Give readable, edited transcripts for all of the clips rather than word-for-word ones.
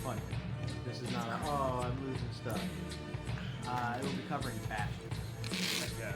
fun. This is not a, oh, I'm losing stuff. It will be covering bastions. Yeah.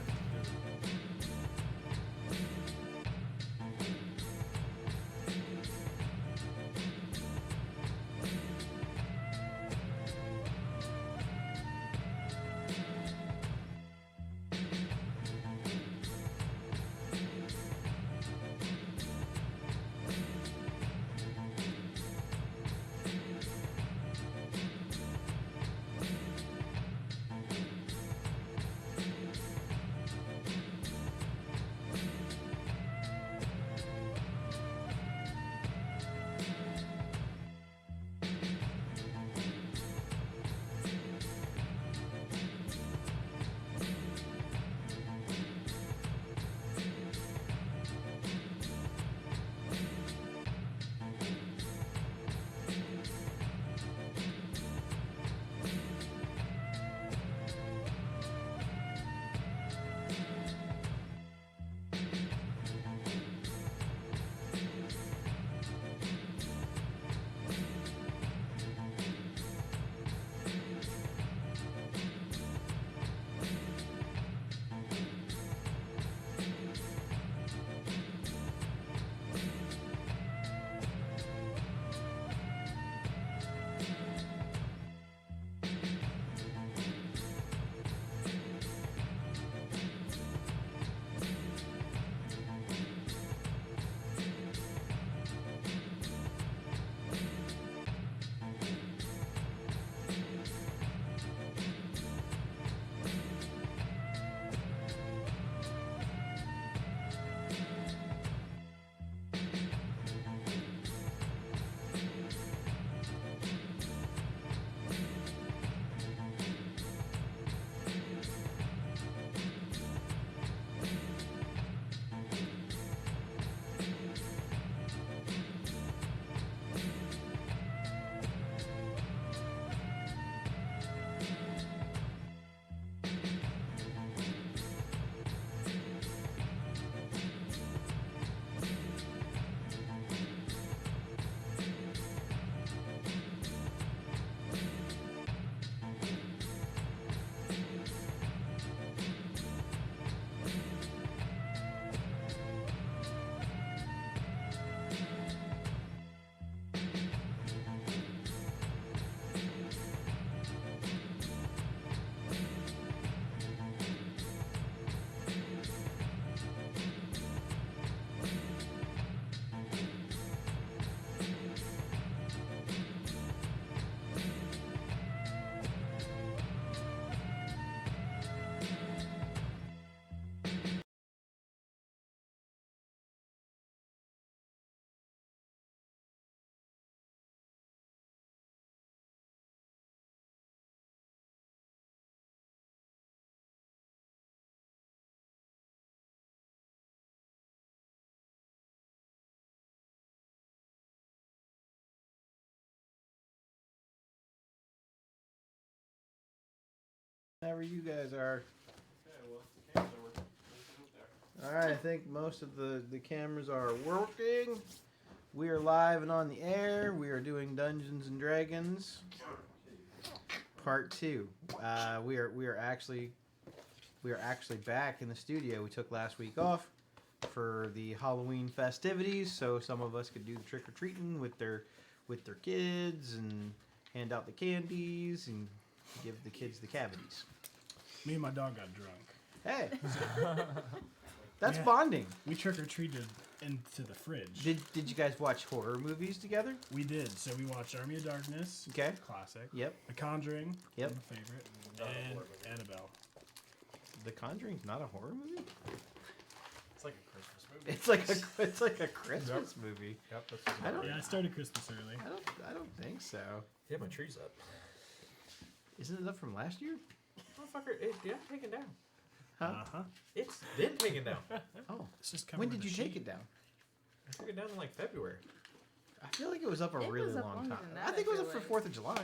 Whenever you guys are. Okay, well, the cameras are working. Alright, I think most of the cameras are working. We are live and on the air. We are doing Dungeons and Dragons Part 2. We are actually back in the studio. We took last week off for the Halloween festivities, so some of us could do the trick or treating with their kids and hand out the candies and give the kids the cavities. Me and my dog got drunk. Hey, that's Yeah. bonding. We trick or treated into the fridge. Did you guys watch horror movies together? We did. So we watched Army of Darkness. Okay. Classic. Yep. The Conjuring. Yep. My favorite. Not a And horror movie. Annabelle. The Conjuring's not a horror movie. It's like a Christmas movie. It's like a Christmas movie. Yep, that's what I don't- Yeah, I started Christmas early. I don't think so. Yeah, my tree's up. Isn't it up from last year? Motherfucker, it's taken down. Huh? Uh-huh. It's been taken down. Oh, It's just covered when with did a you take sheet. it down? I took it down in like February. I feel like it was up a It really was up long longer time. than that, I think I it was feel up for like. 4th of July.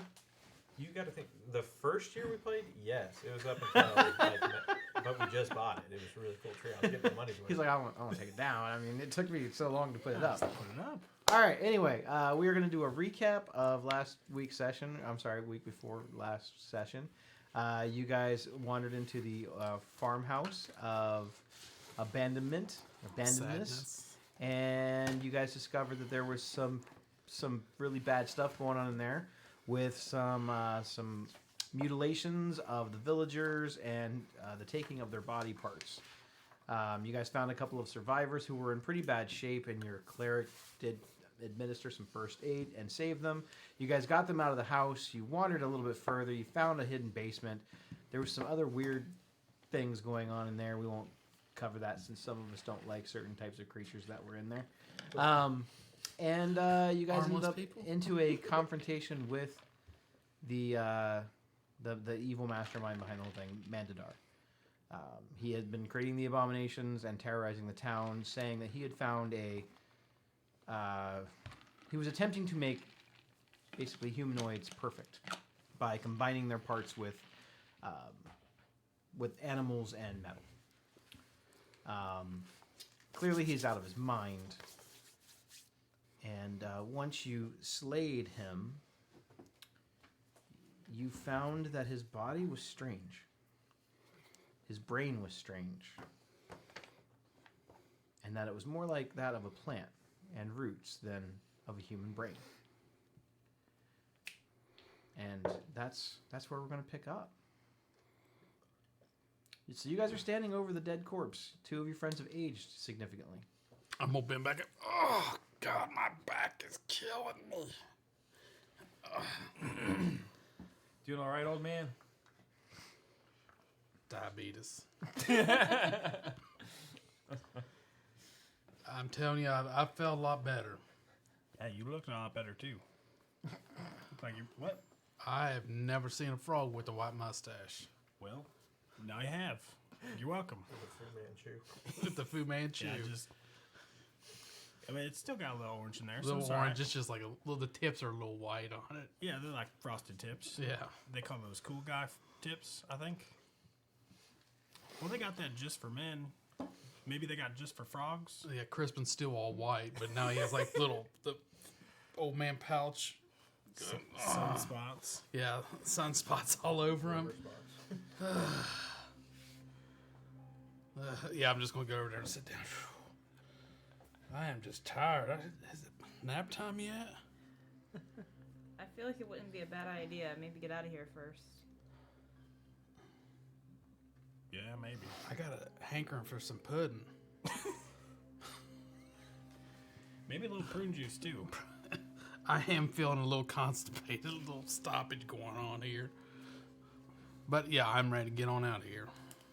You got to think, the first year we played, yes, it was up until like But we just bought it. It was a really cool tree. I was getting my money's worth. He's like, I want to take it down. I mean, it took me so long to put it up. Put it up. All right. Anyway, we are going to do a recap of last week's session. I'm sorry, week before last session. You guys wandered into the farmhouse of abandonedness, Sadness. and you guys discovered that there was some really bad stuff going on in there, with some mutilations of the villagers and the taking of their body parts. You guys found a couple of survivors who were in pretty bad shape, and your cleric did administer some first aid and save them. You guys got them out of the house. You wandered a little bit further. You found a hidden basement. There was some other weird things going on in there. We won't cover that since some of us don't like certain types of creatures that were in there. And you guys ended Harmless up people? into a confrontation with the evil mastermind behind the whole thing, Mandadar. He had been creating the abominations and terrorizing the town, saying that he had found he was attempting to make basically humanoids perfect by combining their parts with animals and metal. Clearly, he's out of his mind. And once you slayed him, you found that his body was strange. His brain was strange. And that it was more like that of a plant and roots than of a human brain. And that's where we're going to pick up. So you guys are standing over the dead corpse. Two of your friends have aged significantly. I'm gonna bend back. Oh God, my back is killing me. Doing all right, old man? Diabetes. I'm telling you, I felt a lot better. Yeah, you look a lot better too. Look like you what? I have never seen a frog with a white mustache. Well, now you have. You're welcome. The Fu Manchu. With the Fu Manchu. Yeah, I mean, it's still got a little orange in there. A So little it's orange, alright. it's just like the tips are a little white on it. Yeah, they're like frosted tips. Yeah. They call those cool guy tips, I think. Well, they got that just for men. Maybe they got just for frogs. Yeah, Crispin's still all white, but now he has like the old man pouch. Sunspots. Yeah, sunspots all over him. Yeah, I'm just gonna go over there and sit down. I am just tired. Is it nap time yet? I feel like it wouldn't be a bad idea. Maybe get out of here first. Yeah, maybe. I got a hankering for some pudding. Maybe a little prune juice too. I am feeling a little constipated, a little stoppage going on here. But yeah, I'm ready to get on out of here.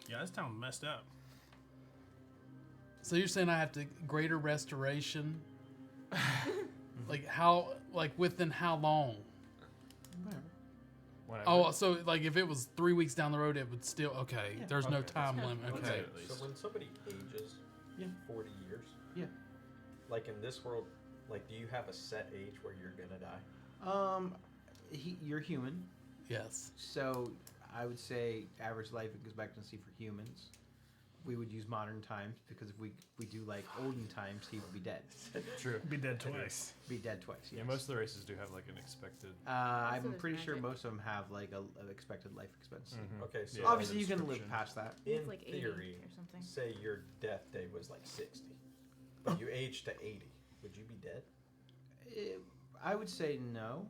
Yeah, this town's messed up. So you're saying I have to greater restoration? Like how? Like within how long? Whatever. Oh, so like if it was 3 weeks down the road, it would still okay. Yeah. There's no Okay. time That's limit. kinda Okay. Okay, so when somebody ages, Yeah. 40 years, Yeah. like in this world, like do you have a set age where you're gonna die? You're human, Yes. so I would say average life expectancy for humans. We would use modern times because if we do like olden times, he would be dead. True. Be dead twice. Be dead twice. Yes. Yeah, most of the races do have like an expected. I'm there's pretty sure magic. most of them have like a expected life expectancy. Okay, so Yeah. Obviously, you can live Description. past that. Maybe in it's like 80 theory, or something. say your death day was like 60, but you aged to 80, would you be dead? I would say no.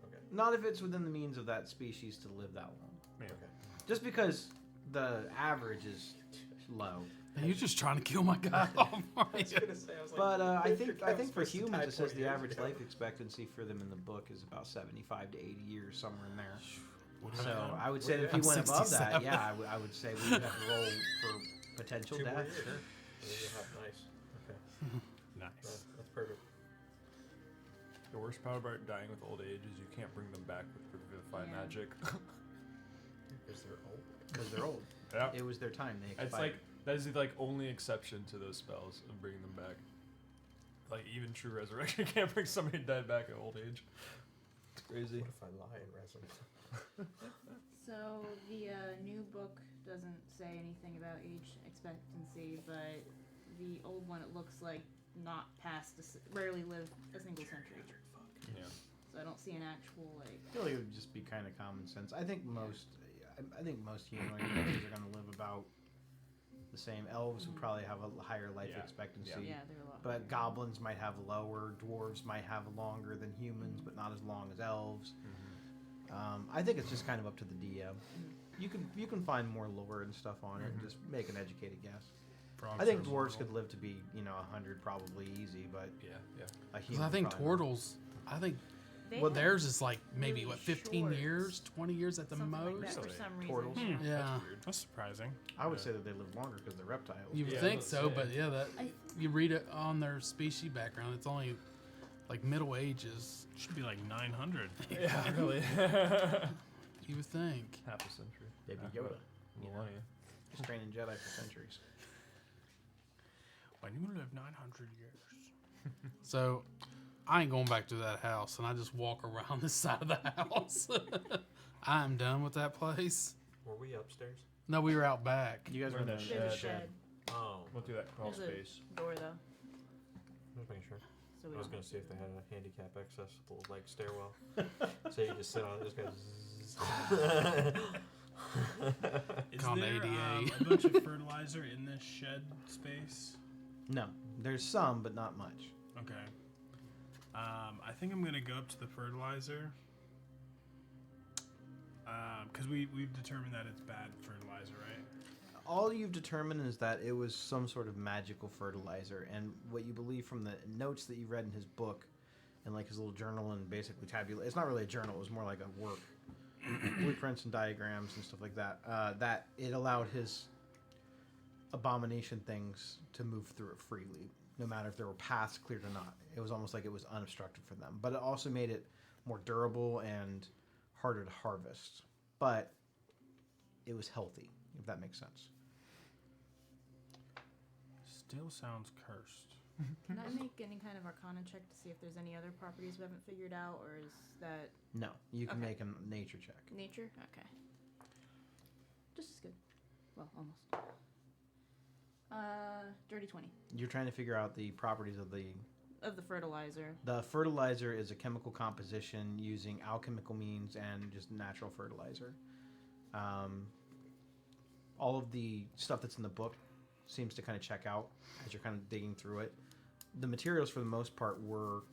Okay. Not if it's within the means of that species to live that long. Yeah. Okay. Just because the average is low. And you're just trying to kill my guy off. I was gonna say, I was like, But I if your think cat was for supposed to humans die it says 20 the years average ago. life expectancy for them in the book is about 75 to 80 years, somewhere in there. What So is that? I would say that if I'm you went above that, 67. yeah, I would say we would have to roll for potential 2 more death. years. Sure. And then you'll have nice. Okay, Nice. that's perfect. The worst part about dying with old age is you can't bring them back with revivify Yeah. magic. Because they're old. Because they're old. Yeah. It was their time. They It's expired. like that is the like only exception to those spells of bringing them back. Like even true resurrection can't bring somebody dead back at old age. Crazy. What if I lie and resin? So the new book doesn't say anything about age expectancy, but the old one, it looks like not past rarely live a single century. Yeah. So I don't see an actual like. I feel like it would just be kind of common sense. I think most humanoid creatures are going to live about the same. Elves would probably have a higher life Yeah. expectancy. Yeah, they're a lot. But goblins might have lower. Dwarves might have longer than humans, but not as long as elves. I think it's just kind of up to the DM. You can find more lore and stuff on it and just make an educated guess. I think dwarves could live to be 100 probably easy, but Yeah. a 'Cause human I think probably not. turtles. I think They well, have theirs is like maybe really 15 short- years, 20 years at the something most. like that for Really? some reason. Turtles? Yeah. Yeah, That's weird. That's surprising. I would say that they live longer because they're reptiles. you would Yeah, I think was so, gonna but say. yeah, that I- you read it on their species background. It's only like Middle Ages. Should be like 900. Yeah, really. You would think. Half a century. They'd be Half Yoda. a millennia. Just training Jedi for centuries. When you live 900 years. So I ain't going back to that house, and I just walk around this side of the house. I'm done with that place. Were we upstairs? No, we were out back. You guys We're were in in the the There's a Shed. shed. Oh, Went through that crawl There's a- space. Door though. just making sure. So we I was don't. gonna see if they had a handicap accessible like stairwell, so you just sit on it, just goes. Is Called there ADA. a bunch of fertilizer in this shed space? No, there's some, but not much. Okay. I think I'm gonna go up to the fertilizer. Because we've determined that it's bad fertilizer, right? All you've determined is that it was some sort of magical fertilizer, and what you believe from the notes that you read in his book, and like his little journal and basically tabulate. It's not really a journal; it was more like a work, blueprints and diagrams and stuff like that. That it allowed his abomination things to move through it freely, no matter if there were paths cleared or not. It was almost like it was unobstructed for them, but it also made it more durable and harder to harvest. But it was healthy, if that makes sense. Still sounds cursed. Can I make any kind of Arcana check to see if there's any other properties we haven't figured out, or is that No, you can Okay. make a nature check. nature? Okay. Just as good. Well, almost. Dirty 20 You're trying to figure out the properties of the fertilizer. The fertilizer is a chemical composition using alchemical means and just natural fertilizer. All of the stuff that's in the book seems to kind of check out as you're kind of digging through it. The materials, for the most part, were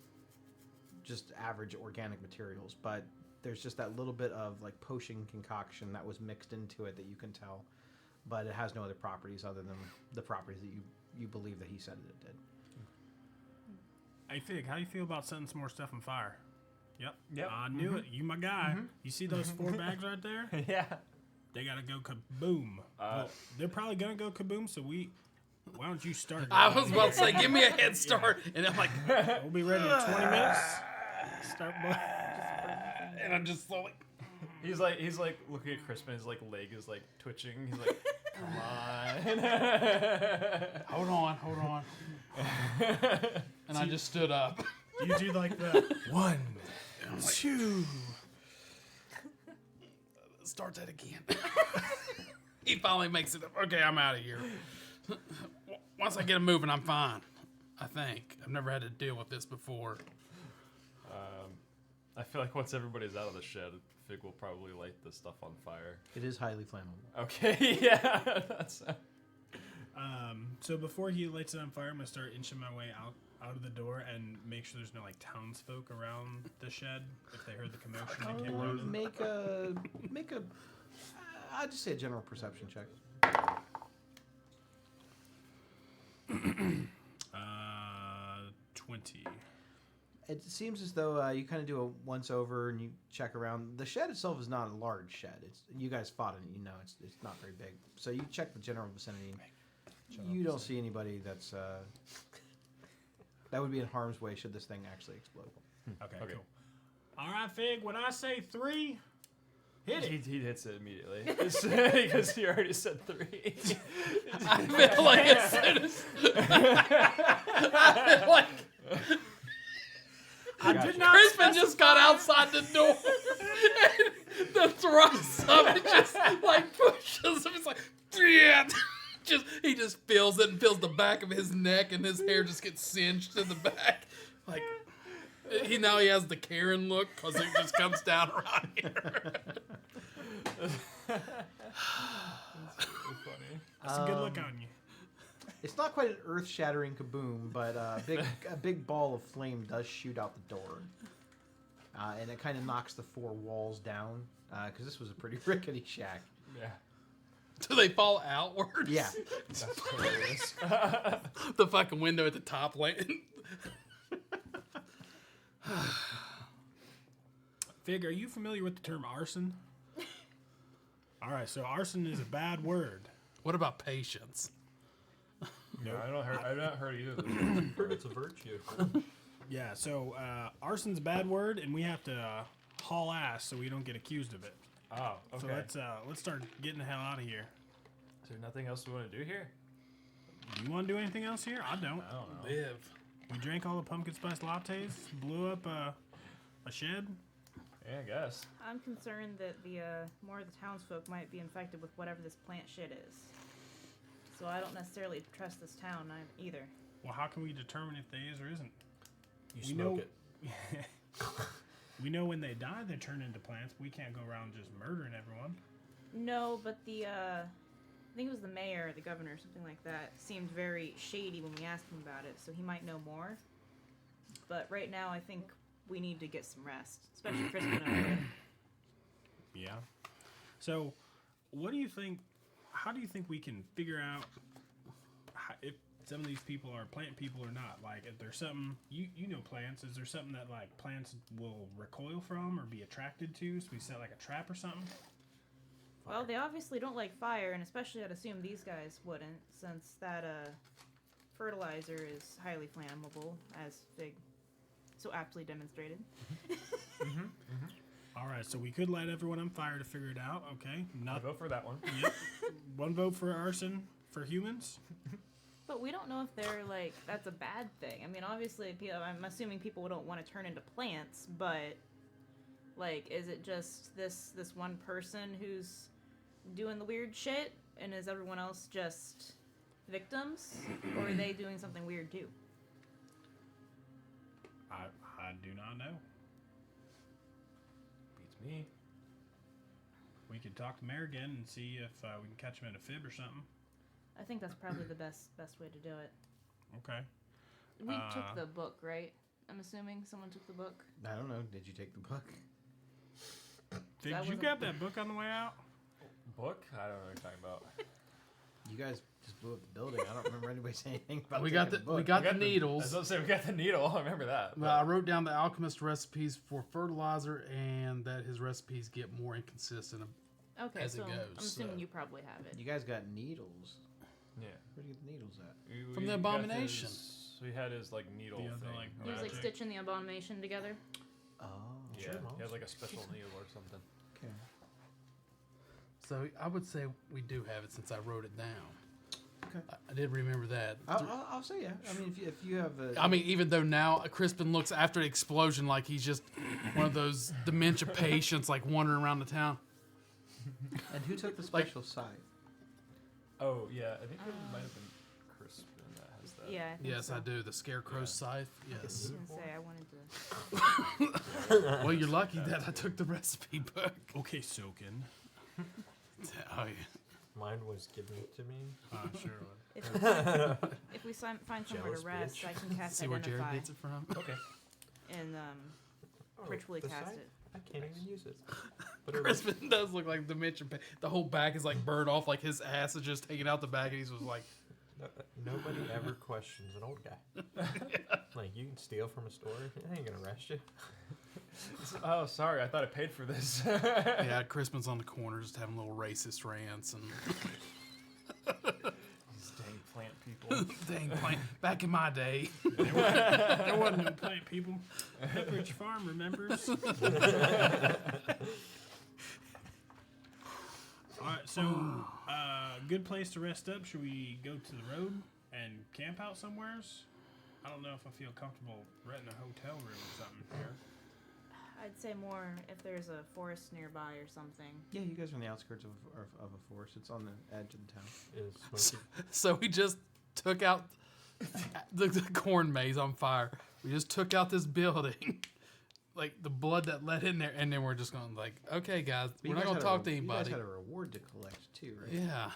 just average organic materials, but there's just that little bit of like potion concoction that was mixed into it that you can tell, but it has no other properties other than the properties that you believe that he said it did. Hey, Fig, how do you feel about setting some more stuff on fire? Yep. Yep. I knew it. You my guy. You see those 4 bags right there? Yeah. They gotta go kaboom. Well, they're probably gonna go kaboom, so why don't you start? I was about to say, give me a head start, and I'm like, We'll be ready in 20 minutes. Start. and I'm just slowly. He's like looking at Crispin. His like leg is like twitching. He's like, come on. Hold on. And I just stood up. You do like the 1, 2. Start that again. He finally makes it up. Okay, I'm out of here. Once I get him moving, I'm fine. I think. I've never had to deal with this before. I feel like once everybody's out of the shed, Fig will probably light the stuff on fire. It is highly flammable. Okay, yeah. That's, So before he lights it on fire, I'm gonna start inching my way out of the door and make sure there's no like townsfolk around the shed. If they heard the commotion, they came running. Make a I'd just say a general perception check. 20. It seems as though you kind of do a once over and you check around. The shed itself is not a large shed. It's you guys fought in it, you know it's not very big. So you check the general vicinity. You don't see anybody that's that would be in harm's way should this thing actually explode. Okay, Okay. cool. All right, Fig. When I say 3, hit it. he hits it immediately because he already said 3. I feel like as soon as I I Gotcha. did not. Crispin just got outside the door. And the thrust of it just like pushes him. It's like, yeah. He just feels it and feels the back of his neck, and his hair just gets singed to the back. Like he has the Karen look because it just comes down around here. That's really funny. That's a good look on you. It's not quite an earth-shattering kaboom, but a big ball of flame does shoot out the door, and it kind of knocks the 4 walls down because this was a pretty rickety shack. Yeah. Do they fall outwards? Yeah. That's hilarious. The fucking window at the top landing. Fig, are you familiar with the term arson? All right, so arson is a bad word. What about patience? No, I've not heard either of those. It's a virtue. Yeah, so arson's a bad word, and we have to haul ass so we don't get accused of it. Oh, okay. So let's start getting the hell out of here. Is there nothing else we want to do here? Do you want to do anything else here? I don't. I don't know. Live. We drank all the pumpkin spice lattes, blew up a shed. Yeah, I guess. I'm concerned that the more of the townsfolk might be infected with whatever this plant shit is. So I don't necessarily trust this town either. Well, how can we determine if they is or isn't? You We smoke know- it. We know when they die, they turn into plants. We can't go around just murdering everyone. No, but the I think it was the mayor or the governor or something like that seemed very shady when we asked him about it, so he might know more. But right now I think we need to get some rest, especially Crispin and I. Yeah. So, what do you think? How do you think we can figure out if some of these people are plant people or not? Like, if there's something you know plants, is there something that like plants will recoil from or be attracted to? So we set like a trap or something. Well, they obviously don't like fire, and especially I'd assume these guys wouldn't, since that fertilizer is highly flammable, as Fig so aptly demonstrated. All right, so we could light everyone on fire to figure it out. Okay, I not vote for that one. yep. One vote for arson for humans. But we don't know if they're like that's a bad thing. I mean, obviously, I'm assuming people don't want to turn into plants, but like, is it just this one person who's doing the weird shit, and is everyone else just victims, or are they doing something weird too? I do not know. Beats me. We could talk to Mayor again and see if we can catch him in a fib or something. I think that's probably the best way to do it. Okay. We took the book, right? I'm assuming someone took the book. I don't know. Did you take the book? Did That you wasn't- grab that book on the way out? Book? I don't know what you're talking about. You guys just blew up the building. I don't remember anybody saying anything about We taking got the book. we got We the I needles. was about to say, we got the needle. I remember that. Well, I wrote down the alchemist recipes for fertilizer, and that his recipes get more inconsistent. Okay, As it so I'm goes, assuming so- you probably have it. You guys got needles. Yeah. Where do you get the needles at? From the got Abomination. We had his like needle The other, thing. like, He was like Magic. stitching the abomination together. Oh. Yeah, Sure, he had like a special needle or something. Okay. So I would say we do have it since I wrote it down. Okay. I did remember that. I'll say yeah. I mean, if you have a, I mean, even though now Crispin looks after the explosion like he's just one of those dementia patients, like wandering around the town. and who took the special side? Oh yeah, I think it might have been Crispin that has that. Yeah. I think Yes, so. I do. The scarecrow scythe. I Yes. was gonna say I wanted to. Well, you're lucky that I took the recipe book. Okay, Soken. Oh yeah. Mine was given to me. Sure. If we find somewhere Jealous to rest, bitch. I can cast See where Jared identify gets it from. Okay. and ritually the cast side? it. I can't even use it. But it was, Crispin does look like dementia. The whole back is like burned off, like his ass is just taken out the back, and he's just like, nobody ever questions an old guy. Like, you can steal from a store, it ain't gonna arrest you. Oh, sorry. I thought I paid for this. yeah. Crispin's on the corner just having little racist rants and These dang plant people. dang plant. Back in my day, There wasn't no plant people. Pepperidge Farm remembers. All right, so good place to rest up. Should we go to the road and camp out somewheres? I don't know if I feel comfortable renting a hotel room or something here. I'd say more if there's a forest nearby or something. Yeah, you guys are on the outskirts of a forest. It's on the edge of the town. Is So, Smokey so we just took out the corn maze on fire. We just took out this building. Like the blood that let in there, and then we're just going like, okay, guys, But we're you not guys gonna had talk to You guys anybody. had a reward to collect too, right? Yeah.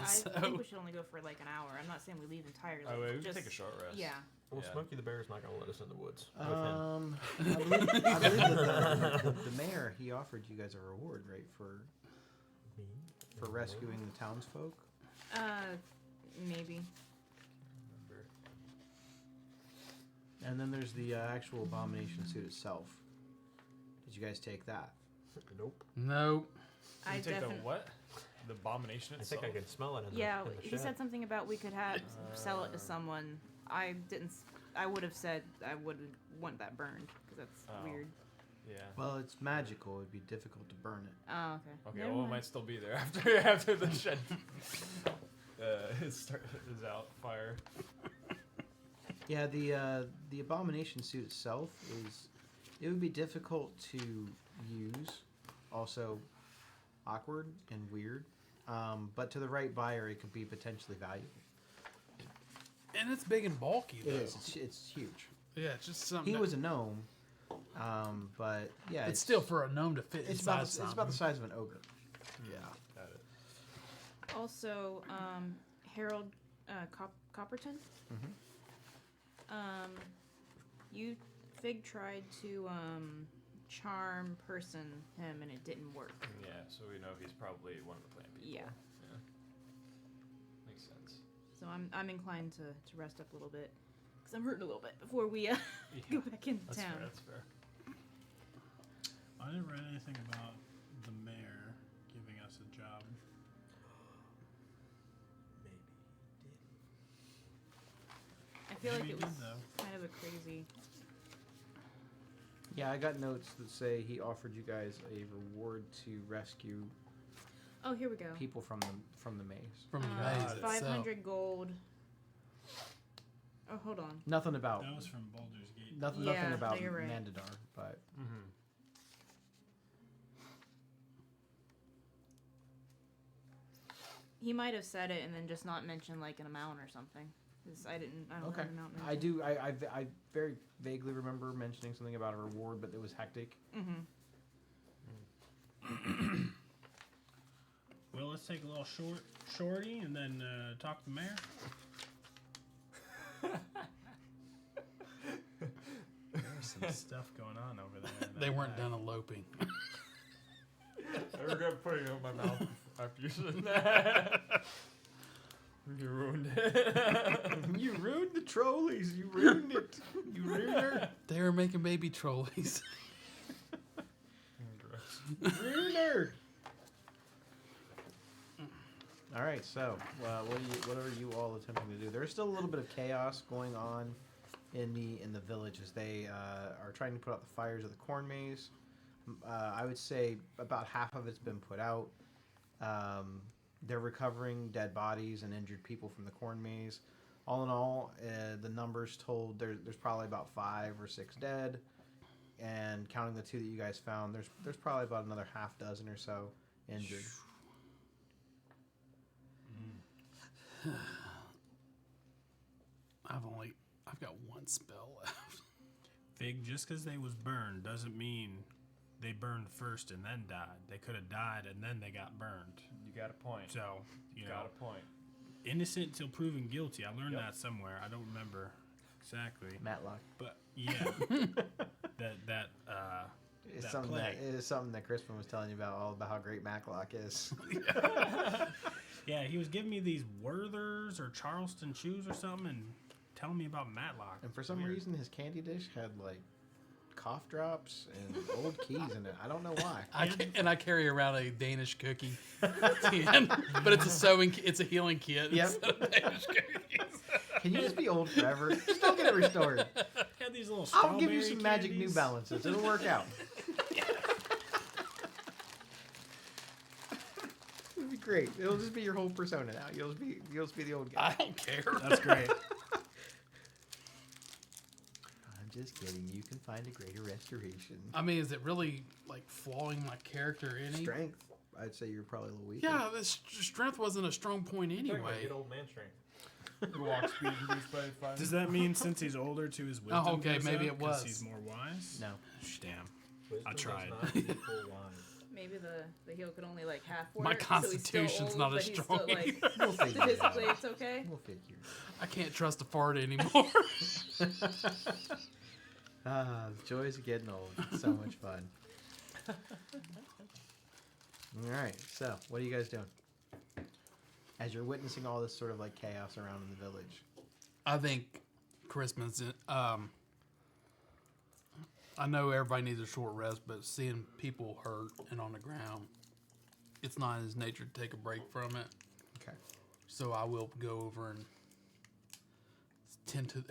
I So- think we should only go for like an hour. I'm not saying we leave entirely. Oh, wait, we can just, take a short rest. Yeah. Well, Yeah. Smokey the Bear's not going to let us in the woods with him. I believe that the mayor, he offered you guys a reward, right, for Me? rescuing the townsfolk. Maybe. And then there's the actual abomination suit itself. Did you guys take that? Nope. Nope. Did I you take the definitely. what? The abomination I itself? think I can smell it in Yeah, the, in the he shed. said something about we could have sell it to someone. I didn't. I would have said I would want that burned because that's Oh. weird. Yeah. Well, it's magical. It'd be difficult to burn it. Oh, okay. Okay, Never well, it mind. might still be there after the shed is out fire. Yeah, the abomination suit itself it would be difficult to use, also awkward and weird, but to the right buyer, it could be potentially valuable. And it's big and bulky It though. is. It's huge. Yeah, it's just something. He was a gnome, but yeah, It's still for a gnome to fit it's inside about the, something. it's about the size of an ogre. Yeah. Got it. Also, Harold Copperton. You Fig tried to charm person him and it didn't work. Yeah, so we know he's probably one of the plant people. Yeah. Makes sense. So I'm inclined to rest up a little bit because I'm hurting a little bit before we go back into That's town. fair, that's fair. I didn't read anything about the mayor giving us a job. I feel like Maybe it he was did, though. kind of a crazy. Yeah, I got notes that say he offered you guys a reward to rescue Oh, here we go. people from the maze. From the maze itself. 500 gold. Oh, hold on. Nothing about That was from Baldur's Gate. nothing Yeah, no, about you're right. Mandadar, but Mm-hmm. He might have said it and then just not mentioned like an amount or something. 'Cause I don't okay. have an amount I do. I very vaguely remember mentioning something about a reward, but it was hectic. Mm-hmm. Well, let's take a little shorty and then talk to the mayor. There's some stuff going on over there. in They that weren't bag. done eloping. I regret putting it in my mouth after you said that. You ruined it. You ruined the trolleys. You ruined it. You ruined They were making baby trolleys. Ruiner. All right, so what are you all attempting to do? There's still a little bit of chaos going on in the village as they are trying to put out the fires of the corn maze. I would say about half of it's been put out. They're recovering dead bodies and injured people from the corn maze. All in all, the numbers told there's probably about 5 or 6 dead. And counting the 2 that you guys found, there's probably about another half dozen or so injured. I've got one spell left. Fig, just because they was burned doesn't mean they burned first and then died. They could have died and then they got burned. You got a point. So, you know, Got a point. innocent till proven guilty. I learned Yep. that somewhere. I don't remember exactly. Matlock. But yeah, that It's That something plague. it is something that Crispin was telling you about, all about how great Matlock is. yeah, he was giving me these Werthers or Charleston shoes or something and telling me about Matlock. And for some Weird. reason, his candy dish had like cough drops and old keys in it. I don't know why. I carry around a Danish cookie tin, but it's a healing kit. Yep. instead of Danish cookies. Can you just be old forever? Just don't get it restored. Had these little I'll give you strawberry some magic candies. New Balances. It'll work out. It'll be great. It'll just be your whole persona now. You'll just be the old guy. I don't care. That's great. Just kidding. You can find a greater restoration. I mean, is it really like flawing my character any? Strength. I'd say you're probably a little weak. Yeah, this strength wasn't a strong point Talking about anyway. good old man strength. Walk speed reduced by 5. Does that mean since he's older to his wisdom? Oh, okay, goes maybe up it 'cause was. He's more wise. No. Damn. Wisdom I does tried. not equal wise. Maybe the heal could only like half work. My so he's constitution's still old, not as but he's strong Still, like, either. We'll figure it statistically, out. it's okay. We'll figure it I can't trust a fart anymore. Ah, the joys of getting old. So much fun. Alright, so what are you guys doing? As you're witnessing all this sort of like chaos around in the village. I think Christmas. I know everybody needs a short rest, but seeing people hurt and on the ground, it's not in his nature to take a break from it. Okay. So I will go over and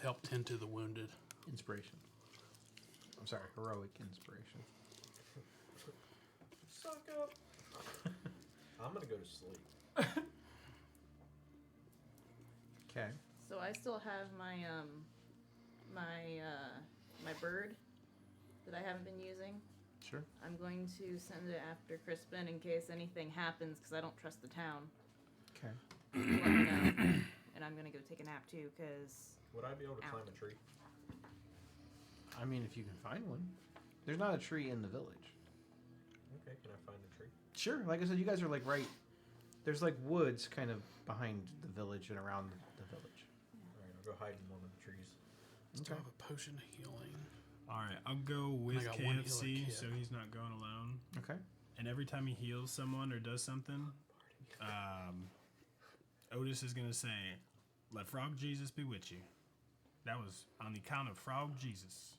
help tend to the wounded. Inspiration. I'm sorry, heroic inspiration. Suck up. I'm gonna go to sleep. Okay. So I still have my my bird that I haven't been using. Sure. I'm going to send it after Crispin in case anything happens because I don't trust the town. Okay. Let me know. And I'm gonna go take a nap too because Would I be able to Out. climb a tree? I mean, if you can find one. There's not a tree in the village. Okay, can I find a tree? Sure. Like I said, you guys are like right. There's like woods kind of behind the village and around the village. Alright, I'll go hide in one of the trees. Still have a potion of healing. All right, I'll go with got one healer KFC kit. so he's not going alone. Okay. And every time he heals someone or does something, Otis is gonna say, "Let Frog Jesus be with you." That was on the count of Frog Jesus.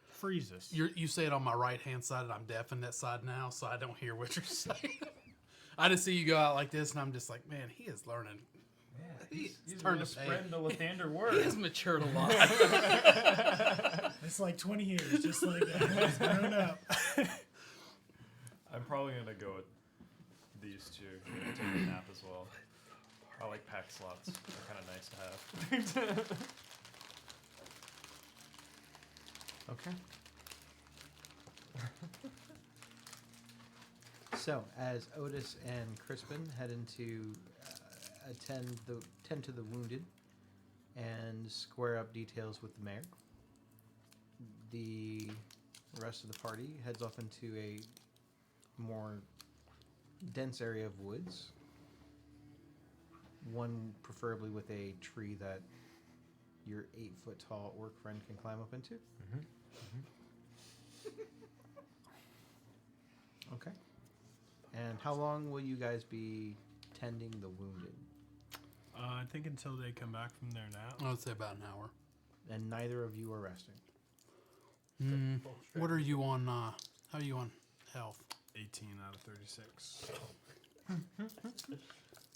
Freeze us. You say it on my right hand side, and I'm deaf in that side now, so I don't hear what you're saying. I just see you go out like this, and I'm just like, man, he is learning. He's turned really to pay. spreading the Lathander He word. has matured a lot. It's like 20 years, just like that. He's grown up. I'm probably gonna go with these two. I'm gonna take a nap as well. I like pack slots. They're kind of nice to have. Okay. So, as Otis and Crispin head into tend to the wounded and square up details with the mayor, the rest of the party heads off into a more dense area of woods. One preferably with a tree that your 8-foot tall orc friend can climb up into. Okay. And how long will you guys be tending the wounded? I think until they come back from their nap. I would say about an hour. And neither of you are resting. What are you on? How are you on health? 18 out of 36.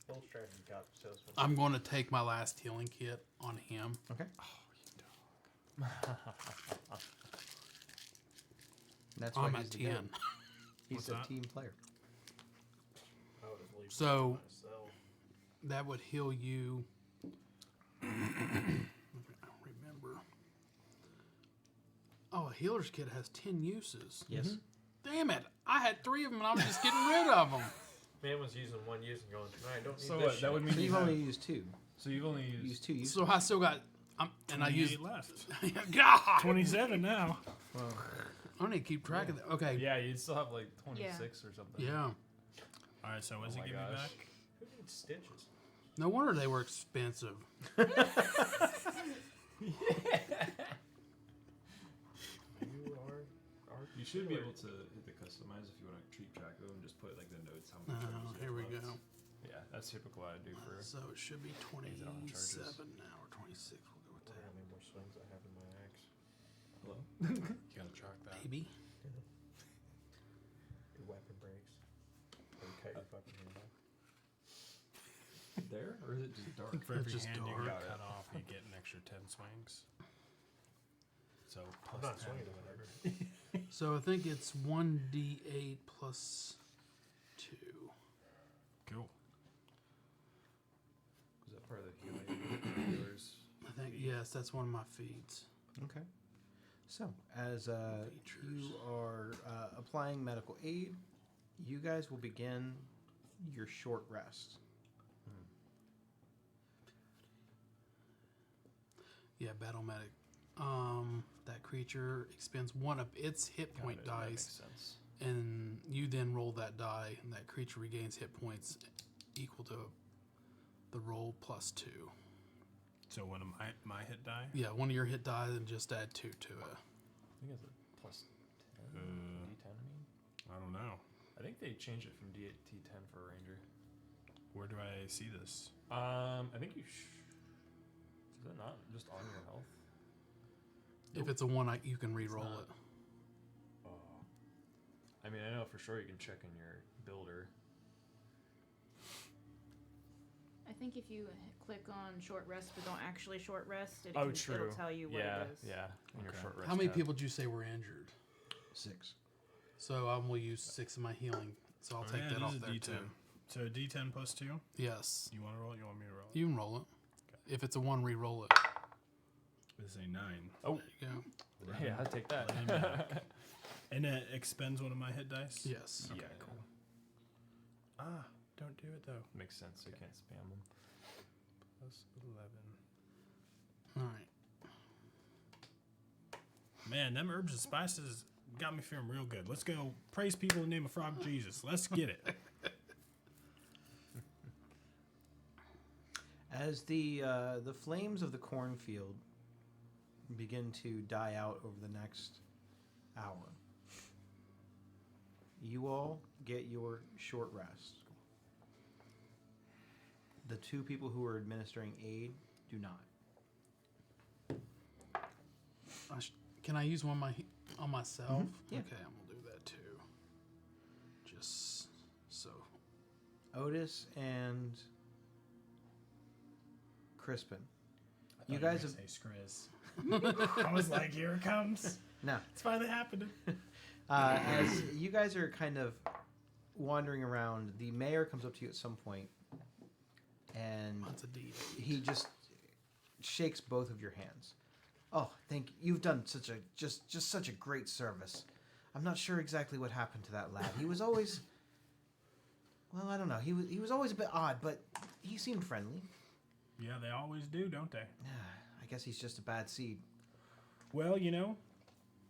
Full strategy got so I'm going to take my last healing kit on him. Okay. That's what I'm he's at doing. 10. He's What's a that? team player. I would have leave So- myself. That would heal you. I don't remember. Oh, a healer's kit has 10 uses. Yes. Damn it. I had 3 of them and I was just getting rid of them. Man was using one use and going, I don't need So this what? shit. That would So mean you've only used 2. So you've only used. Used 2 uses. So I still got. And I 28 used. left. God! 27 now. Well, I need to keep track of that. Okay. Yeah, you'd still have like 26 or something. Yeah. All right, so what's Oh he my give me gosh. back? Who needs stitches? No wonder they were expensive. You are You should be able to hit the customize if you want to keep track of them. Just put like the notes how many charges you Here we have go. left. Yeah, that's typical what I do for. So it should be Things on charges. 27 now or 26. We'll go with wonder that. how many more swings I have in my axe. Hello. You gotta track that. Maybe. Your weapon breaks. Or you cut your fucking hand off. There, or is it just dark? For every just hand you dark. cut off, you get an extra 10 swings. So I'm plus not 10. swinging to whatever. So I think it's 1d8 plus 2. Cool. Was that part of the healing? Healers. I think, yes, that's one of my feeds. okay. So, as you are applying medical aid, you guys will begin your short rest. Yeah, battle medic. That creature expends one of its hit point That makes dice, sense. and you then roll that die, and that creature regains hit points equal to the roll plus 2. So one of my hit die. Yeah, one of your hit die, and just add 2 to it. I think it's a plus 10. D10, I mean? I don't know. I think they changed it from D8 to D10 for a ranger. Where do I see this? I think you is it not just on your health? If it's a 1, you can re-roll not. it. Oh. I mean, I know for sure you can check in your builder. I think if you click on short rest but don't actually short rest, Oh, it'll tell you what yeah, it is. yeah. In your Okay. short rest How many tab. people did you say were injured? 6. So I will use 6 of my healing. So I'll take Yeah, that it off is a there D10. too. So D10 plus 2. Yes. You want to roll it? You want me to roll it? You can roll it. If it's a 1, re-roll it. This is a 9. Oh, There you go. yeah, I'll take that. And it expends one of my hit dice? Yes. Yeah, Okay, cool. Ah, don't do it though. Makes sense. You can't spam them. Plus 11. All right. Man, them herbs and spices got me feeling real good. Let's go praise people in the name of Frog Jesus. Let's get it. As the flames of the cornfield begin to die out over the next hour, you all get your short rest. The 2 people who are administering aid do not. Can I use one on myself? Yeah. Okay, I'm gonna do that too. Just so. Otis and Crispin. I You thought guys were have gonna say Skriz. I was like, here it comes. no. It's finally happening. As you guys are kind of wandering around, the mayor comes up to you at some point, and That's a D. he just shakes both of your hands. Oh, thank you. You've done such a just such a great service. I'm not sure exactly what happened to that lad. He was always, well, I don't know. He was always a bit odd, but he seemed friendly. Yeah, they always do, don't they? I guess he's just a bad seed. Well, you know,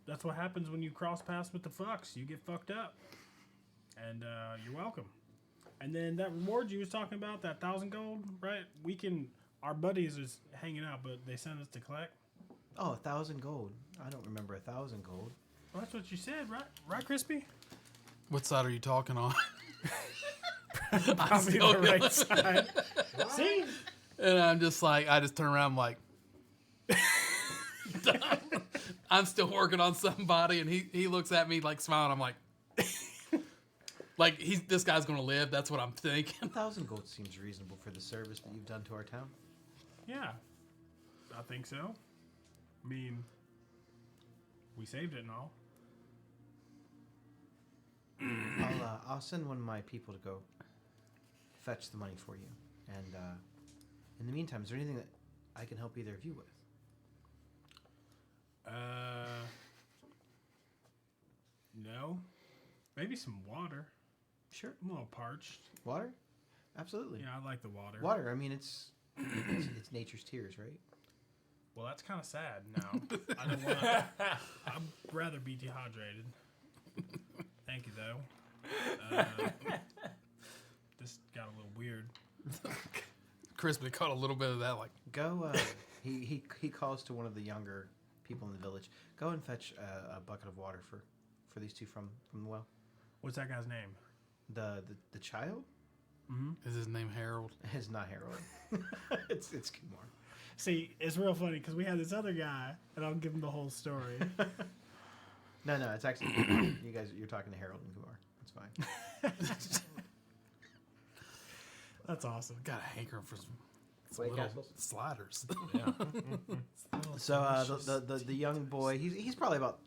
that's what happens when you cross paths with the fucks. You get fucked up. And you're welcome. And then that reward you was talking about, that 1,000 gold, right? Our buddies is hanging out, but they sent us to collect. Oh, 1,000 gold. I don't remember 1,000 gold. Well, that's what you said, right? Right, Crispy? What side are you talking on? Probably the right side. See? And I'm just like, I just turn around, I'm like, I'm still working on somebody, and he looks at me like smiling. I'm like, this guy's gonna live. That's what I'm thinking. 1,000 gold seems reasonable for the service that you've done to our town. Yeah, I think so. I mean, we saved it and all. I'll send one of my people to go fetch the money for you. And in the meantime, is there anything that I can help either of you with? No. Maybe some water. Sure. I'm a little parched. Water? Absolutely. Yeah, I like the water. Water. I mean, it's nature's tears, right? Well, that's kind of sad now. I don't want to. I'd rather be dehydrated. Thank you, though. This got a little weird. Crispin caught a little bit of that, like, Go. He calls to one of the younger people in the village. Go and fetch a bucket of water for these 2 from the well. What's that guy's name? The child is his name Harold? is not Harold. it's Kumar. See, it's real funny because we had this other guy, and I'll give him the whole story. No, it's actually you're talking to Harold and Kumar. It's fine. That's awesome. Got a hankering for some White little Castles? sliders. So the young boy, he's probably about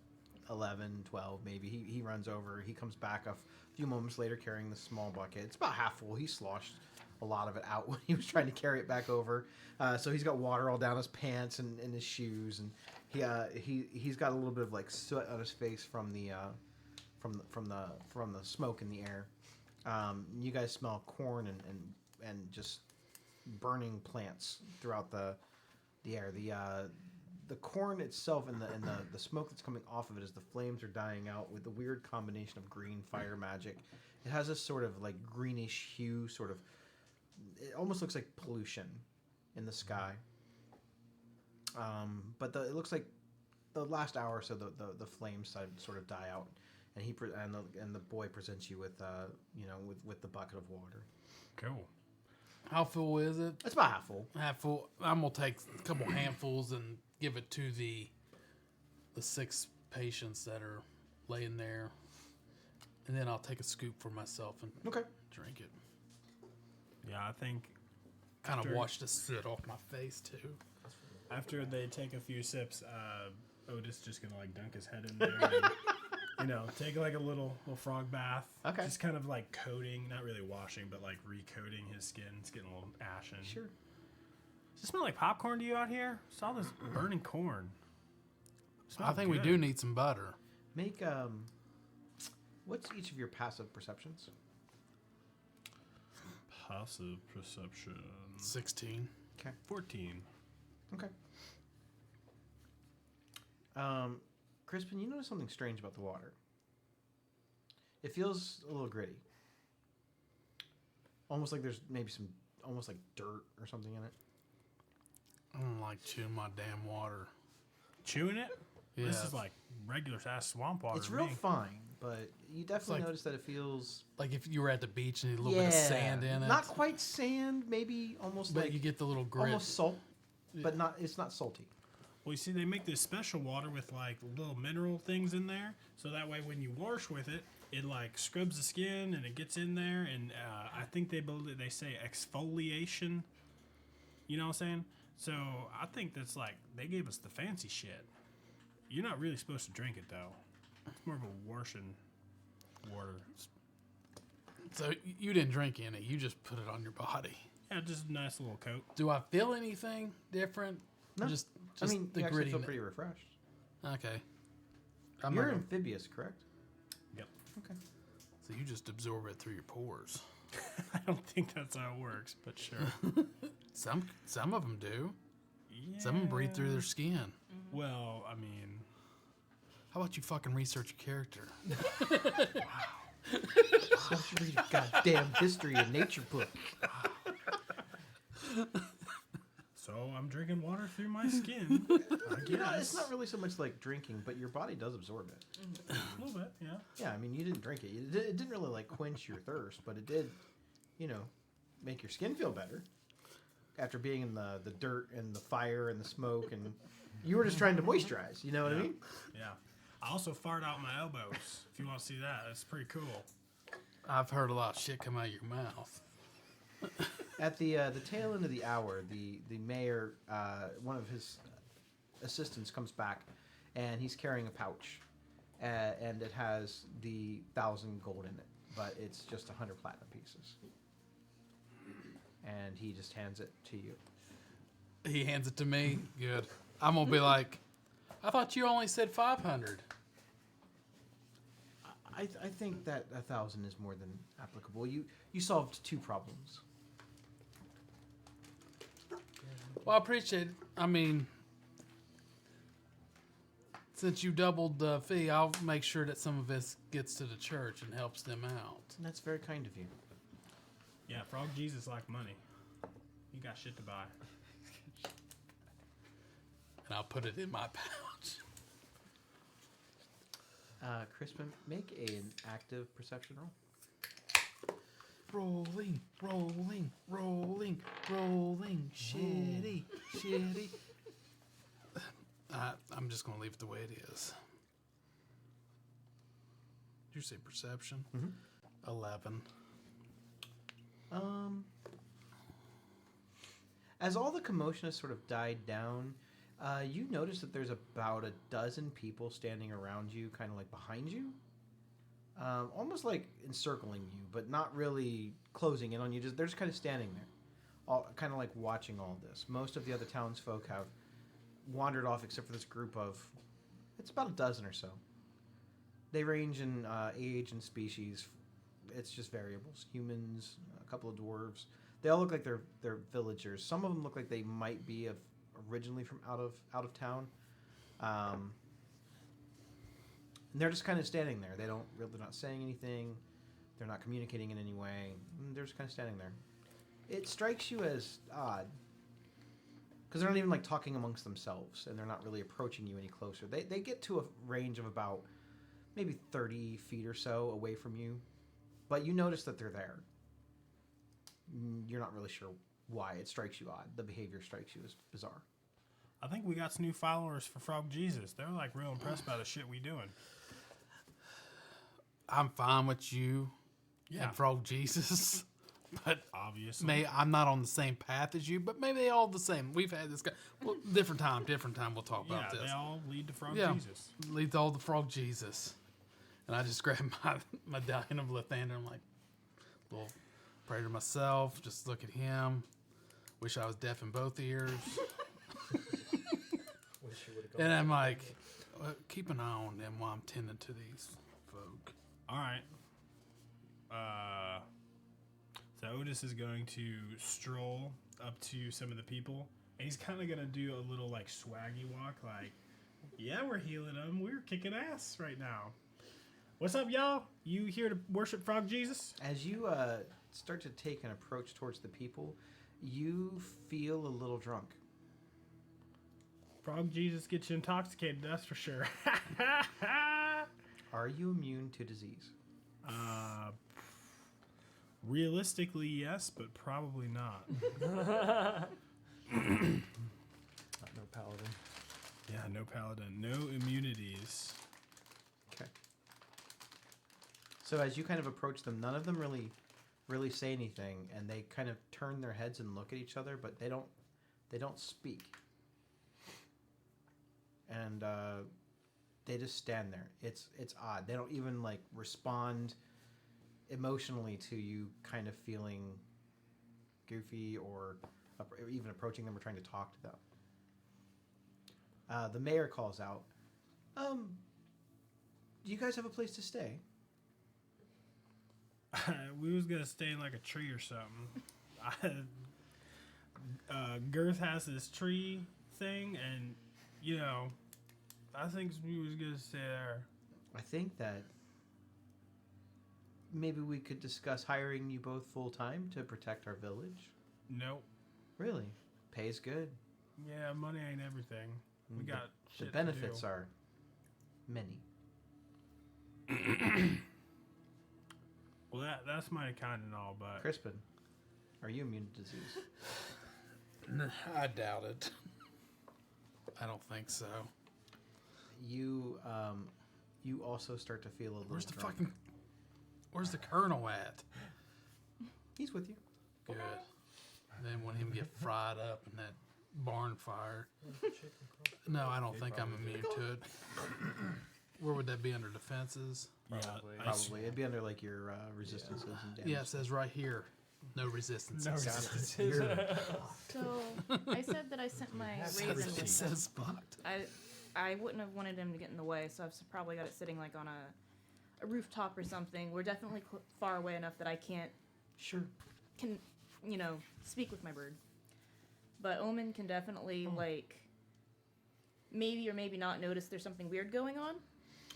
11, 12 maybe. He runs over. He comes back a few moments later carrying the small bucket. It's about half full. He's sloshed a lot of it out when he was trying to carry it back over. So he's got water all down his pants and in his shoes, and he's got a little bit of like soot on his face from the smoke in the air. You guys smell corn and just burning plants throughout the air. The corn itself and the smoke that's coming off of it as the flames are dying out with the weird combination of green fire magic. It has this sort of like greenish hue, sort of. It almost looks like pollution in the sky. But it looks like the last hour or so the flames sort of die out, and the boy presents you with with the bucket of water. Cool. How full is it? It's about half full. Half full. I'm gonna take a couple handfuls and give it to the 6 patients that are laying there, and then I'll take a scoop for myself and drink it. Yeah, I think Kind of After- wash the soot off my face too. after they take a few sips, Otis just gonna like dunk his head in there and take like a little frog bath. Okay. Just kind of like coating, not really washing, but like recoating his skin. It's getting a little ashen. Sure. Does it smell like popcorn to you out here? It's all this burning corn. I think we do need some butter. Make what's each of your passive perceptions? Passive perception. 16. 14. Okay. Crispin, you notice something strange about the water. It feels a little gritty. Almost like there's maybe almost like dirt or something in it. I don't like chewing my damn water. Chewing it? Yeah. This is like regular ass swamp water. It's to real me. fine, but you definitely like- notice that it feels Like if you were at the beach and you had a little bit of sand in it. Not quite sand, maybe almost but like you get the little grit. almost salt, but not. It's not salty. Well, you see, they make this special water with like little mineral things in there, so that way when you wash with it, it like scrubs the skin and it gets in there. And I think they say exfoliation. You know what I'm saying? So I think that's like they gave us the fancy shit. You're not really supposed to drink it though. It's more of a washing water. So you didn't drink any. You just put it on your body. Yeah, just a nice little coat. Do I feel anything different? No. Just I mean, the you actually gritty. feel pretty refreshed. Okay. You're not- amphibious, correct? Yep. Okay. So you just absorb it through your pores. I don't think that's how it works, but sure. Some of them do. Yeah. Some of them breathe through their skin. Well, I mean, How about you fucking research your character? Don't you read a goddamn history and nature book? so I'm drinking water through my skin. I You know, guess. it's not really so much like drinking, but your body does absorb it. A little bit, yeah. Yeah, I mean, you didn't drink it. It didn't really like quench your thirst, but it did, make your skin feel better after being in the dirt and the fire and the smoke, and you were just trying to moisturize. You know what I mean? Yeah. I also fart out my elbows. If you want to see that, that's pretty cool. I've heard a lot of shit come out of your mouth. At the tail end of the hour, the mayor, one of his assistants, comes back, and he's carrying a pouch, and it has the 1,000 gold in it, but it's just 100 platinum pieces, and he just hands it to you. He hands it to me. Good. I'm gonna be like, I thought you only said 500. I think that 1,000 is more than applicable. You solved 2 problems. Well, I appreciate it. I mean, since you doubled the fee, I'll make sure that some of this gets to the church and helps them out. And that's very kind of you. Yeah, Frog Jesus like money. You got shit to buy. And I'll put it in my pouch. Crispin, make an active perception roll. Rolling, rolling, rolling, rolling. Shitty, shitty. I'm just going to leave it the way it is. Did you say perception? Mhm. 11. As all the commotion has sort of died down, you notice that there's about a dozen people standing around you, kind of like behind you. almost like encircling you, but not really closing in on you. They're just kind of standing there, all kind of like watching all this. Most of the other townsfolk have wandered off, except for this group of, it's about a dozen or so. They range in age and species. It's just variables. Humans, a couple of dwarves. They all look like they're villagers. Some of them look like they might be originally from out of town. And they're just kind of standing there. They're not saying anything. They're not communicating in any way. They're just kind of standing there. It strikes you as odd because they're not even like talking amongst themselves, and they're not really approaching you any closer. They get to a range of about maybe 30 feet or so away from you, but you notice that they're there. You're not really sure why. It strikes you odd. The behavior strikes you as bizarre. I think we got some new followers for Frog Jesus. They're like real impressed by the shit we doing. I'm fine with you Yeah. and Frog Jesus, but Obviously. I'm not on the same path as you, but maybe they all the same. We've had this guy. Well, different time we'll talk Yeah, about this. they all lead to Frog Yeah. Jesus. Lead to all the Frog Jesus. And I just grabbed my medallion of Lathander. I'm like, little prayer to myself. Just look at him. Wish I was deaf in both ears. Wish you would've gone And I'm back. like, well, keep an eye on them while I'm tending to these folk. All right. So Otis is going to stroll up to some of the people, and he's kind of going to do a little like swaggy walk, like, yeah, we're healing them. We're kicking ass right now. What's up, y'all? You here to worship Frog Jesus? As you start to take an approach towards the people, you feel a little drunk. Frog Jesus gets you intoxicated, that's for sure. Are you immune to disease? Realistically, yes, but probably not. Not no paladin. Yeah, no paladin, no immunities. Okay. So as you kind of approach them, none of them really say anything, and they kind of turn their heads and look at each other, but they don't speak. And they just stand there. It's odd. They don't even like respond emotionally to you kind of feeling goofy or even approaching them or trying to talk to them. The mayor calls out, do you guys have a place to stay? We was gonna stay in like a tree or something. Girth has this tree thing, and you know, I think we was gonna stay there. I think that maybe we could discuss hiring you both full time to protect our village. Nope. Really? Pays good. Yeah, money ain't everything. We got The shit benefits to do. are many. Well, that's my kind and all, but Crispin, are you immune to disease? I doubt it. I don't think so. You also start to feel a little drunk. Where's the colonel at? He's with you. Good. And then when him get fried up in that barn fire. No, I don't think I'm immune to it. Where would that be, under defenses? Probably. Yeah, Probably. It'd be under like your resistances and damage. Yeah, it says right here, no resistance. No resistance. So I said that I sent my It raven. says blocked. I wouldn't have wanted him to get in the way, so I've probably got it sitting like on a rooftop or something. We're definitely far away enough that I can speak with my bird. But Omen can definitely like maybe or maybe not notice there's something weird going on.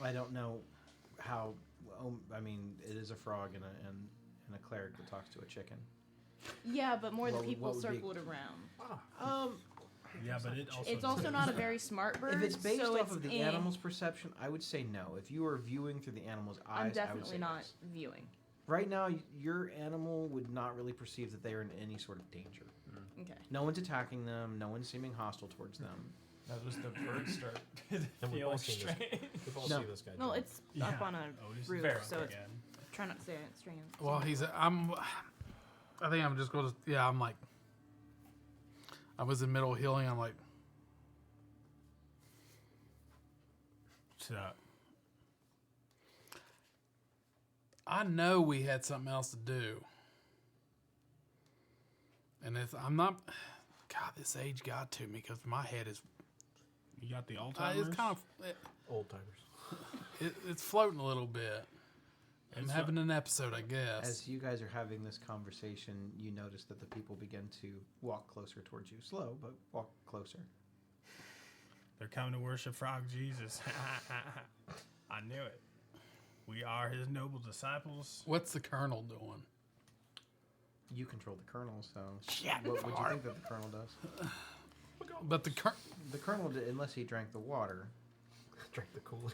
I don't know how. I mean, it is a frog and a cleric that talks to a chicken. Yeah, but more the What people would be- circled around. yeah, but It's also not a very smart bird. If it's based so off of the eh. animal's perception, I would say no. If you are viewing through the animal's eyes, I'm I would definitely say not yes. viewing. Right now, your animal would not really perceive that they are in any sort of danger. Okay. No one's attacking them. No one's seeming hostile towards them. Now just the birds start And we've all feeling seen this. strange. We've all No. seen this guy. Well, drunk. it's up on a Otis roof, very so it's again. try not to say it strange. Well, I think I'm just going to, I'm like, I was in middle healing. I'm like, Shut up. I know we had something else to do. And I'm not... God, this age got to me because my head is... You got the Alzheimer's? it's kind of... Old timers. It's floating a little bit. I'm It's having an episode, I guess. As you guys are having this conversation, you notice that the people begin to walk closer towards you. Slow, but walk closer. They're coming to worship Frog Jesus. I knew it. We are his noble disciples. What's the colonel doing? You control the colonel, so Shit. what would you think that the colonel does? But the The colonel, unless he drank the water, Drink the Kool-Aid.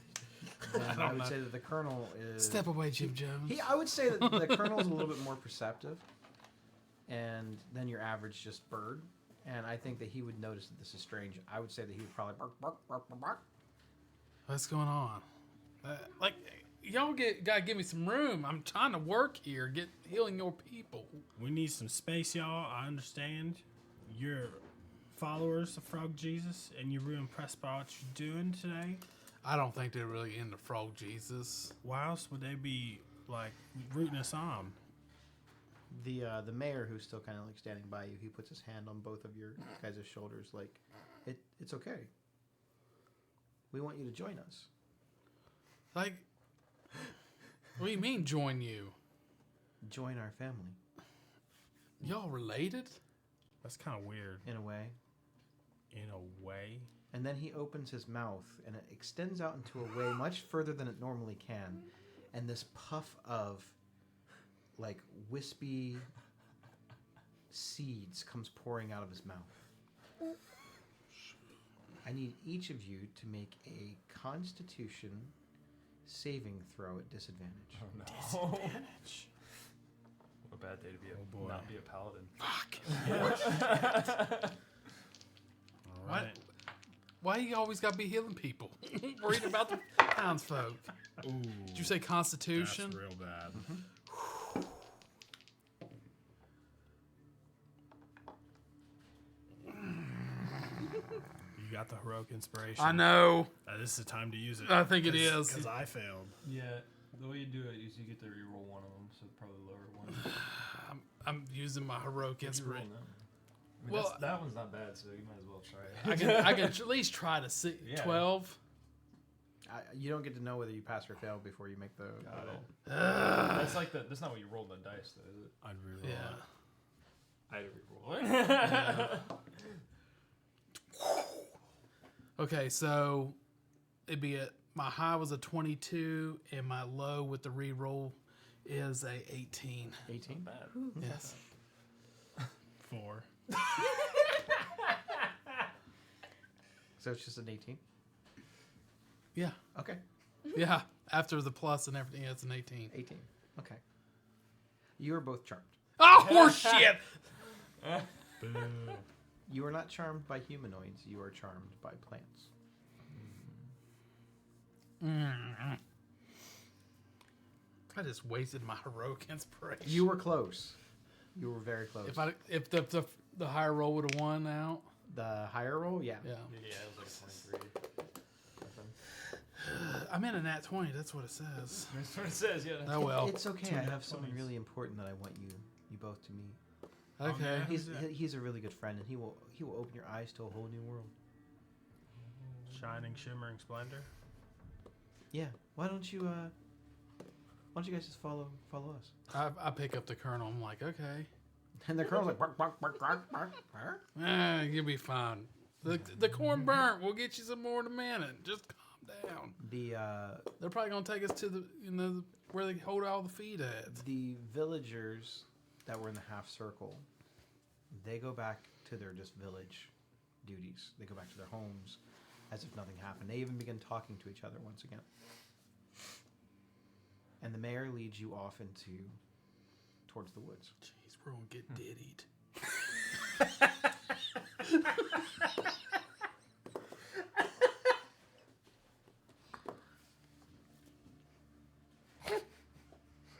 then I would say that the colonel is... Step away, Jim Jones. I would say that the colonel is a little bit more perceptive, and than your average just bird. And I think that he would notice that this is strange. I would say that he would probably bark, bark, bark, bark, bark. What's going on? Y'all gotta give me some room. I'm trying to work here, healing your people. We need some space, y'all. I understand. You're followers of Frog Jesus, and you're real impressed by what you're doing today. I don't think they're really into Frog Jesus. Why else would they be, like, rooting us on? The mayor, who's still kind of like standing by you, he puts his hand on both of your guys' shoulders, like, it's okay. We want you to join us. Like, what do you mean join you? Join our family, Y'all related? That's kind of weird. in a way. In a way. And then he opens his mouth, and it extends out into a way much further than it normally can. And this puff of, like, wispy seeds comes pouring out of his mouth. I need each of you to make a Constitution saving throw at disadvantage. Oh no. Disadvantage. What a bad day to be not be a paladin. Fuck. All right. Why you always gotta be healing people? Worried about the townsfolk. Ooh, Did you say Constitution? that's real bad. You got the heroic inspiration. I know. This is the time to use it. I think it is. Because I failed. Yeah, the way you do it is you get to reroll one of them, so probably lower one. I'm using my heroic You roll inspiration. them. I mean, Well- that one's not bad, so you might as well try it. I can at least try to see Yeah. 12. You don't get to know whether you pass or fail before you make the Got roll. it. That's like that's not what you roll the dice, though, is it? I'd reroll Yeah. I had to reroll it. Okay, so it'd be my high was a 22 and my low with the reroll is a 18. 18? Bad. Yes. 4. So it's just an 18? Yeah. Okay. Yeah. After the plus and everything, it's an 18. 18. Okay. You are both charmed. Oh, horseshit! You are not charmed by humanoids. You are charmed by plants. I just wasted my heroic inspiration. You were close. You were very close. If the higher roll would have won out. The higher roll, yeah. Yeah. Yeah, it was like 23. I'm in a nat 20. That's what it says. That's what it says, yeah. Oh well. It's okay. Two I nat have someone 20s. really important that I want you both to meet. Okay. yeah. He's a really good friend, and he will open your eyes to a whole new world. Shining, shimmering splendor. Yeah. Why don't you guys just follow us? I pick up the colonel. I'm like, okay. And the colonel's like bark bark bark bark bark bark. You'll be fine. The corn burnt. We'll get you some more in a minute. Just calm down. They're probably gonna take us to the where they hold all the feed at. The villagers that were in the half circle, they go back to their just village duties. They go back to their homes as if nothing happened. They even begin talking to each other once again. And the mayor leads you off towards the woods. Jeez, we're gonna get diddied.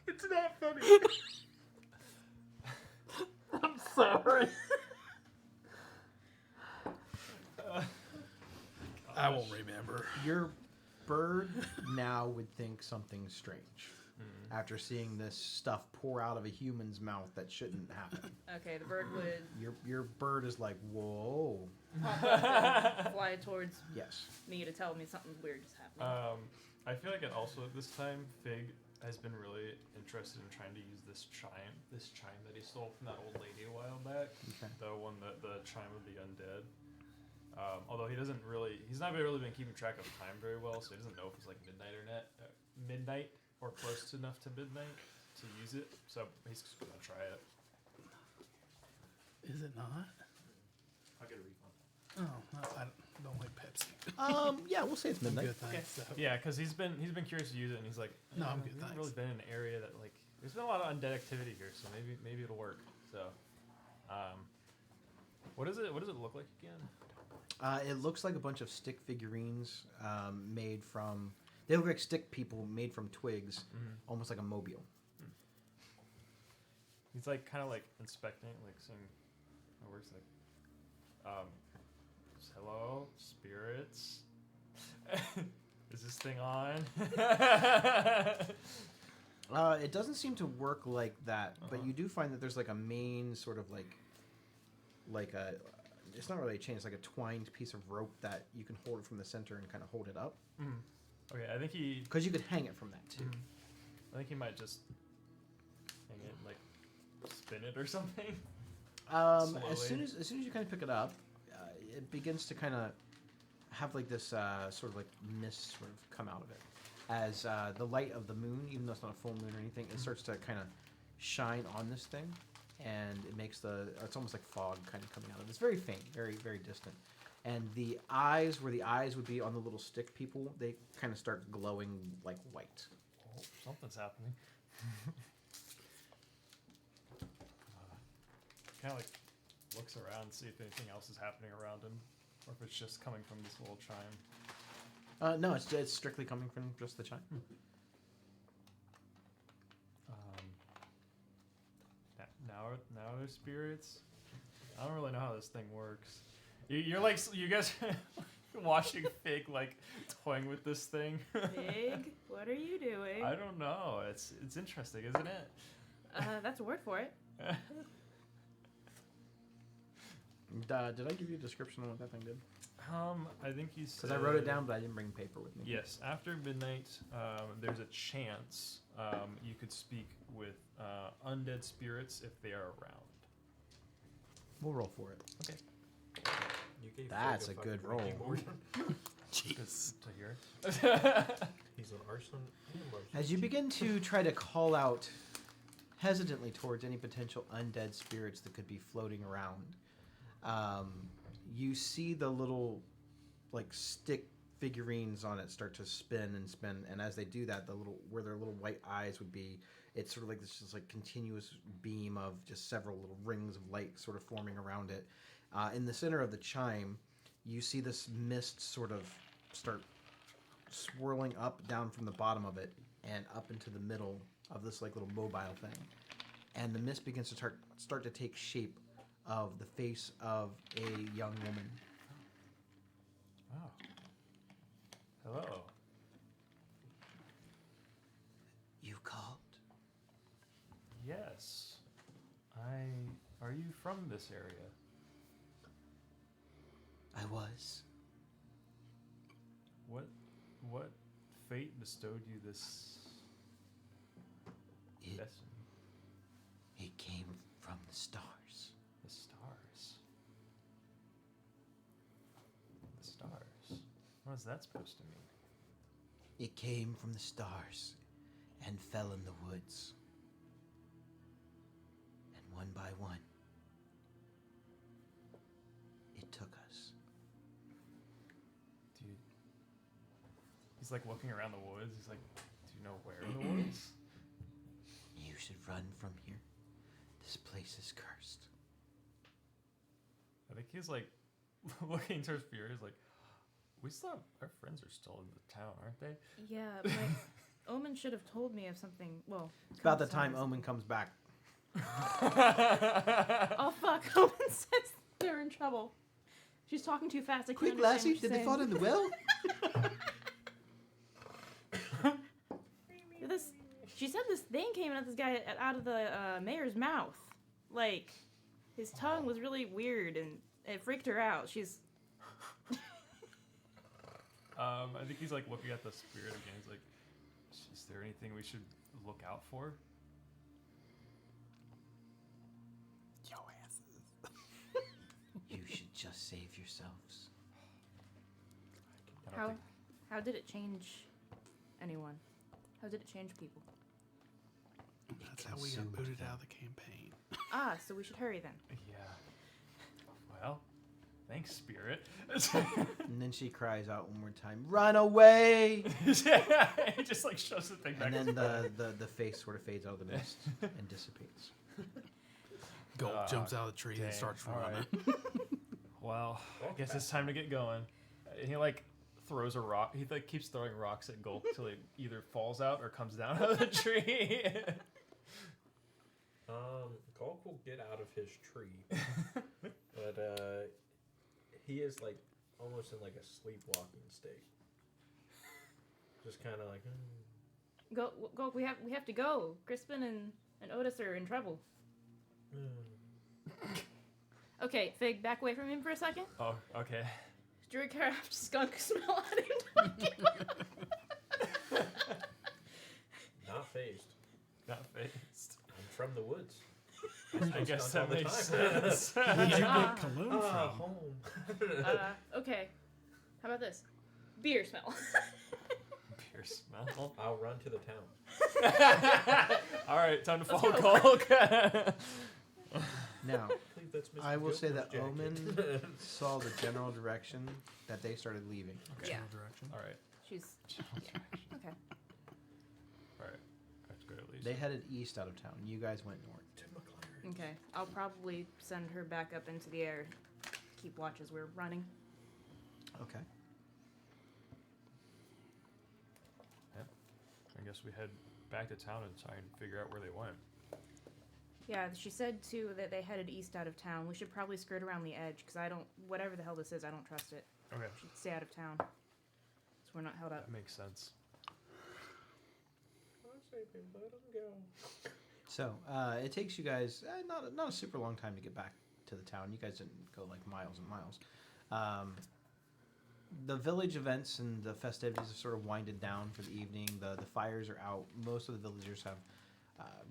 It's not funny. I'm sorry. I won't remember. Your bird now would think something strange after seeing this stuff pour out of a human's mouth that shouldn't happen. Okay, the bird would Your bird is like, whoa. pop up and fly towards Yes. me to tell me something weird is happening. I feel like it also at this time, Fig has been really interested in trying to use this chime that he stole from that old lady a while back. Okay. The chime of the undead. Although he's not really been keeping track of time very well, so he doesn't know if it's like midnight or close enough to midnight to use it. So he's just gonna try it. Is it not? I'll get a refund. Oh, no, I don't like Pepsi. Yeah, we'll say it's midnight. Good, thanks. So- Yeah, because he's been curious to use it, and he's like, No, I'm good, We've thanks." really been in an area that like there's been a lot of undead activity here, so maybe it'll work. So, what does it look like again? It looks like a bunch of stick figurines made from. They look like stick people made from twigs, almost like a mobile. He's like kind of like inspecting, like seeing how it works. Like, hello, spirits. Is this thing on? It doesn't seem to work like that, but you do find that there's like a main sort of like a. It's not really a chain. It's like a twined piece of rope that you can hold it from the center and kind of hold it up. Okay, I think he. Because you could hang it from that too. I think he might just hang it, like spin it or something. As Slowly. soon as you kind of pick it up, it begins to kind of have like this sort of like mist sort of come out of it, as the light of the moon, even though it's not a full moon or anything, it starts to kind of shine on this thing, and it makes it's almost like fog kind of coming out of it. It's very faint, very very distant, and the eyes, where the eyes would be on the little stick people, they kind of start glowing like white. Oh, something's happening. Kind of like looks around, see if anything else is happening around him, or if it's just coming from this little chime. No, it's strictly coming from just the chime. Now there's spirits. I don't really know how this thing works. You're like, you guys watching Fig like toying with this thing. Pig, what are you doing? I don't know. It's interesting, isn't it? That's a word for it. Did I give you a description on what that thing did? I think he's Because I wrote it down, but I didn't bring paper with me. Yes, after midnight, there's a chance you could speak with undead spirits if they are around. We'll roll for it. Okay. You gave That's Fig a good fucking Ouija roll. board. Jeez. To hear. He's an arson. As you begin to try to call out hesitantly towards any potential undead spirits that could be floating around, you see the little like stick figurines on it start to spin, and as they do that, where their little white eyes would be, it's sort of like this just like continuous beam of just several little rings of light sort of forming around it. In the center of the chime, you see this mist sort of start swirling up down from the bottom of it and up into the middle of this like little mobile thing, and the mist begins to start to take shape of the face of a young woman. Oh. Hello. You called? Yes. Are you from this area? I was. What fate bestowed you this It, destiny? it came from the stars. The stars. The stars. What is that supposed to mean? It came from the stars and fell in the woods. And one by one, it took us. He's like looking around the woods. He's like, do you know where in the woods? You should run from here. This place is cursed. I think he's like looking towards Fury. He's like, we still have, our friends are still in the town, aren't they? Yeah, but Omen should have told me of something. Well, It's about the comes time on. Omen comes back. Oh fuck! Omen says they're in trouble. She's talking too fast. I can't Quick, understand lassie, what she's did they saying. fall in the well? She said this thing came out of this guy out of the mayor's mouth. Like, his tongue was really weird and it freaked her out. She's. I think he's like looking at the spirit again. He's like, is there anything we should look out for? Yo asses. You should just save yourselves. I don't think How did it change anyone? How did it change people? That's how we got booted out of the campaign. Ah, so we should hurry then. Yeah. Well, thanks, spirit. And then she cries out one more time, "Run away!" He just like shoves the thing back. And in then his bag. the face sort of fades out of the mist and dissipates. Gold jumps out of the tree and starts all running. right. Well, I guess it's time to get going. And he like throws a rock. He like keeps throwing rocks at Gulp till he either falls out or comes down out of the tree. Gulk will get out of his tree, but he is like almost in like a sleepwalking state. Just kind of like. Go. We have to go. Crispin and Otis are in trouble. Okay, Fig, back away from him for a second. Oh, okay. Druidcraft skunk smell at him. Not phased. Not phased. I'm from the woods. I guess that makes time. sense. Where'd you Ah. get cologne Ah, from? home. Okay. How about this? Beer smell. Beer smell. I'll run to the town. All right, time to Let's follow go. Gulk. Now, I believe that's Mr. I will say that Gilmore's Omen jacket. saw the general direction that they started leaving. Yeah. Direction. All right, She's. Yeah. Okay. all right. That's good at least. They headed east out of town. You guys went north. Okay. I'll probably send her back up into the air. Keep watch as we're running. Okay. I guess we head back to town and try and figure out where they went. Yeah, she said too that they headed east out of town. We should probably skirt around the edge because I don't. Whatever the hell this is, I don't trust it. Okay, We should stay out of town. So we're not held up. that makes sense. Let him go. So it takes you guys not a super long time to get back to the town. You guys didn't go like miles and miles. The village events and the festivities have sort of winded down for the evening. The fires are out. Most of the villagers have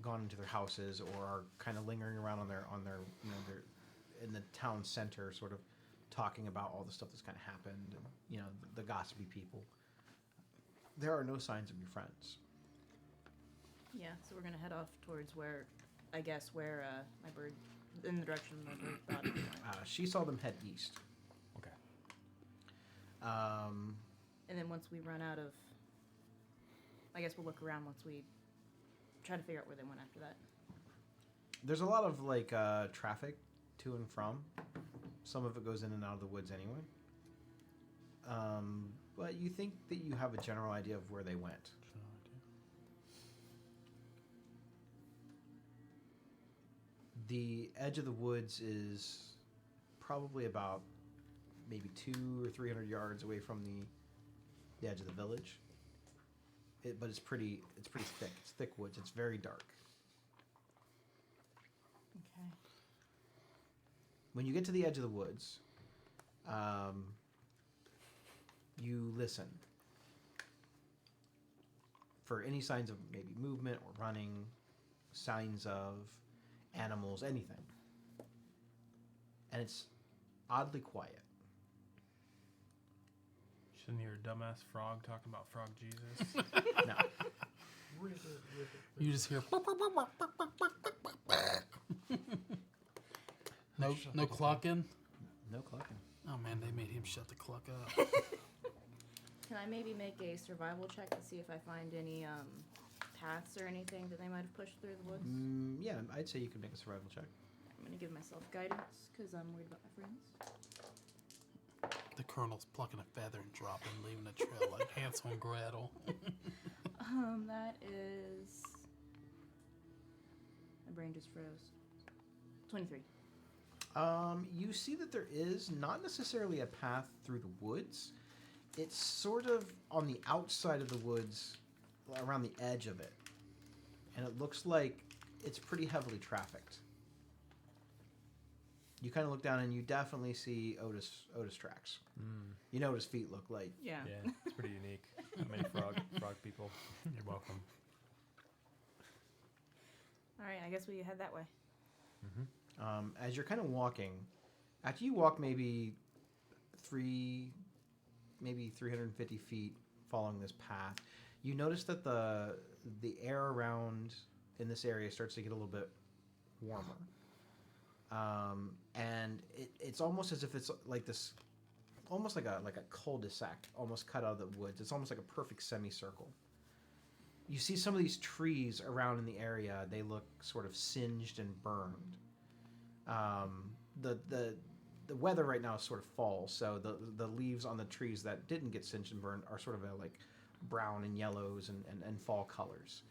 gone into their houses or are kind of lingering around on their their in the town center, sort of talking about all the stuff that's kind of happened and the gossipy people. There are no signs of your friends. Yeah, so we're gonna head off towards where my bird, in the direction my bird thought it went. She saw them head east. Okay. And then once we run out of, I guess we'll look around once we try to figure out where they went after that. There's a lot of traffic to and from. Some of it goes in and out of the woods anyway. But you think that you have a general idea of where they went. The edge of the woods is probably about maybe 200 or 300 yards away from the edge of the village. But it's pretty thick. It's thick woods. It's very dark. Okay. When you get to the edge of the woods, you listen for any signs of maybe movement or running, signs of animals, anything. And it's oddly quiet. Shouldn't hear a dumbass frog talking about frog Jesus. No. You just hear. No clucking. No clucking. Oh man, they made him shut the cluck up. Can I maybe make a survival check to see if I find any paths or anything that they might have pushed through the woods? Yeah, I'd say you could make a survival check. I'm gonna give myself guidance because I'm worried about my friends. The colonel's plucking a feather and dropping, leaving a trail like Hansel and Gretel. That is. My brain just froze. 23. You see that there is not necessarily a path through the woods. It's sort of on the outside of the woods, around the edge of it. and it looks like it's pretty heavily trafficked. You kind of look down and you definitely see Otis tracks. You know what his feet look like. Yeah. Yeah, it's pretty unique. Not many frog people. You're welcome. All right, I guess we head that way. As you're kind of walking, after you walk maybe 350 feet following this path, you notice that the air around in this area starts to get a little bit warmer. And it's almost as if it's like this, almost like a cul-de-sac, almost cut out of the woods. It's almost like a perfect semicircle. You see some of these trees around in the area. They look sort of singed and burned. The weather right now is sort of fall, so the leaves on the trees that didn't get singed and burned are sort of like brown and yellows and fall colors.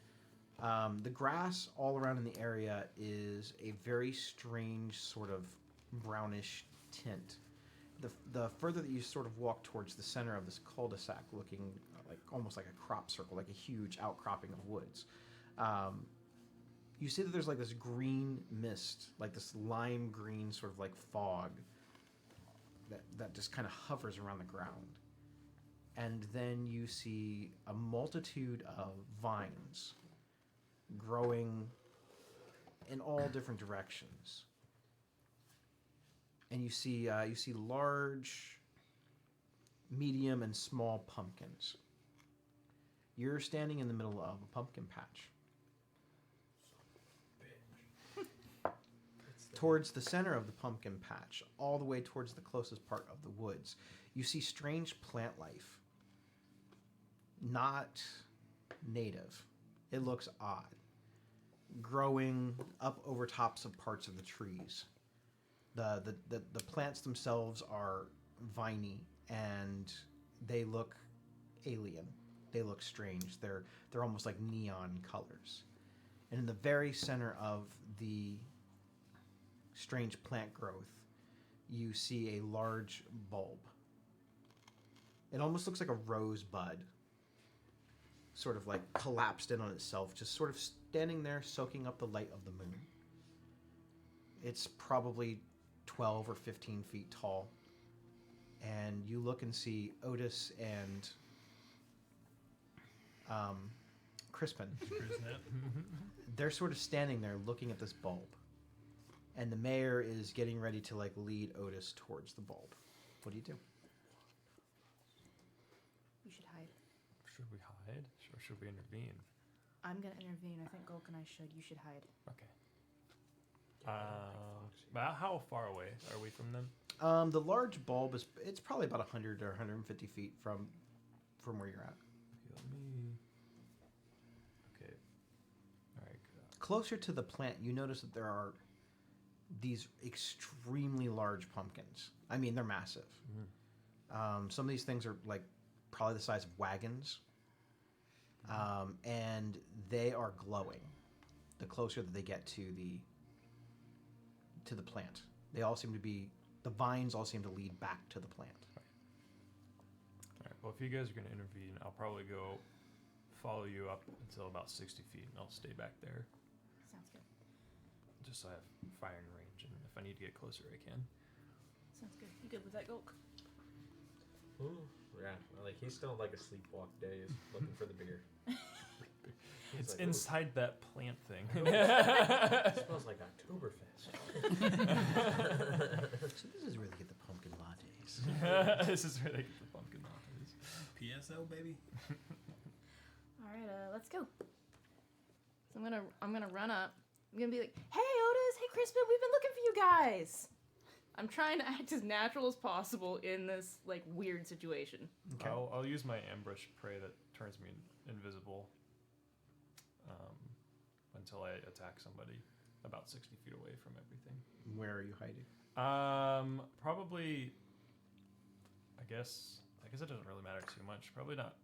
The grass all around in the area is a very strange sort of brownish tint. The further that you sort of walk towards the center of this cul-de-sac, looking like almost like a crop circle, like a huge outcropping of woods, you see that there's like this green mist, like this lime green sort of like fog that just kind of hovers around the ground. And then you see a multitude of vines growing in all different directions. And you see large, medium, and small pumpkins. You're standing in the middle of a pumpkin patch. Towards the center of the pumpkin patch, all the way towards the closest part of the woods, you see strange plant life. Not native. It looks odd. Growing up over tops of parts of the trees. The plants themselves are viney and they look alien. They look strange. They're almost like neon colors. And in the very center of the strange plant growth, you see a large bulb. It almost looks like a rosebud, sort of like collapsed in on itself, just sort of standing there soaking up the light of the moon. It's probably 12 or 15 feet tall. And you look and see Otis and Crispin. They're sort of standing there looking at this bulb. And the mayor is getting ready to like lead Otis towards the bulb. What do you do? We should hide. Should we hide? Or should we intervene? I'm gonna intervene. I think Gulk and I should. You should hide. Okay. About how far away are we from them? The large bulb it's probably about 100 or 150 feet from where you're at. Let me. Okay. All right. Closer to the plant, you notice that there are these extremely large pumpkins. I mean, they're massive. Some of these things are like probably the size of wagons. And they are glowing the closer that they get to the plant. They all seem to be, the vines all seem to lead back to the plant. All right. Well, if you guys are going to intervene, I'll probably go follow you up until about 60 feet, and I'll stay back there. Sounds good. Just so I have firing range, and if I need to get closer, I can. Sounds good. You good with that, Gulk? Ooh, yeah, like he's still in like a sleepwalk days, looking for the beer. It's like, inside that plant thing. It smells like Oktoberfest. So this is where they get the pumpkin lattes. This is where they get the pumpkin lattes. PSO, baby. All right, let's go. So I'm gonna run up. I'm gonna be like, "Hey, Otis! Hey, Crispin! We've been looking for you guys." I'm trying to act as natural as possible in this like weird situation. Okay. I'll use my ambush prey that turns me invisible until I attack somebody about 60 feet away from everything. Where are you hiding? Probably. I guess it doesn't really matter too much. Probably not.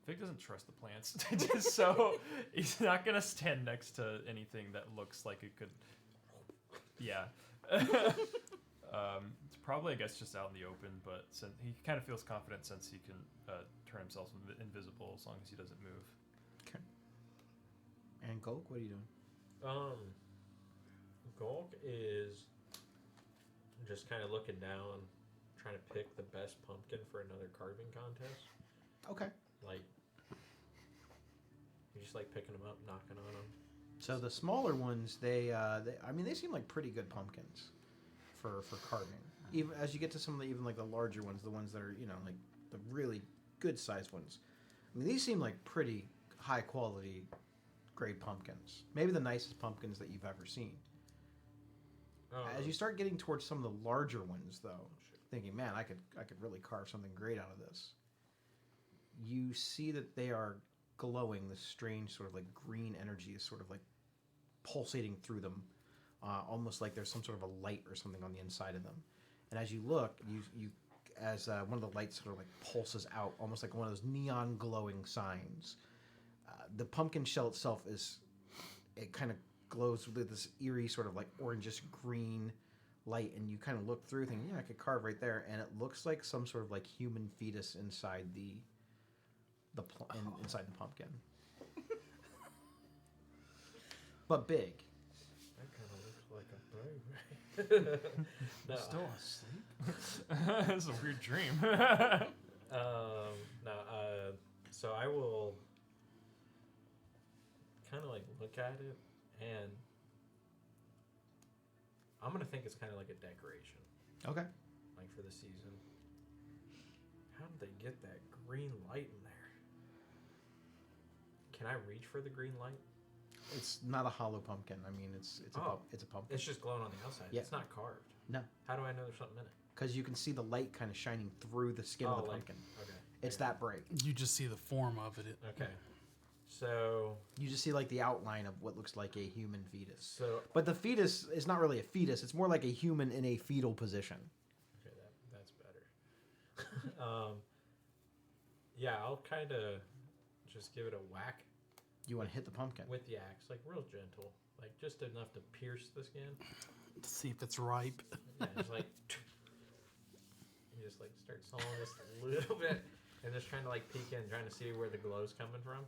Vic doesn't trust the plants, so he's not gonna stand next to anything that looks like it could. Yeah. It's probably, I guess, just out in the open, but since he kind of feels confident since he can turn himself invisible as long as he doesn't move. Okay. And Gulk, what are you doing? Gulk is just kind of looking down, trying to pick the best pumpkin for another carving contest. Okay. Like, you just like picking them up, knocking on them. So the smaller ones, they seem like pretty good pumpkins for carving. Even as you get to some of the even like the larger ones, the ones that are like the really good sized ones. I mean, these seem like pretty high quality, grade pumpkins. Maybe the nicest pumpkins that you've ever seen. As you start getting towards some of the larger ones, though, thinking, man, I could really carve something great out of this. You see that they are glowing. This strange sort of like green energy is sort of like pulsating through them, almost like there's some sort of a light or something on the inside of them. And as you look, you as one of the lights sort of like pulses out, almost like one of those neon glowing signs. The pumpkin shell itself it kind of glows with this eerie sort of like orangish green light, and you kind of look through thinking, yeah, I could carve right there, and it looks like some sort of like human fetus inside inside the pumpkin. But big. That kind of looks like a bird. No. Still asleep? That's a weird dream. So I will kind of like look at it, and I'm gonna think it's kind of like a decoration, Okay. like for the season. How did they get that green light in there? Can I reach for the green light? It's not a hollow pumpkin. I mean, it's a pumpkin. It's just glowing on the outside. Yeah. It's not carved. No. How do I know there's something in it? Because you can see the light kind of shining through the skin of the pumpkin. Okay. It's that bright. You just see the form of it. Okay. So You just see like the outline of what looks like a human fetus. So But the fetus is not really a fetus. It's more like a human in a fetal position. okay, that's better. Yeah, I'll kind of just give it a whack You want to hit the pumpkin. with the axe, like real gentle, like just enough to pierce the skin. To see if it's ripe. Yeah, just like you just like start sawing this a little bit, and just trying to like peek in, trying to see where the glow's coming from.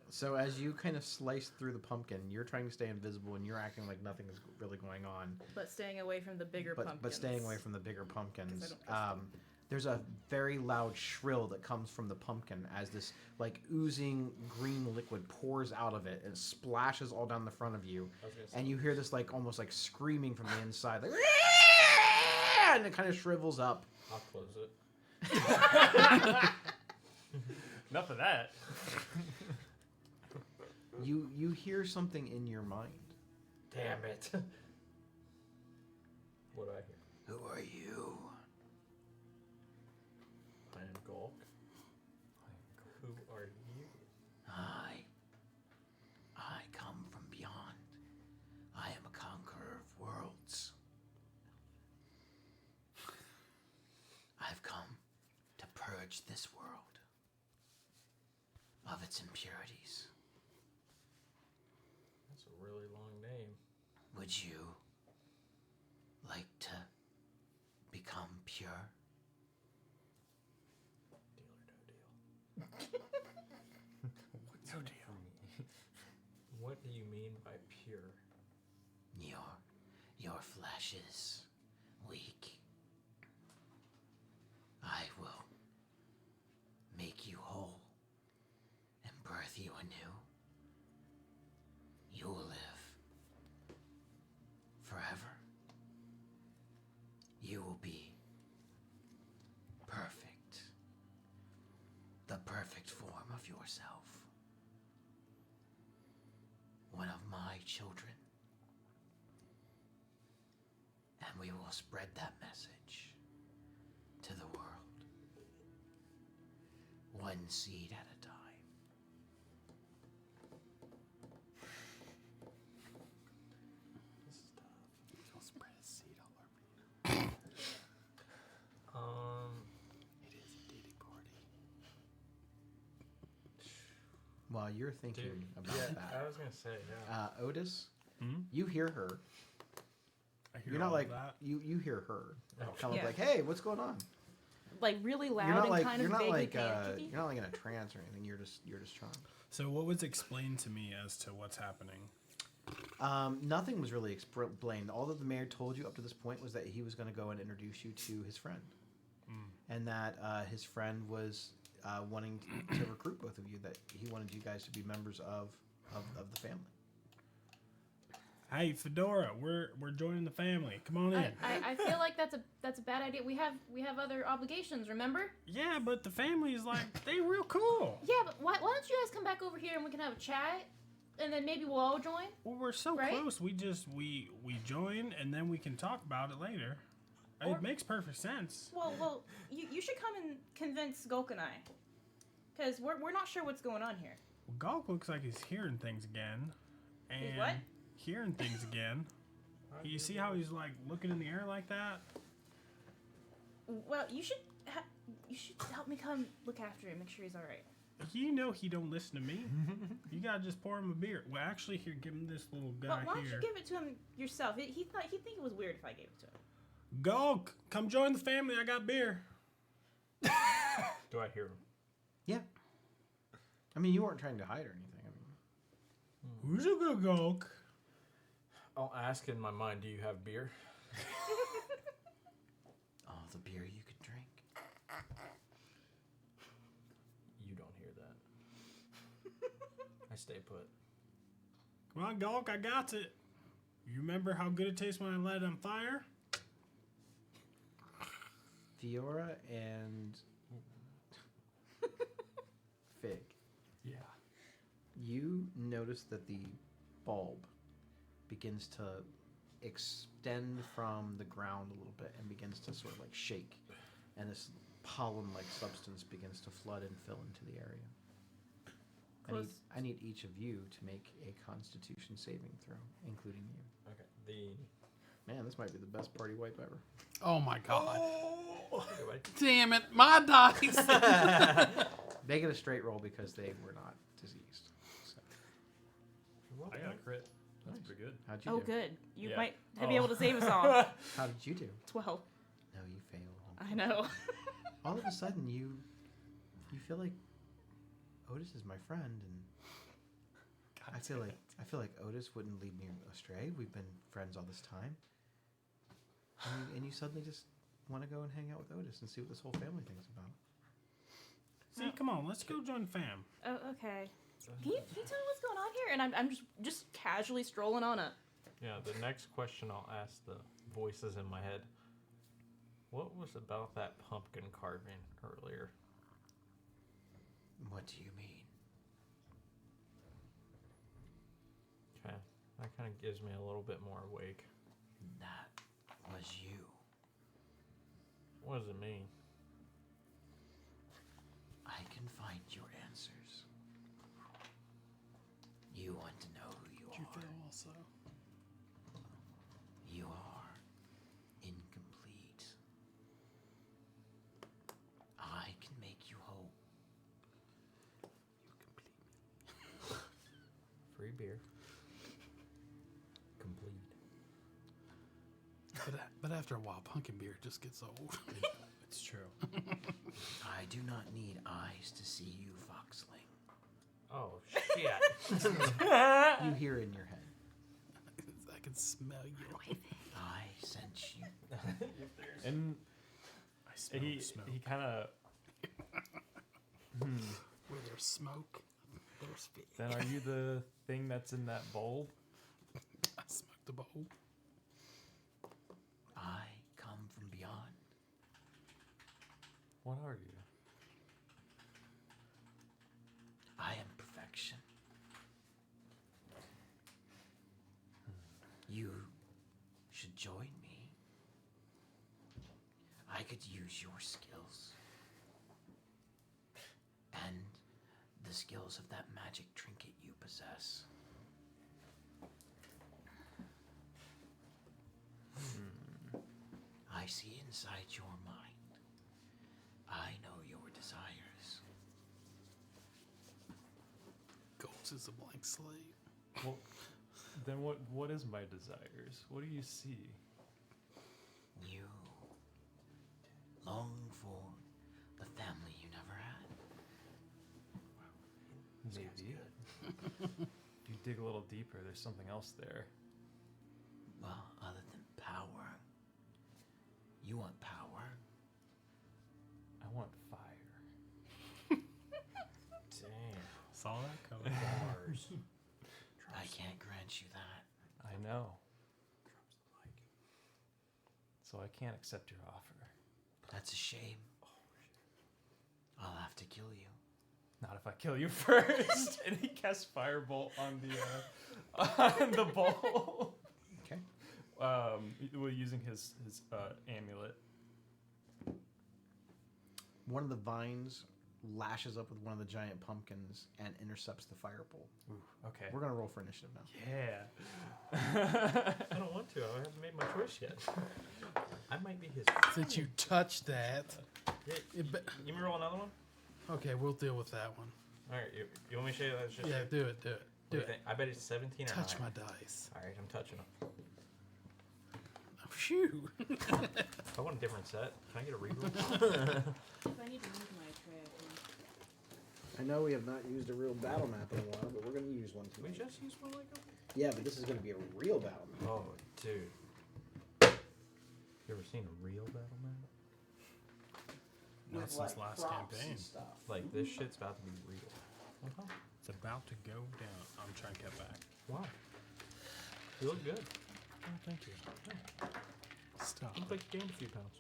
So as you kind of slice through the pumpkin, you're trying to stay invisible, and you're acting like nothing is really going on. But staying away from the bigger pumpkins. But staying away from the bigger pumpkins. 'Cause I don't trust them. There's a very loud shrill that comes from the pumpkin as this like oozing green liquid pours out of it and splashes all down the front of you. I was gonna say, And you hear this like almost like screaming from the inside, like, and it kind of shrivels up. I'll close it. Enough of that. You hear something in your mind. Damn it! What do I hear? Who are you? I am Gulk. Who are you? I come from beyond. I am a conqueror of worlds. I've come to purge this world of its impurities. That's a really long name. Would you like to become pure? Deal or no deal? No deal. What do you mean by pure? Your flesh is weak. I will make you whole and birth you anew. You will live forever. You will be perfect. The perfect form of yourself. One of my children. And we will spread that message to the world. One seed at a time. This is tough. He'll spread a seed all over you. It is a dating party. While you're thinking Dude, about yeah, that, I was gonna say, yeah. Otis, Hmm? you hear her. I hear You're not all like that. you hear her. Oh, Kind of Yeah. like, hey, what's going on? like really loud You're not and like kind you're of not vaguely like panicky? you're not like in a trance or anything. You're just charmed. So what was explained to me as to what's happening? Nothing was really explained. All that the mayor told you up to this point was that he was going to go and introduce you to his friend, and that his friend was wanting to recruit both of you. That he wanted you guys to be members of the family. Hey, Fedora, we're joining the family. Come on in. I feel like that's a bad idea. We have other obligations, remember? Yeah, but the family is like, they real cool. Yeah, but why don't you guys come back over here and we can have a chat, and then maybe we'll all join. Well, we're so Right? close. We join and then we can talk about it later. It makes perfect sense. Well, you should come and convince Gulk and I, because we're not sure what's going on here. Well, Gulk looks like he's hearing things again. And He's what? Hearing things again. You see how he's like looking in the air like that? Well, you should help me come look after him, make sure he's all right. You know he don't listen to me. You gotta just pour him a beer. Well, actually, here, give him this little guy Well, why don't here. you give it to him yourself? He'd think it was weird if I gave it to him. Gulk, come join the family. I got beer. Do I hear him? Yeah. I mean, you weren't trying to hide or anything. I mean, Who's a good Gulk? I'll ask in my mind, do you have beer? oh, the beer you could drink. You don't hear that. I stay put. Come on, Gulk, I got it. You remember how good it tastes when I light it on fire? Fiora and Fig. Yeah. You notice that the bulb begins to extend from the ground a little bit and begins to sort of like shake, and this pollen-like substance begins to flood and fill into the area. I need each of you to make a Constitution saving throw, including you. Okay. Man, this might be the best party wipe ever. Oh my god. Anyway. Damn it, my dice. Make it a straight roll because they were not diseased. So, I got a crit. That's Nice. pretty good. how'd you Oh, do? good. You Yeah. might be able to save us all. How did you do? 12. No, you failed. I know. All of a sudden, you feel like Otis is my friend, and I feel like Otis wouldn't lead me astray. We've been friends all this time, and you suddenly just want to go and hang out with Otis and see what this whole family thinks about. See, come on, let's go join the fam. Oh, okay. Can you tell me what's going on here? And I'm just casually strolling on up. Yeah, the next question I'll ask the voices in my head. What was about that pumpkin carving earlier? What do you mean? Okay, that kind of gives me a little bit more awake. That was you. What does it mean? I can find your answers. You want to know who you Did you are. fail also? You are incomplete. I can make you whole. You complete me. Free beer. Complete. But after a while, pumpkin beer just gets old. It's true. I do not need eyes to see you, Foxling. Oh, shit. You hear in your head. I can smell you. I sent you. And I smell smoke. he kind of. Where there's smoke, there's fear. Then are you the thing that's in that bulb? I smoked the bowl. I come from beyond. What are you? I am perfection. You should join me. I could use your skills. And the skills of that magic trinket you possess. I see inside your mind. I know your desires. Ghost is a blank slate. Well, then what is my desires? What do you see? You long for The family you never had. Maybe. If you dig a little deeper, there's something else there. Well, other than power. You want power? I want fire. Damn. Saw that coming. Bars. I can't grant you that. I know. So I can't accept your offer. That's a shame. I'll have to kill you. Not if I kill you first. And he casts firebolt on the bowl. Okay. Using his amulet. One of the vines lashes up with one of the giant pumpkins and intercepts the firebolt. Ooh, okay. We're gonna roll for initiative now. Yeah. I don't want to. I haven't made my choice yet. I might be his. Since you touched that. Yeah, you want me to roll another one? Okay, we'll deal with that one. All right. You want me to show you that? Yeah, do it. What do you think? I bet it's 17 or Touch 9. my dice. All right, I'm touching them. Oh, phew. I want a different set. Can I get a reroll? If I need to move my tray, I can. I know we have not used a real battle map in a while, but we're gonna use one We tonight. just used one like that? Yeah, but this is gonna be a real battle map. Oh, dude. You ever seen a real battle map? Not since last campaign. Like, this shit's about to be real. It's about to go down. I'm trying to get back. Wow. You look good. Oh, thank you. Stop. You look like you gained a few pounds.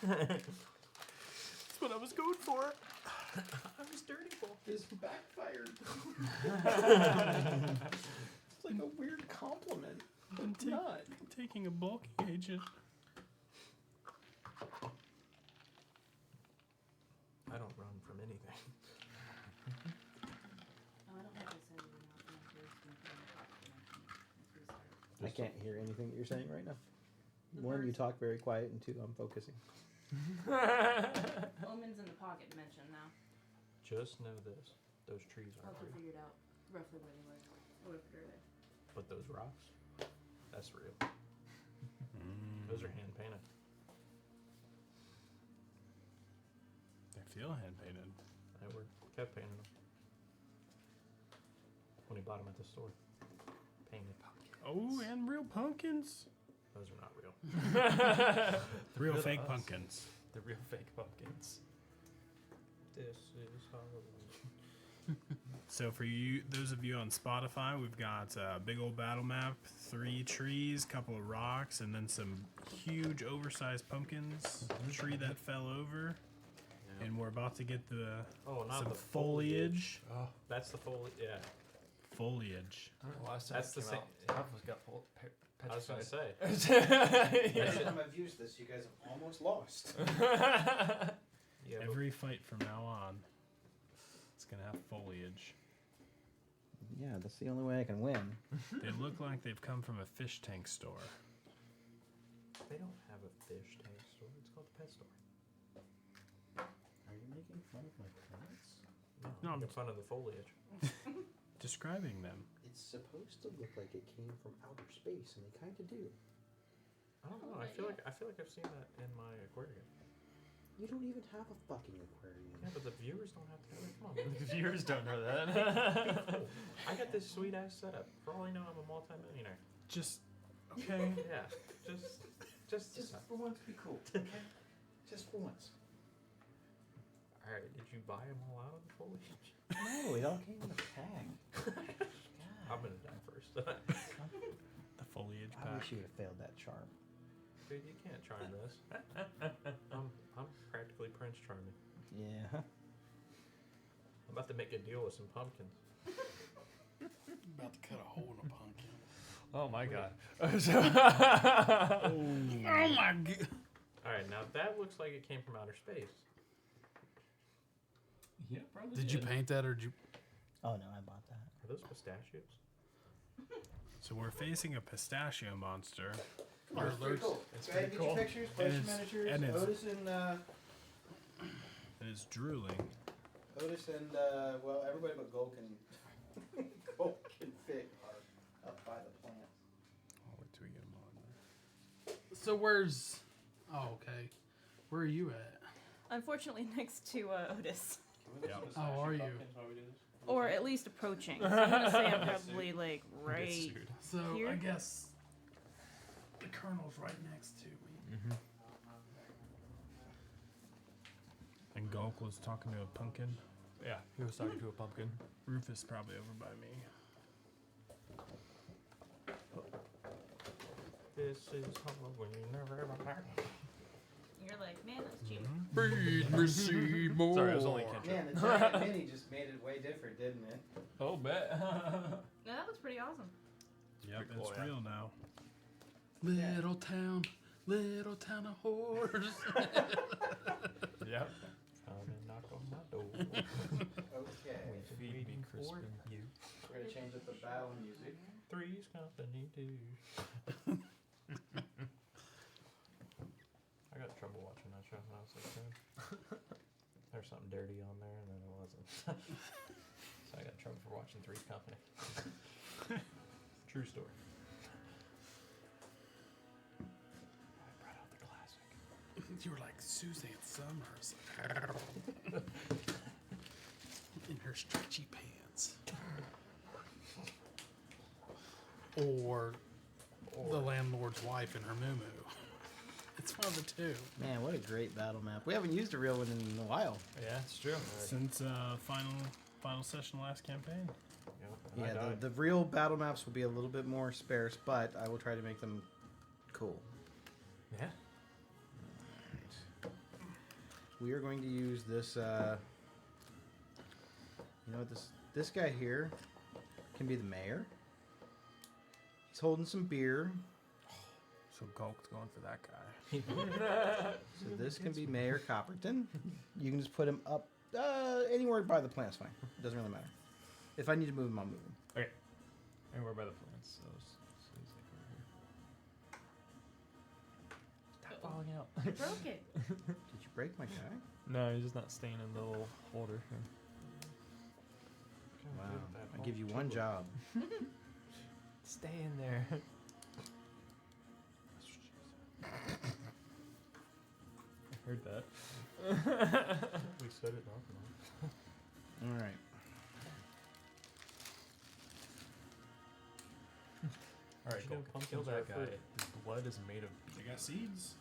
That's what I was going for. I was dirty for. This backfired. It's like a weird compliment. I'm taking a bulking agent. I don't run from anything. Oh, I don't think I said we were not going to I can't hear anything that you're saying right now. One, you talk very quiet, and two, I'm focusing. Omens in the pocket mentioned now. Just know this. Those trees I'll aren't have to real. figure it out roughly where they were. Or if they're there. But those rocks, that's real. Those are hand painted. They feel hand painted. They were kept painting them. When he bought them at the store. Painted. Oh, and real pumpkins. Those are not real. Real Real fake us. pumpkins. The real fake pumpkins. This is Halloween. So for you, those of you on Spotify, we've got a big old battle map, 3 trees, couple of rocks, and then some huge oversized pumpkins. A tree that fell over, and we're about to get the Oh, not some the foliage. Oh, That's the foliage. Yeah. Foliage. I don't know. Last time That's it the came same- out, half of us got I was gonna say. petrified. Every time I've used this, you guys have almost lost. Yeah. Every fight from now on, it's gonna have foliage. Yeah, that's the only way I can win. They look like they've come from a fish tank store. They don't have a fish tank store. It's called the pet store. Are you making fun of my plants? No, I'm Make fun of the foliage. describing them. It's supposed to look like it came from outer space, and they kind of do. I don't know. I feel like I've seen that in my aquarium. You don't even have a fucking aquarium. Yeah, but the viewers don't have to know. Come on. The viewers don't know that. I got this sweet ass setup. For all I know, I'm a multi-millionaire. Just okay. Yeah. Just for once, be cool. Okay? Just for once. All right. Did you buy them all out of the foliage? No, it all came in a pack. I'm gonna die first. The foliage I pack. wish you would have failed that charm. Dude, you can't charm this. I'm practically Prince Charming. Yeah. I'm about to make a deal with some pumpkins. About to cut a hole in a pumpkin. Oh my god. Oh my god. All right, now that looks like it came from outer space. Yeah, probably. Did you paint that or did you? Oh no, I bought that. Are those pistachios? So we're facing a pistachio monster. Or It's pretty alerts? cool. It's Go ahead, pretty get your cool. pictures, place And your it's- miniatures. and it's- Otis and And it's drooling. well, everybody but Gulk and Gulk and Fit are up by the plant. I'll wait till we get them on there. So where's? Oh, okay. Where are you at? Unfortunately, next to Otis. How are you? Or at least approaching. So I'm gonna say I'm probably like right. So Here? I guess the colonel's right next to me. And Gulk was talking to a pumpkin. Yeah, he was talking to a pumpkin. Rufus probably over by me. This is Halloween. You're like, man, that's cheap. Feed me Seymour. Sorry, I was only Kendrick. Man, the giant mini just made it way different, didn't it? Oh, bet. No, that looks pretty awesome. Yep, Pretty cool, it's yeah. real now. Little town of horrors. Yep. Come and knock on my door. Okay. Feed me crispin' you. We're gonna change up the battle music. Three's Company 2. I got trouble watching that show when I was like 10. There's something dirty on there, and then it wasn't. So I got in trouble for watching Three's Company. True story. I brought out the classic. You were like Suzanne Summers. In her stretchy pants. Or the landlord's wife in her moo-moo. It's one of the two. Man, what a great battle map. We haven't used a real one in a while. Yeah, it's true. Since final session last campaign. Yep, Yeah, I died. the real battle maps will be a little bit more sparse, but I will try to make them cool. Yeah. We are going to use this, you know what, this guy here can be the mayor. He's holding some beer. So Gulk's going for that guy. So this can be Mayor Copperton. You can just put him up anywhere by the plant's fine. It doesn't really matter. If I need to move him, I'll move him. Okay. And we're by the plants, so it's like over here. Stop falling out. I broke it. Did you break my guy? No, he's just not staying in the little holder. Wow. I give you one job. Stay in there. I heard that. We said it often. All right. Alright, You know, go pumpkins kill are that guy. fruit. His blood is made of They got seeds.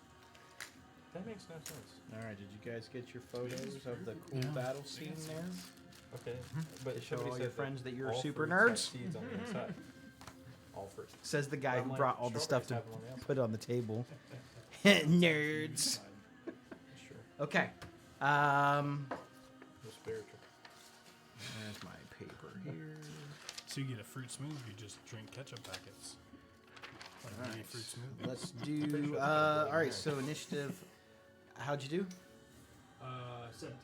That makes no sense. All right. Did you guys get your photos of the cool Yeah. battle scene there? Okay, but To show somebody all said your that friends that you're all super fruits have nerds? Seeds on the inside. All fruits. Says the guy I'm who like, brought all the stuff to strawberries have them on the outside. put on the table. Nerds. Sure. Okay. The spiritual. There's my paper here. So you get a fruit smoothie, you just drink ketchup packets. Like a mini Alright. fruit smoothie. Let's pretty do. sure it's All right. So initiative. How'd you do? 17.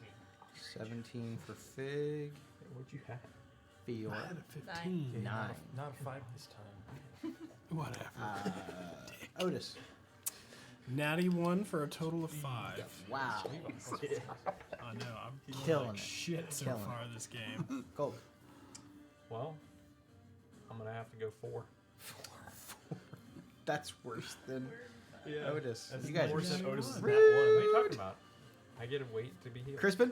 17 for Fig. What'd you have? Fior. I had a 15. Okay, 9. Not a 5 this time. Whatever. Otis. Natty 1 for a total of 5. Wow. I know, I'm Killing like it. shit so Killing far this game. Colt. Well, I'm gonna have to go 4. That's worse than Yeah. Otis. That's You guys worse are than Otis is What that are one. you talking about? I get to wait to be healed. Crispin.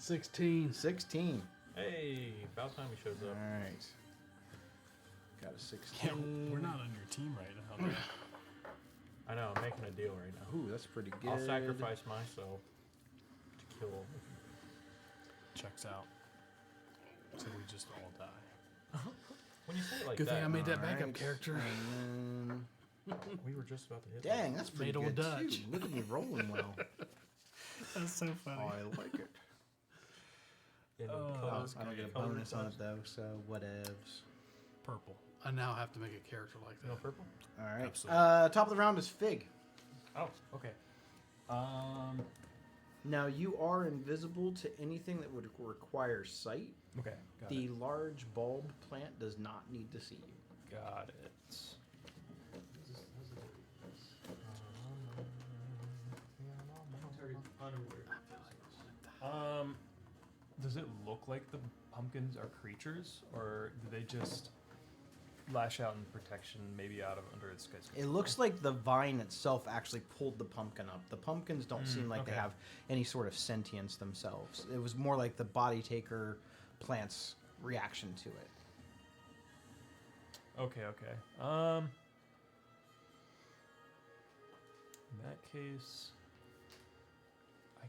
16. 16. Hey, about time he shows All up. right. Got a Yeah, 16. we're not on your team right now. man. I know, I'm making a deal right now. Ooh, that's pretty good. I'll sacrifice myself to kill. Checks out. So we just all die. When you say it like Good that, thing I made that All backup right. character. And we were just about to hit. then, dang, that's pretty Made old good Dutch. too. Look at me rolling well. That's so funny. I like it. that. And then Oh, color- I don't get a color bonus on touch. it though, so whatevs. Purple. I now have to make a character like You know that. purple? All right. Absolutely. Top of the round is Fig. Oh, okay. Now you are invisible to anything that would require sight. Okay. Got The large bulb plant does not need to see you. it. Got it. Does it look like the pumpkins are creatures, or do they just lash out in protection, maybe out of under its guy's It looks like the vine itself actually pulled the pumpkin up. The pumpkins don't seem like they okay. have any sort of sentience themselves. It was more like the body taker plant's reaction to it. Okay. In that case, I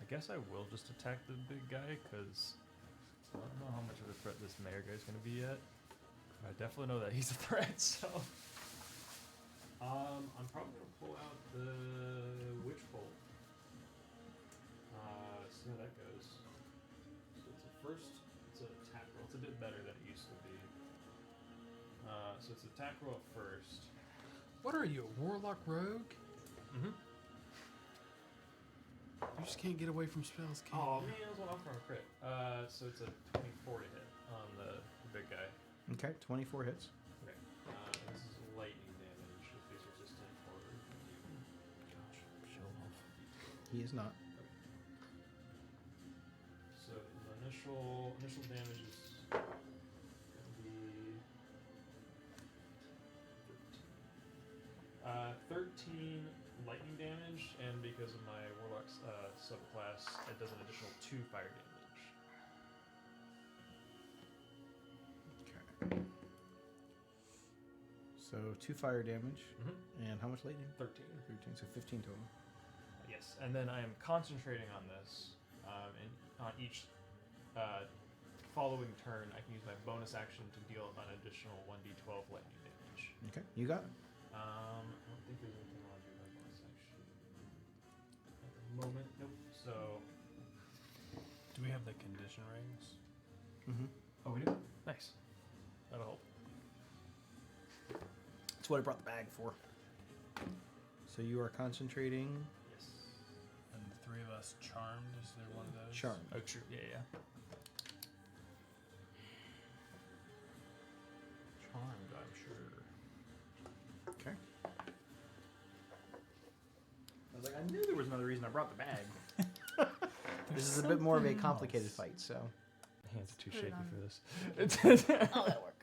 guess I will just attack the big guy because I don't know how much of a threat this mayor guy is going to be yet. I definitely know that he's a threat, so I'm probably going to pull out the witch bolt. See how that goes. So it's an attack roll. It's a bit better than it used to be. So it's attack roll at first. What are you, a warlock rogue? Mm-hmm. You just can't get away from spells, can Oh you? man, I was one off from a crit. So it's a 24 to hit on the big guy. Okay, 24 hits. Okay. This is lightning damage if he's resistant or. Gosh, show off. He is not. So the initial damage is gonna be 13 lightning damage, and because of my warlock's subclass, it does an additional 2 fire damage. Okay. So 2 fire damage. Mm-hmm. And how much lightning? 13. 13, so 15 total. Yes, and then I am concentrating on this, and on each following turn, I can use my bonus action to deal an additional 1d12 lightning damage. Okay, you got it. I don't think there's anything I want to do with my bonus action at the moment. Nope. So. Do we have the condition rings? Mm-hmm. Oh, we do. Nice. That'll help. That's what I brought the bag for. So you are concentrating. Yes. And the 3 of us charmed. Is there one of those? Charm. Oh, true. Yeah. Charmed, I'm sure. Okay. I was like, I knew there was another reason I brought the bag. This is a bit more of a complicated fight, so. My hands are too Put it shaky on. for this. Oh, that'll work.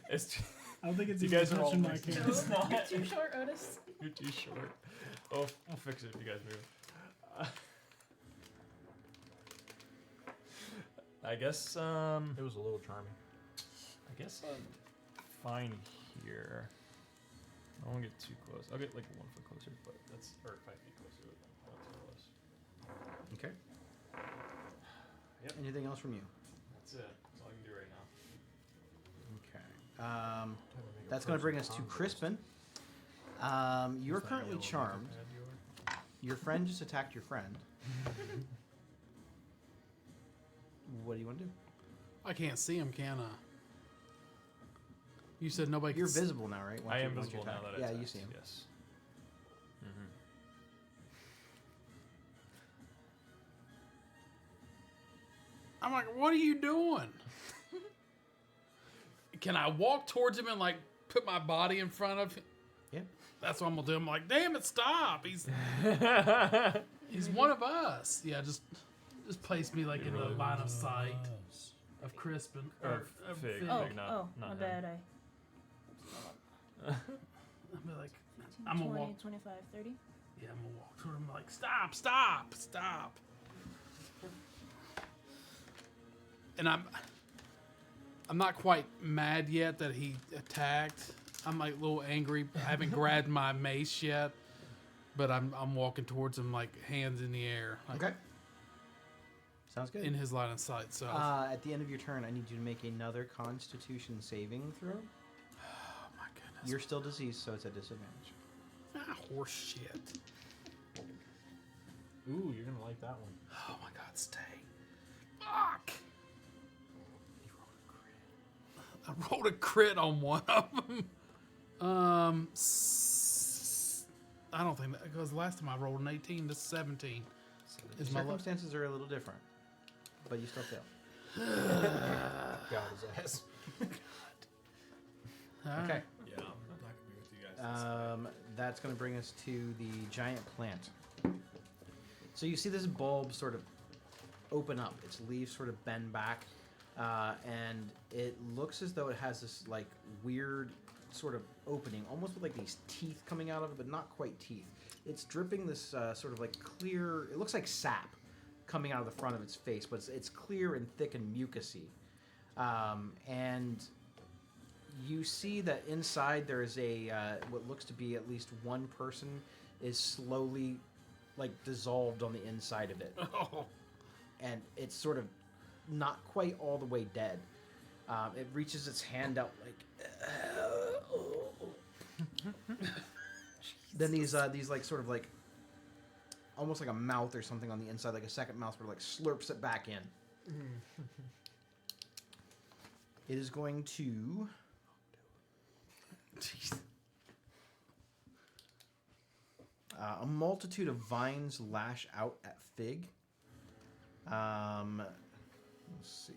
It's too, I don't think it's You even guys are all touching my mixed camera. It's not. You're too short, Otis. You're too short. Oh, we'll fix it if you guys move. I guess It was a little charming. I guess I'm fine here. I won't get too close. I'll get like 1 foot closer, but that's or 5 feet closer, but not too close. Okay. Yep. Anything else from you? That's it. That's all I can do right now. Okay. That's going to bring us to Crispin. You're currently charmed. Your friend just attacked your friend. What do you want to do? I can't see him, can I? You said nobody You're can see. visible now, right? I am Once you visible now attack. that I Yeah, you attacked, see him. Yes. Mm-hmm. I'm like, what are you doing? Can I walk towards him and like put my body in front of him? Yeah. That's what I'm gonna do. I'm like, damn it, stop. He's one of us. Yeah, just place me like in the line of sight of Crispin. Or Fig. Fig. Oh, Fig, not my him. bad. I'll be like, I'm gonna 20, walk. 25, 30. Yeah, I'm gonna walk toward him like, stop. And I'm not quite mad yet that he attacked. I'm like a little angry. I haven't grabbed my mace yet, but I'm walking towards him like hands in the air. Like, Okay. Sounds good. in his line of sight. So, At the end of your turn, I need you to make another Constitution saving throw. oh my goodness, You're still diseased, so it's a disadvantage. horse shit. Ooh, you're gonna like that one. Oh my god, stay. Fuck. I rolled a crit on one of them. I don't think that because last time I rolled an 18 to 17. Is my luck? Circumstances are a little different, but you still fail. Got his ass. All right. Okay. Yeah, I'm not gonna be with you guys. That's going to bring us to the giant plant. So you see this bulb sort of open up. Its leaves sort of bend back, and it looks as though it has this like weird sort of opening, almost with like these teeth coming out of it, but not quite teeth. It's dripping this sort of like clear. It looks like sap coming out of the front of its face, but it's clear and thick and mucusy. And you see that inside there is a what looks to be at least one person is slowly like dissolved on the inside of it. Oh. And it's sort of not quite all the way dead. It reaches its hand out like. Then these like sort of like almost like a mouth or something on the inside, like a second mouth, where it like slurps it back in. It is going to. A multitude of vines lash out at Fig. Let's see.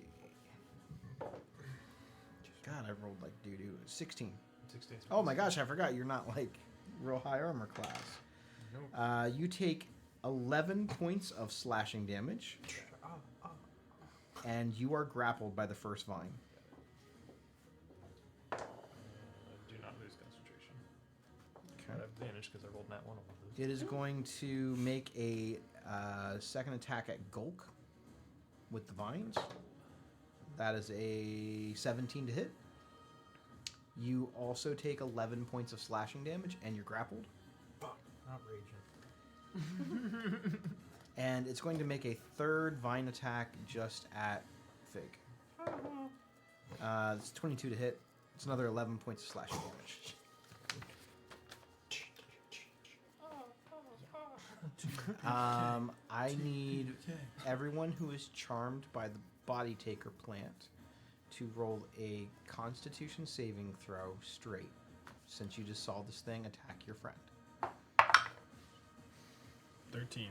God, I rolled like doo-doo. 16. 16. Oh my gosh, I forgot you're not like real high armor class. Nope. You take 11 points of slashing damage, and you are grappled by the first vine. I do not lose concentration. Okay. I have advantage because I rolled nat 1 on those. It is going to make a second attack at Gulk with the vines. That is a 17 to hit. You also take 11 points of slashing damage, and you're grappled. Fuck, not raging. And it's going to make a third vine attack just at Fig. It's 22 to hit. It's another 11 points of slashing damage. I need everyone who is charmed by the Body Taker plant to roll a Constitution saving throw straight. Since you just saw this thing attack your friend. 13.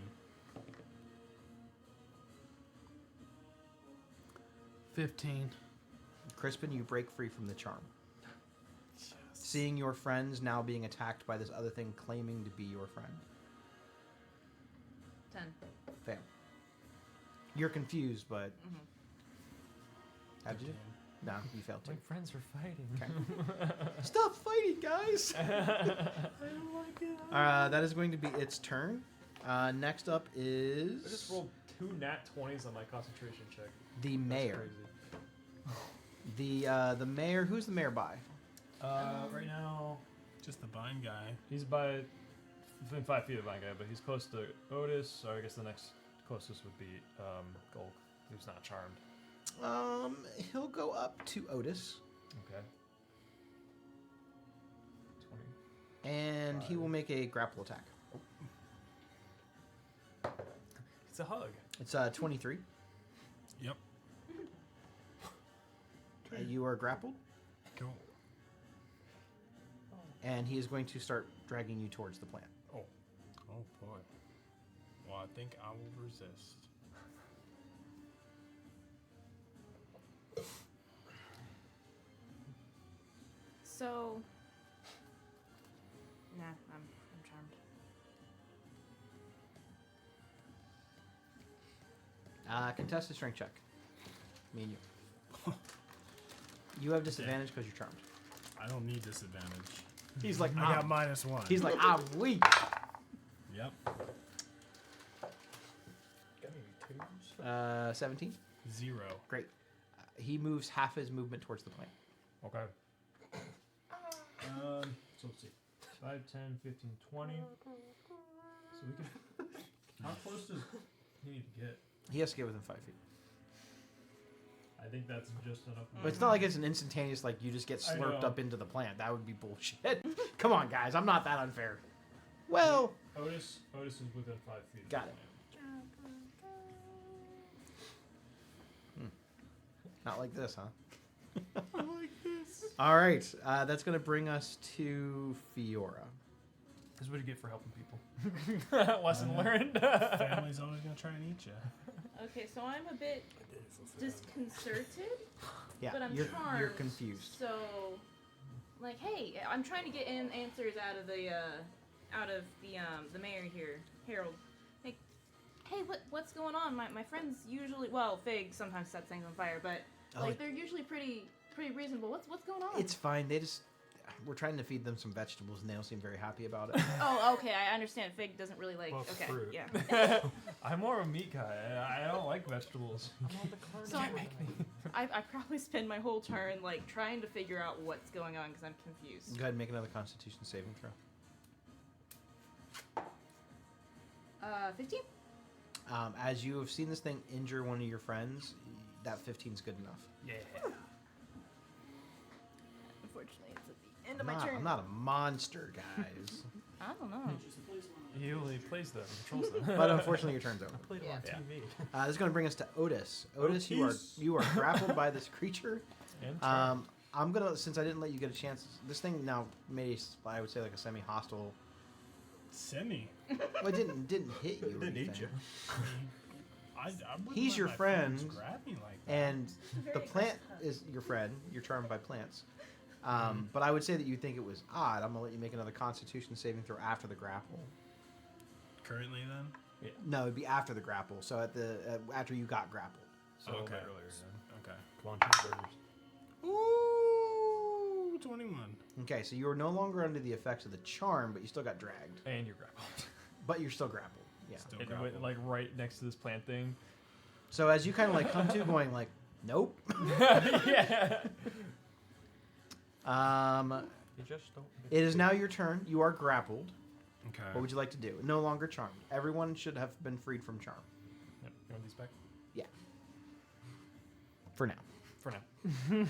15. Crispin, you break free from the charm. Seeing your friends now being attacked by this other thing claiming to be your friend. 10. Fail. You're confused, but... How'd you do? No, you failed too. My friends are fighting. Okay. Stop fighting, guys! I don't like it. That is going to be its turn. Next up is... I just rolled 2 nat 20s on my concentration check. the That's mayor. crazy. The mayor... Who's the mayor by? Right now, Just the vine guy. he's by within 5 feet of the vine guy, but he's close to Otis. So I guess the next closest would be Gulk, who's not charmed. He'll go up to Otis, Okay. 20. and he will make a grapple attack. It's a hug. It's 23. Yep. You are grappled, Cool. and he is going to start dragging you towards the plant. Oh boy. Well, I think I will resist. So, nah, I'm charmed. Contest a strength check. Me and you. You have disadvantage because you're charmed. I don't need disadvantage. He's like, I got -1. He's like, I'm weak. Yep. Got any 2s? 17. 0. Great. He moves half his movement towards the plant. Okay. So let's see. 5, 10, 15, 20. So we can. How close does he need to get? He has to get within 5 feet. I think that's just enough. But it's not like it's an instantaneous, like you just get I slurped know. up into the plant. That would be bullshit. Come on, guys. I'm not that unfair. Well, Otis is within 5 feet. of Got the it. plant. not like this, huh? like this. All right. That's going to bring us to Fiora. This is what you get for helping people. Lesson learned. Family's always gonna try and eat you. Okay, so I'm a bit disconcerted, Yeah, but I'm you're charmed. confused. So, like, hey, I'm trying to get answers out of the mayor here, Harold. Like, hey, what's going on? My friends usually, well, Fig sometimes sets things on fire, but like they're usually pretty reasonable. What's going on? It's fine. We're trying to feed them some vegetables, and they don't seem very happy about it. Oh, okay. I understand. Fig doesn't really like. Well, it's okay, fruit. yeah. I'm more of a meat guy. I don't like vegetables. So I probably spend my whole turn like trying to figure out what's going on because I'm confused. Go ahead and make another Constitution saving throw. 15. As you have seen this thing injure one of your friends, that 15 is good enough. Yeah. Unfortunately, it's at the end of my turn. I'm not a monster, guys. I don't know. He only plays them, controls them. But unfortunately, your turn's over. Played it on Yeah. TV. This is going to bring us to Otis. Otis, you are grappled by this creature. And I'm gonna, since I didn't let you get a chance. This thing now made, I would say, like a semi-hostile. Semi. Well, it didn't hit you. Or Didn't eat anything. you. I wouldn't He's let your my friend, friends grab me like that. And the Very plant is your friend. You're charmed by plants. But I would say that you think it was odd. I'm gonna let you make another Constitution saving throw after the grapple. Currently, then. No, it'd be after the grapple. So after you got grappled. so a little Okay. bit earlier. Then. Okay. Come on, cheeseburgers. Ooh, 21. Okay, so you are no longer under the effects of the charm, but you still got dragged. And you're grappled. But you're still grappled. Yeah. Still And it grappled. went like right next to this plant thing. So as you kind of like come to, going like, nope. Yeah. You just don't. It is now your turn. You are grappled. Okay. What would you like to do? No longer charmed. Everyone should have been freed from charm. Yep. You want these back? For now. For now.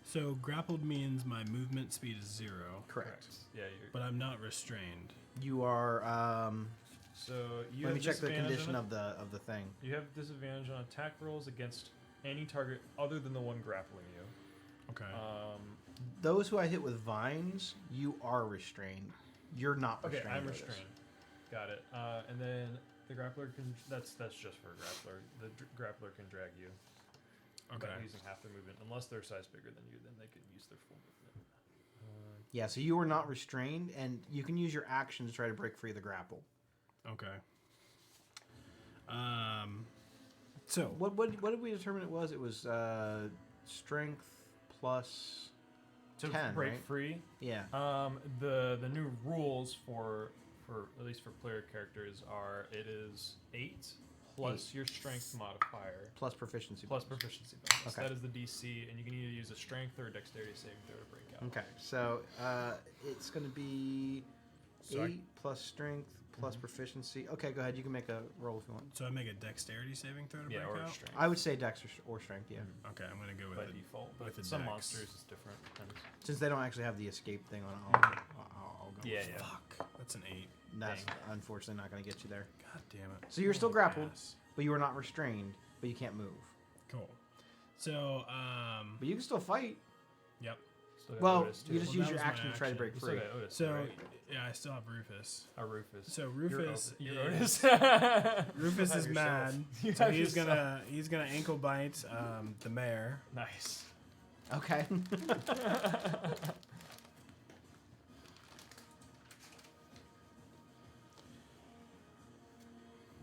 So grappled means my movement speed is 0, Correct. Yeah. You're, but I'm not restrained. You are. so you Let have me check the disadvantage condition on of the thing. You have disadvantage on attack rolls against any target other than the one grappling you. Okay. Those who I hit with vines, you are restrained. You're not Okay, restrained. I'm by this. restrained. Got it. And then the grappler can. That's just for a grappler. The grappler can drag you. Okay. By using half their movement, unless they're size bigger than you, then they can use their full movement. Yeah, so you are not restrained, and you can use your action to try to break free of the grapple. Okay. So What did we determine it was? It was strength plus To 10, break right? free. Yeah. The new rules for at least for player characters are it is 8 plus your strength modifier Plus proficiency. plus bonus. proficiency bonus. Okay. That is the DC, and you can either use a strength or a dexterity saving throw to break out. Okay, so it's going to be So 8 plus strength plus proficiency. Okay, go ahead. You can make a roll if you want. I make a dexterity saving throw to Yeah, break or out. strength I would say dex or strength, yeah. Okay, I'm gonna go with by it. default, but with the some dex. monsters is different. Since they don't actually have the escape thing on, I'll go. Yeah, with yeah. Fuck, that's an 8. That's Dang. unfortunately not going to get you there. God damn it. So you're still grappled, Ass. but you are not restrained, but you can't move. Cool. So But you can still fight. yep. Still got Well, Otis, too. you just Well, use that your was my action to try to action. break You still free. got Otis, So right? yeah, I still have Rufus. Rufus. So Rufus You're is Otis. Rufus Have is yourself. mad. You So have he's yourself. gonna ankle bite the mayor. Nice. Okay.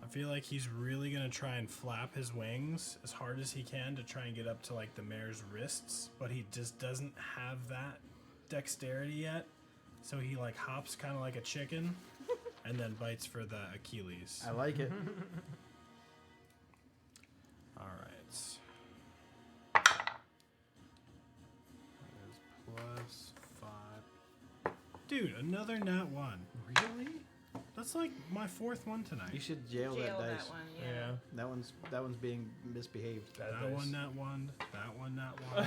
I feel like he's really gonna try and flap his wings as hard as he can to try and get up to like the mayor's wrists, but he just doesn't have that dexterity yet. So he like hops kind of like a chicken, and then bites for the Achilles. I like it. All right. That is plus 5. Dude, another nat 1. Really? That's like my 4th one tonight. You should jail, Jail that dice. that one, Yeah. yeah. That one's being misbehaved. Bad That dice. one, that one, that one, that one.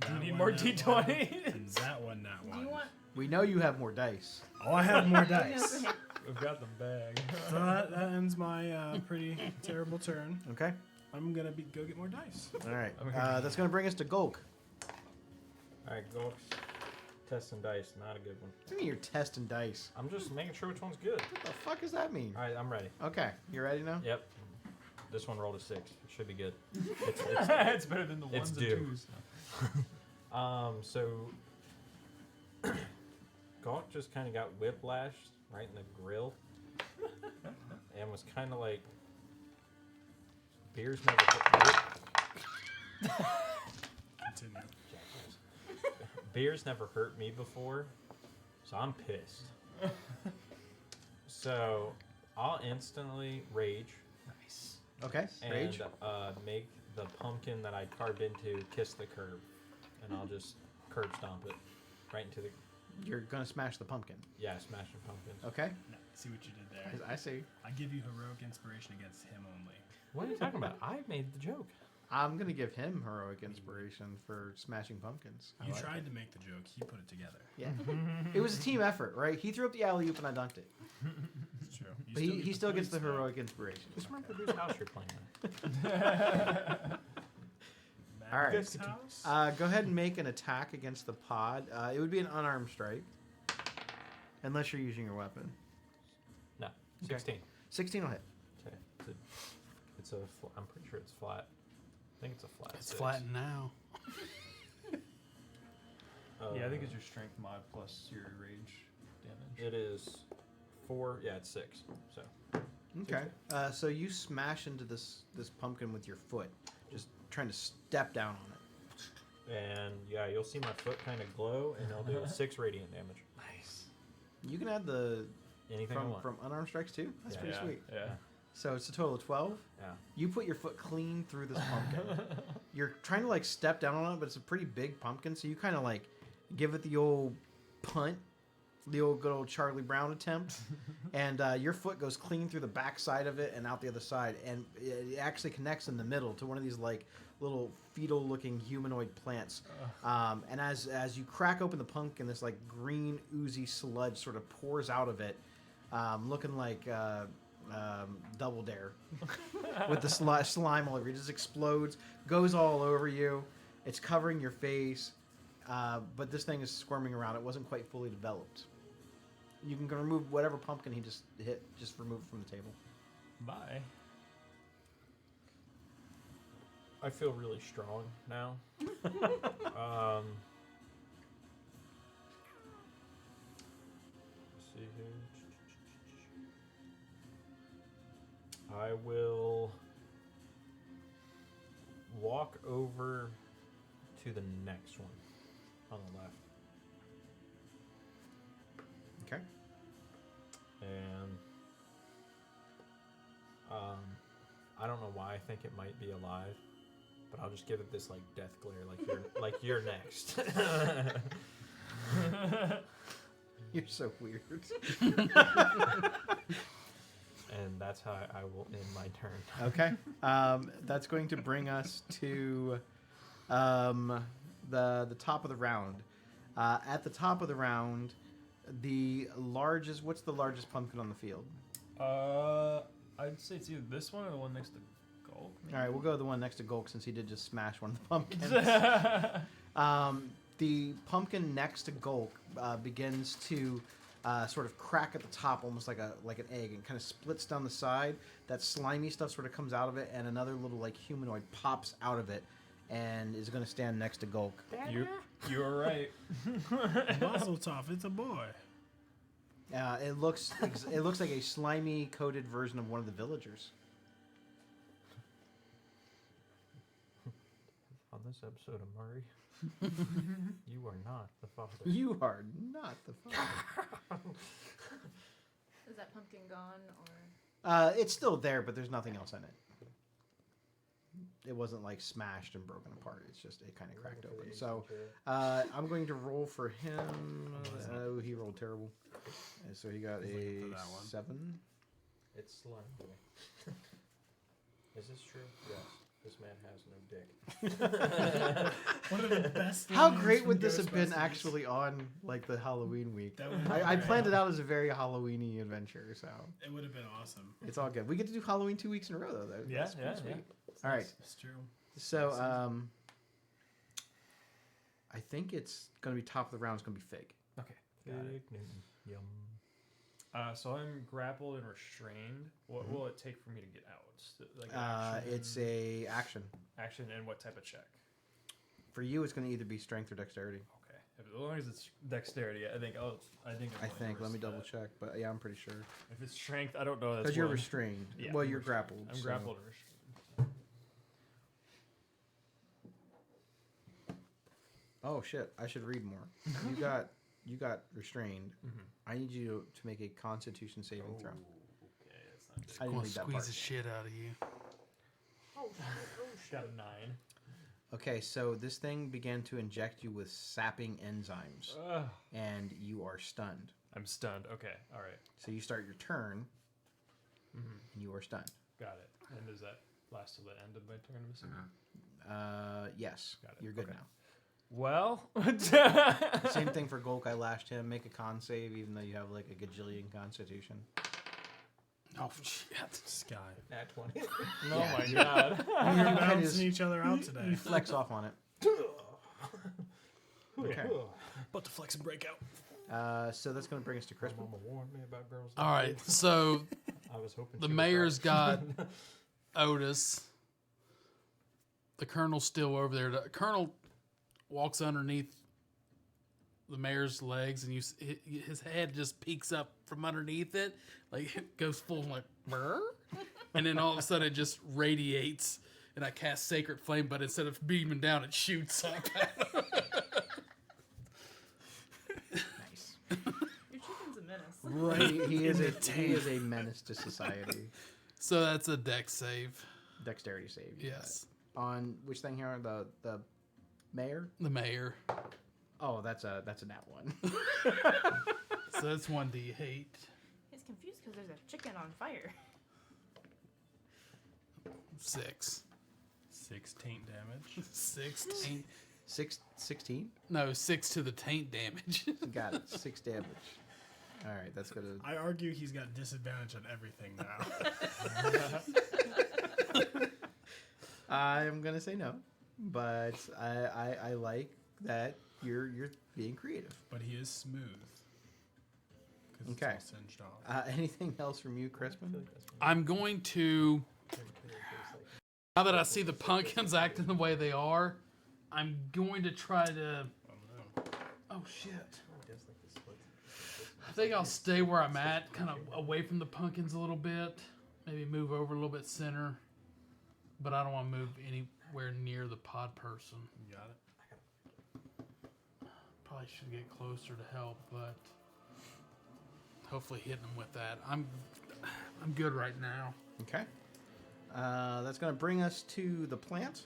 Do you That need one, more that one, D20s? and that one, that Do one. you want? We know you have more dice. Oh, I have more dice. We've got them bagged. So that ends my pretty terrible turn. Okay. I'm gonna go get more dice. All right. Okay. That's going to bring us to Gulk. Alright, Gulks. Test and dice, not a good one. What do you mean you're testing dice? I'm just making sure which one's good. What the fuck does that mean? Alright, I'm ready. Okay. You ready now? Yep. This one rolled a 6. It should be good. It's better than the It's ones and due. twos. So Gawk just kind of got whiplashed right in the grill, and was kind of like, beers never Continue. beers never hurt me before, so I'm pissed. So I'll instantly rage Nice. Okay. and Rage. make the pumpkin that I carved into kiss the curb, and I'll just curb stomp it right into the You're gonna smash the pumpkin. smashing pumpkins. Okay. No, see what you did there. I see. I give you heroic inspiration against him only. What are you talking about? I made the joke. I'm gonna give him heroic inspiration for smashing pumpkins. I You like tried it. to make the joke. He put it together. Yeah. It was a team effort, right? He threw up the alley oop and I dunked it. It's true. You But he get still the gets the points, though. heroic inspiration. Just remember whose house you're playing at. All right. Magnus house? Go ahead and make an attack against the pod. It would be an unarmed strike. Unless you're using your weapon. No, Okay. 16. 16 will hit. Okay. I'm pretty sure it's flat. I think it's a flat. It's 6. flattened now. Yeah, I think it's your strength mod plus your rage damage. It is 4. Yeah, it's 6. So Okay. So you smash into this pumpkin with your foot, just trying to step down on it. and yeah, you'll see my foot kind of glow, and it'll do 6 radiant damage. Nice. You can add the Anything I want. from unarmed strikes too. That's Yeah. pretty sweet. Yeah. So it's a total of 12. Yeah. You put your foot clean through this pumpkin. You're trying to like step down on it, but it's a pretty big pumpkin, so you kind of like give it the old punt, the old good old Charlie Brown attempt, and your foot goes clean through the back side of it and out the other side, and it actually connects in the middle to one of these like little fetal-looking humanoid plants. And as you crack open the pumpkin, this like green oozy sludge sort of pours out of it, looking like Double Dare with the slime all over you. It just explodes, goes all over you. It's covering your face, but this thing is squirming around. It wasn't quite fully developed. You can remove whatever pumpkin he just hit. Just remove it from the table. Bye. I feel really strong now. Let's see here. I will walk over to the next one on the left. Okay. And I don't know why I think it might be alive, but I'll just give it this like death glare, like you're next. You're so weird. And that's how I will end my turn. Okay. That's going to bring us to the top of the round. At the top of the round, what's the largest pumpkin on the field? I'd say it's either this one or the one next to Gulp. All right, we'll go with the one next to Gulk since he did just smash one of the pumpkins. The pumpkin next to Gulk begins to sort of crack at the top, almost like an egg, and kind of splits down the side. That slimy stuff sort of comes out of it, and another little like humanoid pops out of it, and is going to stand next to Gulk. You were right. Mazel tov, it's a boy. It looks like a slimy coated version of one of the villagers. On this episode of Murray, you are not the father. You are not the father. Is that pumpkin gone or? It's still there, but there's nothing else in it. It wasn't like smashed and broken apart. It's just it kind of cracked open. So I'm going to roll for him. Oh, he rolled terrible. And so he got I was looking for that one. 7. It's slime boy. Is this true? Yes. This man has no dick. One of the best. How lines great from would this have been Ghostbusters. actually on like the Halloween week? That would I planned it out as a very Halloweeny adventure, so It would have been awesome. it's all good. We get to do Halloween 2 weeks in a row, though. Yeah, That's pretty yeah, sweet. yeah. All right. It's true. So I think it's going to be top of the round. It's going to be Fig. Okay. Big Got it. Newton. Yum. So I'm grappled and restrained. What will it take for me to get out? Like an action? It's a action. Action and what type of check? For you, it's going to either be strength or dexterity. Okay. As long as it's dexterity, I think. Let me double check, but yeah, I'm pretty sure. If it's strength, I don't know. That's Because you're one. restrained. Yeah, Well, I'm you're restrained. grappled. I'm so- grappled or restrained. Oh shit! I should read more. You got restrained. I need you to make a Constitution saving throw. Okay, that's not good. I didn't read that Squeeze part. the shit out of you. Got a 9. Okay, so this thing began to inject you with sapping enzymes, and you are stunned. I'm stunned. Okay, all right, So you start your turn, and you are stunned. got it. And does that last till the end of my turn? I'm assuming? Yes, Got it. you're good Okay. now. Well, Same thing for Golk. I lashed him. Make a con save, even though you have like a gajillion Constitution. Oh shit! Sky. Nat 20. oh my god. You're That bouncing is- each other out today. You flex off on it. Okay. About to flex and break out. So that's going to bring us to Crispin. Mama warned me about girls. All right, so I was hoping the she was mayor's right. got Otis. The colonel's still over there. The colonel walks underneath the mayor's legs, and his head just peeks up from underneath it, like it goes full like, "Brr?" And then all of a sudden it just radiates, and I cast Sacred Flame, but instead of beaming down, it shoots up. Nice. Your chicken's a menace. Right. He is a menace to society. So that's a dex save. Dexterity save. you got Yes, it. On which thing here? The mayor? the mayor. Oh, that's a nat one. So that's 1d8. He's confused because there's a chicken on fire. 6. 6 taint damage. 6 taint. 16? No, 6 to the taint damage. Got it. 6 damage. All right, that's gonna. I argue he's got disadvantage on everything now. I'm gonna say no, but I like that you're being creative. But he is smooth. 'Cause it's Okay. all singed off. Anything else from you, Crispin? I'm going to. Now that I see the pumpkins acting the way they are, I'm going to try to. Oh no. Oh shit. I think I'll stay where I'm at, kind of away from the pumpkins a little bit. Maybe move over a little bit center. But I don't want to move anywhere near the pod person. You got it? Probably should get closer to help, but hopefully hitting them with that. I'm good right now. Okay. That's gonna bring us to the plant.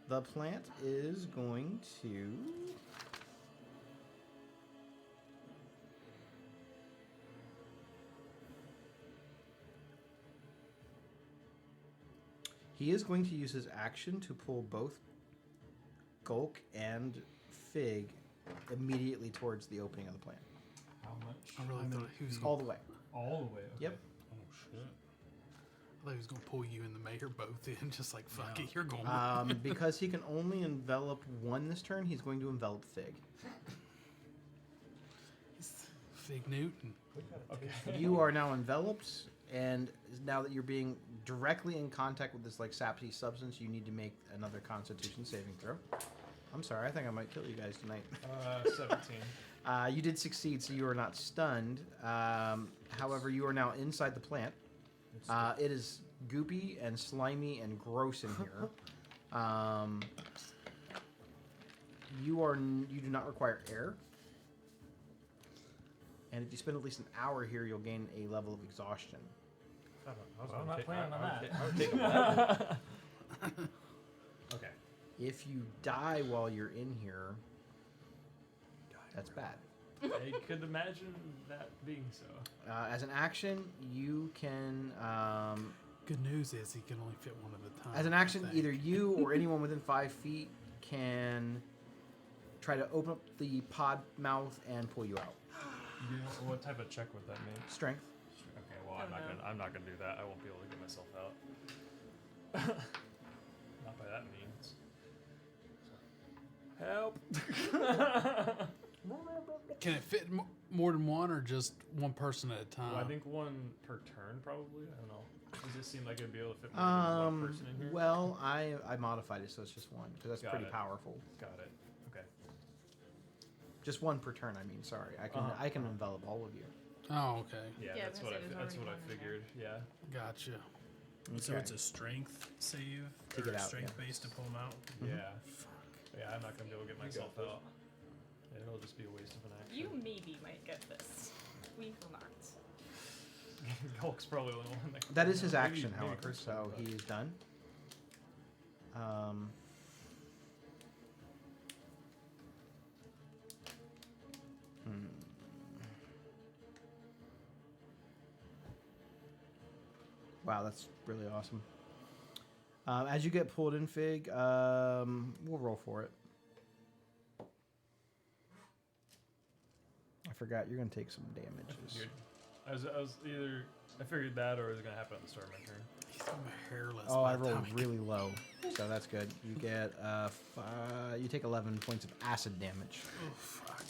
The plant is going to. He is going to use his action to pull both Gulk and Fig immediately towards the opening of the plant. How much? I really thought he was All going the way. All the way. Okay. Yep. Oh shit. to pull you and the mayor both in, just like, fuck it, you're going. Because he can only envelop one this turn, he's going to envelop Fig. Fig Newton. Okay. You are now enveloped, and now that you're being directly in contact with this like sappy substance, you need to make another Constitution saving throw. I'm sorry, I think I might kill you guys tonight. 17. You did succeed, so you are not stunned. However, you are now inside the plant. It is goopy and slimy and gross in here. You do not require air. And if you spend at least an hour here, you'll gain a level of exhaustion. I'm not planning on that. I would take a Okay. If you die while you're in here, that's bad. I could imagine that being so. As an action, you can... Good news is he can only fit one at a time. as an I action, think. either you or anyone within 5 feet can try to open up the pod mouth and pull you out. What type of check would that mean? Strength. Okay, well, Oh, no. I'm not gonna do that. I won't be able to get myself out. Not by that means. Help! Can it fit more than one or just one person at a time? Well, I think one per turn, probably. I don't know. Does this seem like it'd be able to fit more than one person in here? Well, I modified it so it's just one because that's Got pretty it. powerful. Got it. Okay. Just one per turn. I mean, sorry. I can envelop all of you. Oh, okay. Yeah, Yeah, I that's was what gonna say that's there's what I already one in figured. Yeah. Gotcha. So Okay. it's a strength save To or get a out, strength yeah. base to pull them out. Yeah. Yeah, I'm not gonna be able to get myself this. out. It'll just be a waste of an action. You maybe might get this. We will not. Hulk's probably the only one that. That is his maybe- action, maybe however. Kristen, So but- he is done. Hmm. Wow, that's really awesome. As you get pulled in, Fig, we'll roll for it. I forgot you're gonna take some damages. Dude, I was either I figured that or it was gonna happen at the start of my turn. I'm hairless. Oh, by I the rolled time I really low, so that's good. You get you take 11 points of acid damage. Oh, fuck.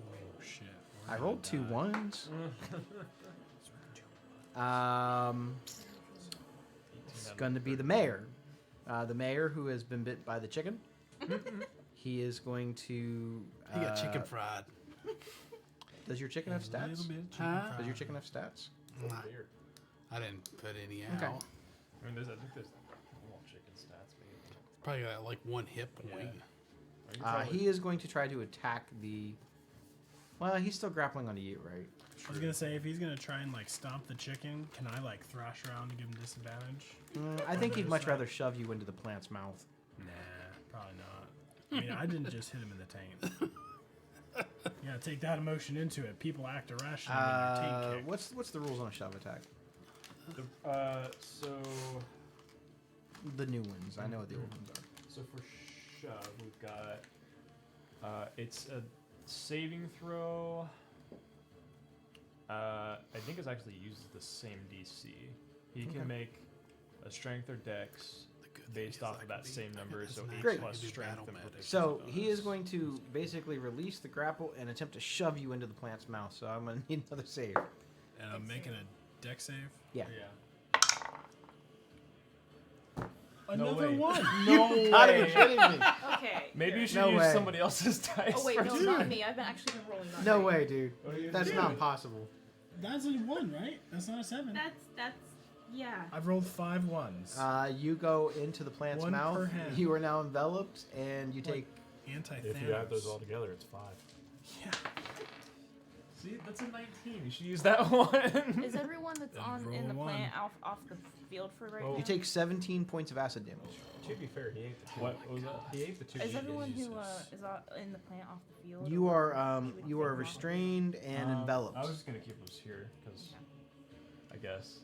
Oh shit. I rolled 2 1s. It's going to be the mayor. The mayor who has been bit by the chicken. He is going to. He got chicken fried. Does your chicken have A stats? little bit of chicken Huh? fried. Does your chicken have stats? Nah, I didn't put any out. Okay. I mean, I think there's normal chicken stats, maybe. Probably got like 1 hit point. Yeah. Or you probably- He is going to try to attack the. Well, he's still grappling onto you, right? I was gonna say if he's gonna try and like stomp the chicken, can I like thrash around to give him disadvantage? I think he'd much rather shove you into the plant's mouth. Nah, probably not. I mean, I didn't just hit him in the taint. You gotta take that emotion into it. People act irrational when their taint kicked. What's the rules on a shove attack? So The new ones. I know what the old ones are. so for shove, we've got it's a saving throw. I think it actually uses the same DC. He Okay. can make a strength or dex The good thing based is off I of that can same be- number, as so an 8 Great. plus I can do strength battle and magic. proficiency So he bonus. is going to basically release the grapple and attempt to shove you into the plant's mouth. So I'm going to need another save. And I'm making a deck save. Yeah. Yeah. Another way. one. No Gotta be way. kidding me. Okay. Maybe you here. should No use way. somebody else's dice. Oh wait, for no, this. not me. I've been actually been rolling. Not No great. way, dude. What are you That's doing? not possible. That's a 1, right? That's not a 7. That's yeah. I've rolled 5 ones. You go into the plant's One per mouth. hand. You are now enveloped, and you take. Anti-Thanos. If you add those all together, it's 5. Yeah. See, that's a 19. You should use that one. Is everyone that's Then on in roll the one. plant off the field for right Well, now? You take 17 points of acid damage. To be fair, he ate the 2. What was that? He ate the 2. Is everyone who Jesus. is in the plant off the field? You or are would you are take them off? restrained and enveloped. I was just gonna keep those here because I guess.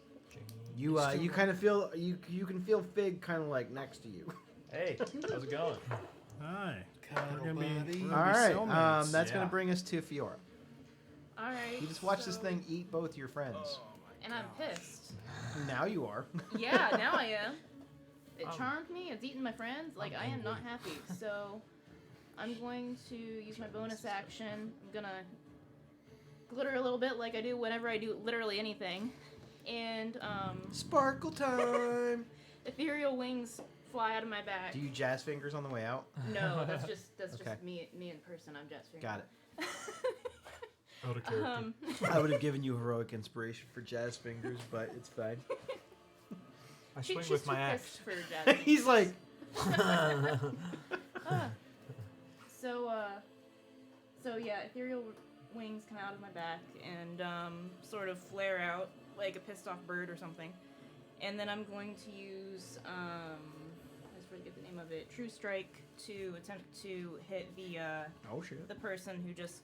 You you kind of feel you can feel Fig kind of like next to you. Hey, how's it going? Hi. Cuddle We're gonna be, buddy. we're All gonna be right, cellmates. that's Yeah. gonna bring us to Fiora. All right. You just watch this so- thing eat both your friends. Oh my and I'm gosh. pissed. Now you are. Yeah, now I am. It charmed me. It's eaten my friends. Like, I am not happy. So, I'm going to use my bonus action. I'm gonna glitter a little bit like I do whenever I do literally anything. And, Sparkle time. ethereal wings fly out of my back. Do you jazz fingers on the way out? No, that's just Okay. me in person. I'm just Got it. Out of character. I would have given you heroic inspiration for jazz fingers, but it's fine. I She- swing she's with my too axe. pissed for jazz He's like, So yeah, ethereal wings come out of my back and sort of flare out like a pissed off bird or something. And then I'm going to use I just forget the name of it, True Strike, to attempt to hit the oh shit. the person who just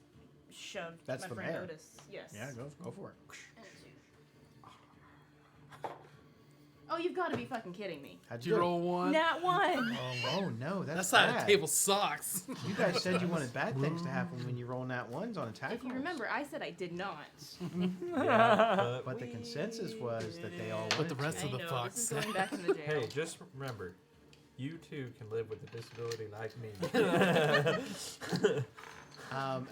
shoved That's my the friend mayor. Otis. Yes. Yeah, go for it. And two. Oh, you've got to be fucking kidding me! How'd Did you roll 1? Nat one. Oh no, that's That side of bad. the table sucks. You guys said you wanted bad things to happen when you roll nat ones on attack. If you rolls. remember, I said I did not. Yeah, But the consensus was that they all. But the wanted rest to. of the I know, fucks. this is going back in the jail. Hey, just remember, you too can live with a disability like me.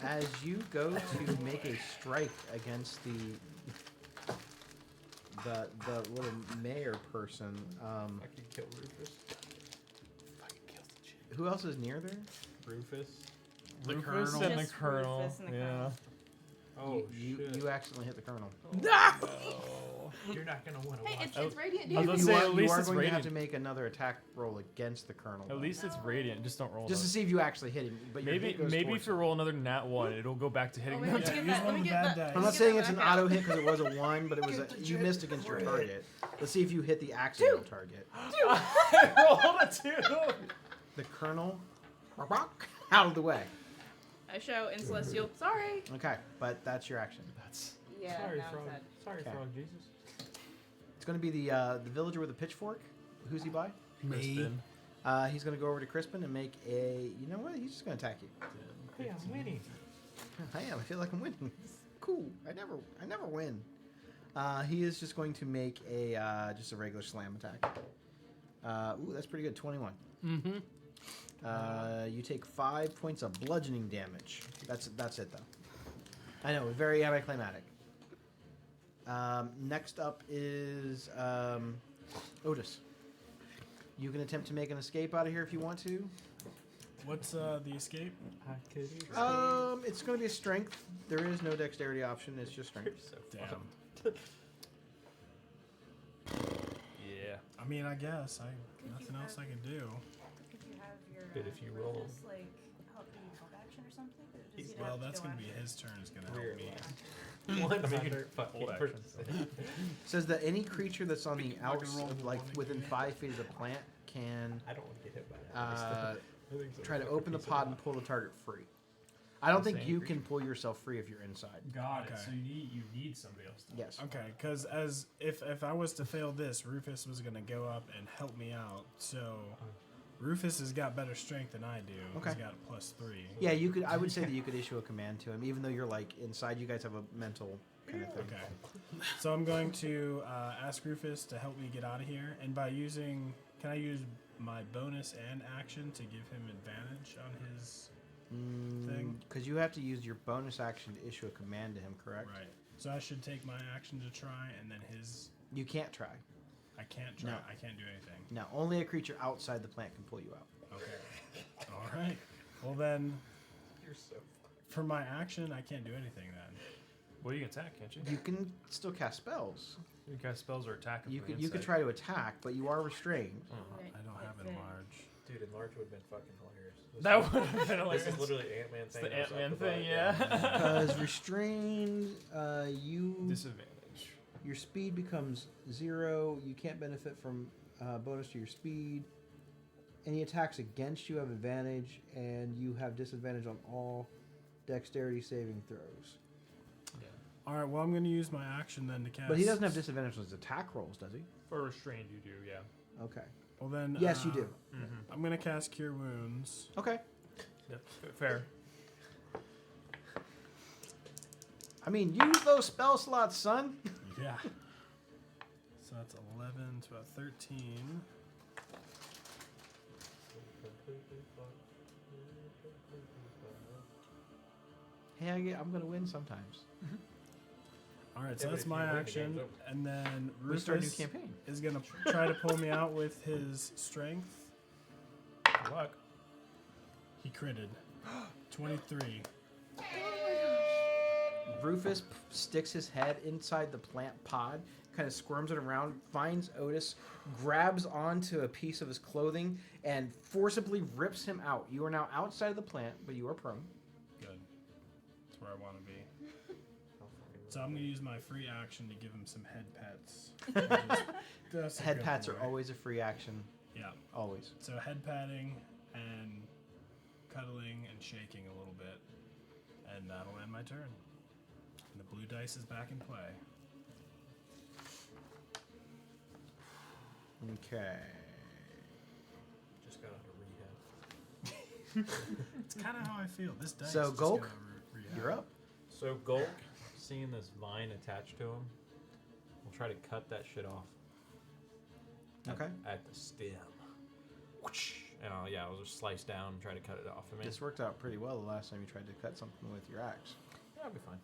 As you go to make a strike against the little mayor person, I could kill Rufus. who else is near there? Rufus. The Rufus Colonel. and the Just Colonel. Rufus and the Yeah. Colonel. Oh you shit! you accidentally hit the Colonel. You're not gonna want to Hey, watch. it's radiant, I was dude. gonna You say, are, at least you are it's going to have radiant. to make another attack roll against the Colonel. At though. least it's radiant. Just don't roll. Just to those. see if you actually hit him. But your Maybe hit goes maybe towards if you him. roll another nat 1, it'll go back to hitting Oh, wait, them. let me get use that. one Let me of the get bad that. dice. I'm let not me saying get it's that an back out. auto hit because it was a 1, but it was you missed against your target. Let's see if you hit the accidental target. I rolled a 2. The Colonel, out of the way. I show in Celestial. Sorry. Okay, but that's your action. That's Yeah. Sorry, now I'm frog. sad. Sorry, Okay. frog. Jesus. It's going to be the villager with a pitchfork. Who's he by? Me. Crispin. He's going to go over to Crispin and make a. You know what? He's just going to attack you. Hey, I'm winning. I am. I feel like I'm winning. Cool. I never win. He is just going to make a just a regular slam attack. Ooh, that's pretty good. 21. Mm-hmm. You take 5 points of bludgeoning damage. That's it though. I know, very anticlimactic. Next up is Otis. You can attempt to make an escape out of here if you want to. What's the escape? It's going to be a strength. There is no dexterity option. It's just strength. Damn. Yeah. I mean, I guess nothing else I can do. Could you have your But if you roll- Rufus, like help action or something? Or does he Well, have to that's go gonna be after? his turn. Is gonna Weird. help me. 100 fucking hold action. percent. Says that any creature that's on the I can outs roll of, the like one and within two. 5 feet of the plant can I don't want to get hit by that. try to open the pod and pull the target free. I don't think you can pull yourself free if you're inside. Got Okay. it. So you need somebody else to. Yes. Okay, because as if I was to fail this, Rufus was gonna go up and help me out. So Rufus has got better strength than I do. Okay. He's got a +3. Yeah, you could. I would say that you could issue a command to him, even though you're like inside. You guys have a mental kind of thing. Okay. So I'm going to ask Rufus to help me get out of here, and by using, can I use my bonus and action to give him advantage on his thing? Because you have to use your bonus action to issue a command to him, correct? Right. So I should take my action to try, and then his. You can't try. I can't try. No. I can't do anything. No, only a creature outside the plant can pull you out. Okay. All right. Well then, You're so. for my action, I can't do anything then. Well, you can attack, can't you? You can still cast spells. You cast spells or attack. You could try to attack, but you are restrained. Right, I don't have that's it. enlarge. Dude, enlarge would have been fucking hilarious. That would have been This hilarious. is literally Ant-Man It's thing. the I was up Ant-Man above, thing, yeah. Because restrained, you Disadvantage. your speed becomes 0. You can't benefit from bonus to your speed. Any attacks against you have advantage, and you have disadvantage on all dexterity saving throws. All right. Well, I'm going to use my action then to cast. But he doesn't have disadvantage on his attack rolls, does he? For restrained, you do, yeah. Okay. Well then. Yes, you do. I'm going to cast Cure Wounds. Okay. Yep. Fair. I mean, use those spell slots, son. Yeah. So that's 11 to a 13. Hey, I'm gonna win sometimes. All right. Yeah, So but that's if you my win, the action, game's over. and then We start a new Rufus campaign. is going to try to pull me out with his strength. Good luck. He critted. 23. Rufus sticks his head inside the plant pod, kind of squirms it around, finds Otis, grabs onto a piece of his clothing, and forcibly rips him out. You are now outside of the plant, but you are prone. Good. That's where I want to be. So I'm going to use my free action to give him some head pets. Just a Head good pats are boy. always a free action. Yeah. Always. So head patting and cuddling and shaking a little bit. And that'll end my turn. And the blue dice is back in play. Okay. Just got out of rehab. It's kind of how I feel. This dice So, just Gulk, got rehab. You're up. So Gulk, seeing this vine attached to him, will try to cut that shit off. Okay. At the stem. Whoosh. And I'll just slice down and try to cut it off. I mean, This worked out pretty well the last time you tried to cut something with your axe. yeah, I'll be fine.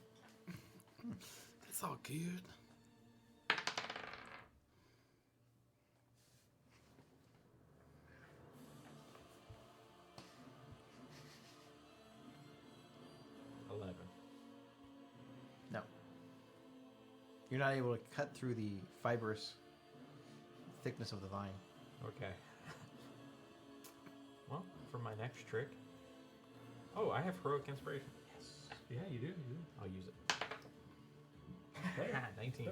It's all good. You're not able to cut through the fibrous thickness of the vine. Okay. Well, for my next trick. Oh, I have heroic inspiration. Yes. Yeah, you do. I'll use it. 19.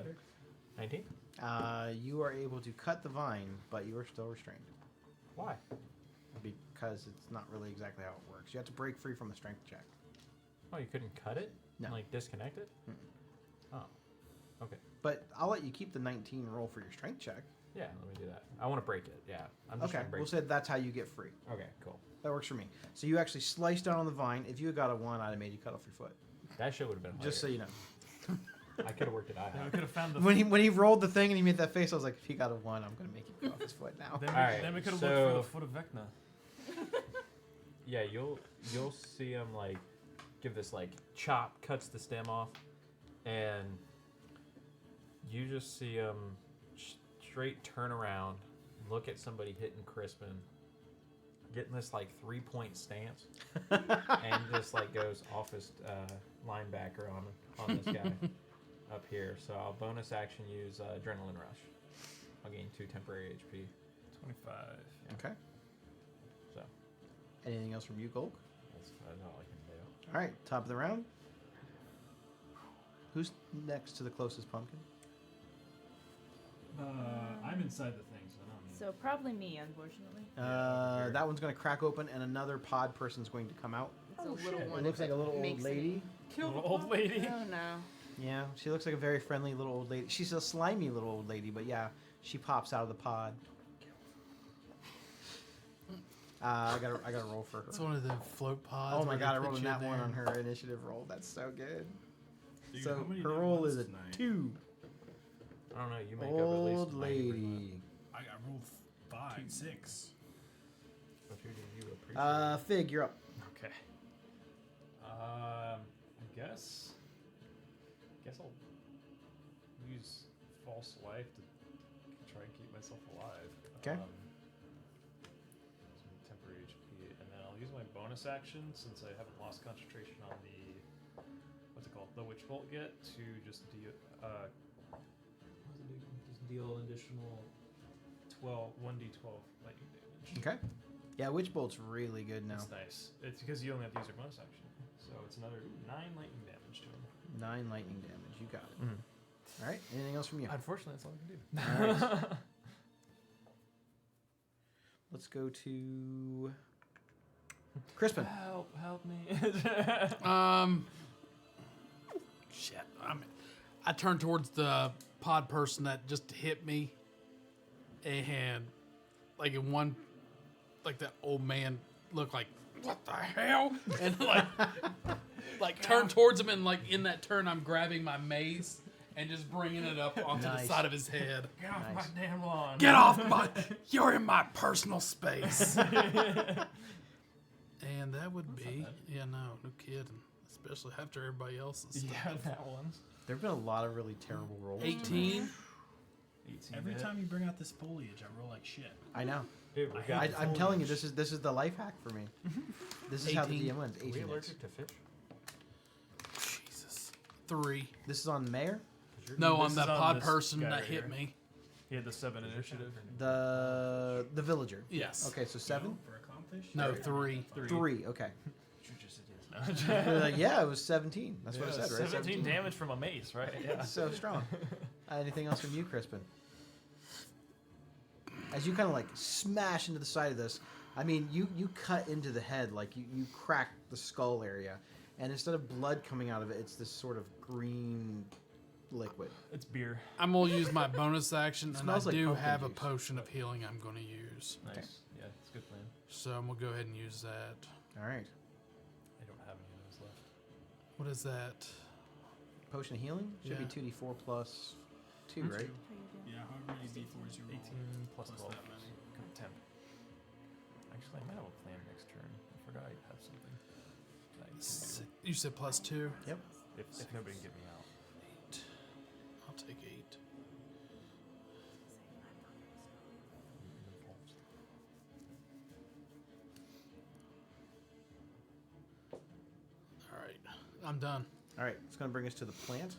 19? You are able to cut the vine, but you are still restrained. Why? Because it's not really exactly how it works. You have to break free from a strength check. Oh, you couldn't cut it? No. Like disconnect it? Oh. Okay. But I'll let you keep the 19 roll for your strength check. Yeah, let me do that. I want to break it. Yeah. I'm just Okay, gonna break we'll say that's how you get free. Okay, cool. That works for me. So you actually slice down on the vine. If you had got a 1, I'd have made you cut off your foot. That shit would have been Just so you know. I could have worked it out. Yeah, we could have found the. When he rolled the thing and he made that face, I was like, if he got a 1, I'm going to make him cut off his foot now. Then we could have looked for the foot of Vecna. Yeah, you'll see him like give this like chop, cuts the stem off, and you just see him straight turn around, look at somebody hitting Crispin, getting this like 3-point stance, and just like goes off his linebacker on this guy up here. So I'll bonus action use Adrenaline Rush. I'll gain 2 temporary HP. 25. Okay. So Anything else from you, Golk? that's all I can do. All right, top of the round. Who's next to the closest pumpkin? I'm inside the thing, so I don't need. So probably me, unfortunately. That one's going to crack open, and another pod person's going to come out. It's a little one. It looks like a little old makes it- lady. Little old lady. Oh no. Yeah, she looks like a very friendly little old lady. She's a slimy little old lady, but yeah, she pops out of the pod. I gotta roll for her. It's one of the float pods. Oh my where they god, I put rolled a you in nat 1 there. on her initiative roll. That's so good. Dude, So how many her nat roll ones is a tonight? 2. I don't know. You make up at least Old 90%. lady. I rolled 5, 6. What did you appreciate? Fig, you're up. Okay. I guess I'll use false life to try and keep myself alive. Okay. Some temporary HP, and then I'll use my bonus action since I haven't lost concentration on the what's it called, the Witch Bolt yet, to just deal. What does it do? Just deal additional 1d12 lightning damage. Okay. Yeah, Witch Bolt's really good now. That's nice. It's because you only have to use your bonus action, so it's another 9 lightning damage to him. 9 lightning damage. You got it. All right. Anything else from you? Unfortunately, that's all I can do. All right. Let's go to Crispin. Help me. Shit. I turned towards the pod person that just hit me, and like in one, like that old man looked like, what the hell? And like turn towards him, and like in that turn, I'm grabbing my mace and just bringing it up onto the Nice. side of his head. Get off Nice. my damn lawn. Get off my! You're in my personal space. And that would be, yeah, no kidding. Especially after everybody else's stuff. Yeah, that one. There have been a lot of really terrible rolls. 18. 18 Every hit. time you bring out this foliage, I roll like shit. I know. Dude, we I got. hate I'm telling you, this is the life hack for me. This is how the 18. DM wins. Are we 18 hits. allergic to fish? Jesus. 3. This is on Mayor. No, This on the is on pod this person guy that right hit here. me. He had the 7 initiative. The villager. Yes. Okay, so 7. For a clownfish? No, 3. 3. Okay. Shoot, yes, it is. You're like, yeah, it was 17. That's what I said, right? 17 damage from a mace, right? Yeah. So strong. Anything else from you, Crispin? As you kind of like smash into the side of this, I mean, you cut into the head, like you crack the skull area, and instead of blood coming out of it, it's this sort of green liquid. It's beer. I'm going to use my bonus action, and I smells like do pumpkin have a juice. potion of healing I'm going to use. Nice. Okay. Yeah, it's a good plan. So I'm going to go ahead and use that. All right. I don't have any of those left. What is that? Potion of healing should Yeah. be 2d4 plus 2, right? How you doing? Yeah, however many d4s you roll. 18 plus Plus 12. that many. 10. Actually, I might have a plan next turn. I forgot I have something. That I can do. You said plus 2? Yep. If nobody can get me out. 8. I'll take 8. All right. I'm done. All right. It's going to bring us to the plant.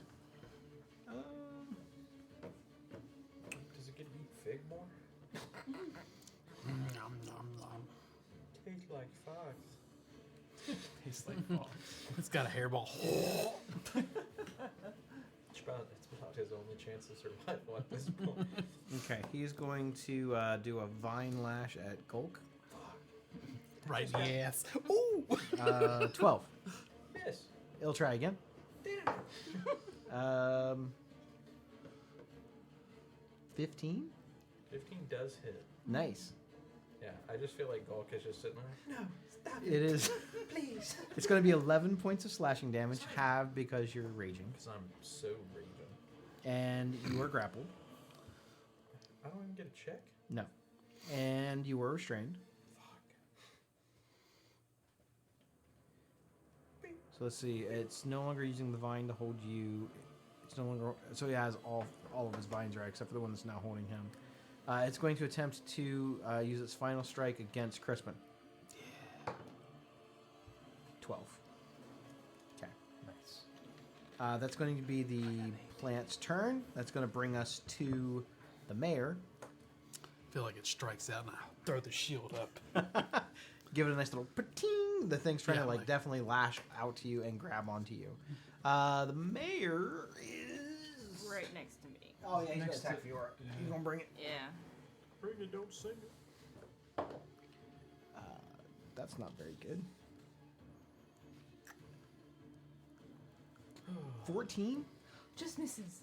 like fox. Tastes like fox. It's got a hairball. It's about his only chance to survival at this point. Okay, he's going to do a vine lash at Gulk. Right in the ass. Ooh! 12. Yes. He'll try again. 15. 15 does hit. Nice. Yeah, I just feel like Gulk is just sitting there. No, stop It is. Please. It's going to be 11 points of slashing damage, halved because you're raging, Because I'm so raging. and you are grappled. I don't even get a check. No, and you were restrained. So let's see. It's no longer using the vine to hold you. It's no longer. So he has all of his vines right, except for the one that's now holding him. It's going to attempt to use its final strike against Crispin. Yeah. 12. Okay. Nice. That's going to be the plant's turn. That's going to bring us to the mayor. I feel like it strikes out and I throw the shield up. Give it a nice little pating. The thing's trying Yeah, to like- definitely lash out to you and grab onto you. The mayor is Right next to me. Oh yeah, he's Next gonna attack to- Fiora. He's gonna bring it. Yeah. Bring it, don't sing it. That's not very good. 14. Just misses.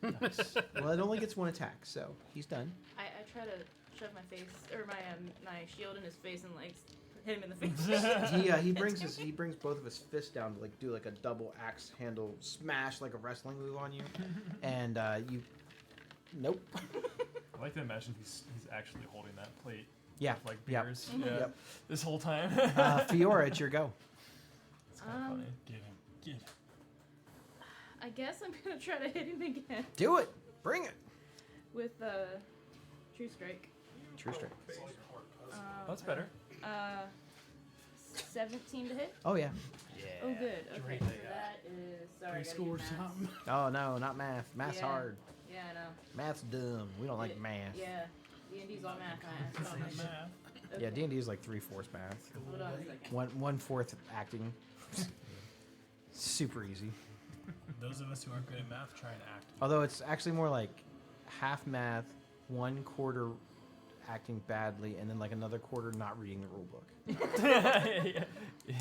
Well, it only gets one attack, so he's done. I try to shove my face or my shield in his face and like hit him in the face. He brings both of his fists down to like do like a double axe handle smash like a wrestling move on you, and you. Nope. I like to imagine he's actually holding that plate Yeah. with like Yep. beers. Mhm. Yeah. Yep. This whole time. Fiora, it's your go. It's kind of funny. Get him. Get him. I guess I'm gonna try to hit him again Do it. Bring it. with True Strike. True strike. That's better. 17 to hit. Oh yeah. Oh, good. Okay, Drake. so that is sorry. I gotta Score get math. something. Oh no, not math. Math's Yeah. hard. Yeah, I know. Math's dumb. We don't like Yeah, math. Yeah, D&D's all math. It's all math. Math. Yeah, Okay, D&D is like 3/4 math. Hold on a second. 1/4 acting. Super easy. Those of us who aren't good at math try and act. Although it's actually more like half math, 1/4 acting badly, and then like another quarter not reading the rule book. Yeah.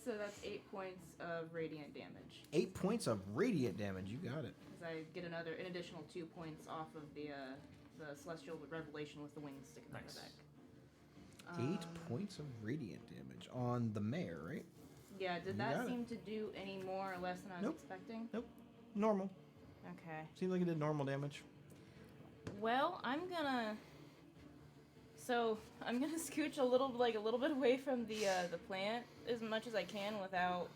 So that's 8 points of radiant damage. 8 points of radiant damage. You got it. As I get an additional 2 points off of the celestial revelation with the wings sticking Nice. out the back. 8 points of radiant damage on the mayor, right? Yeah, did You that got it. seem to do any more or less than I was Nope. expecting? Normal. Okay. Seems like it did normal damage. Well, I'm gonna scooch a little bit away from the plant as much as I can without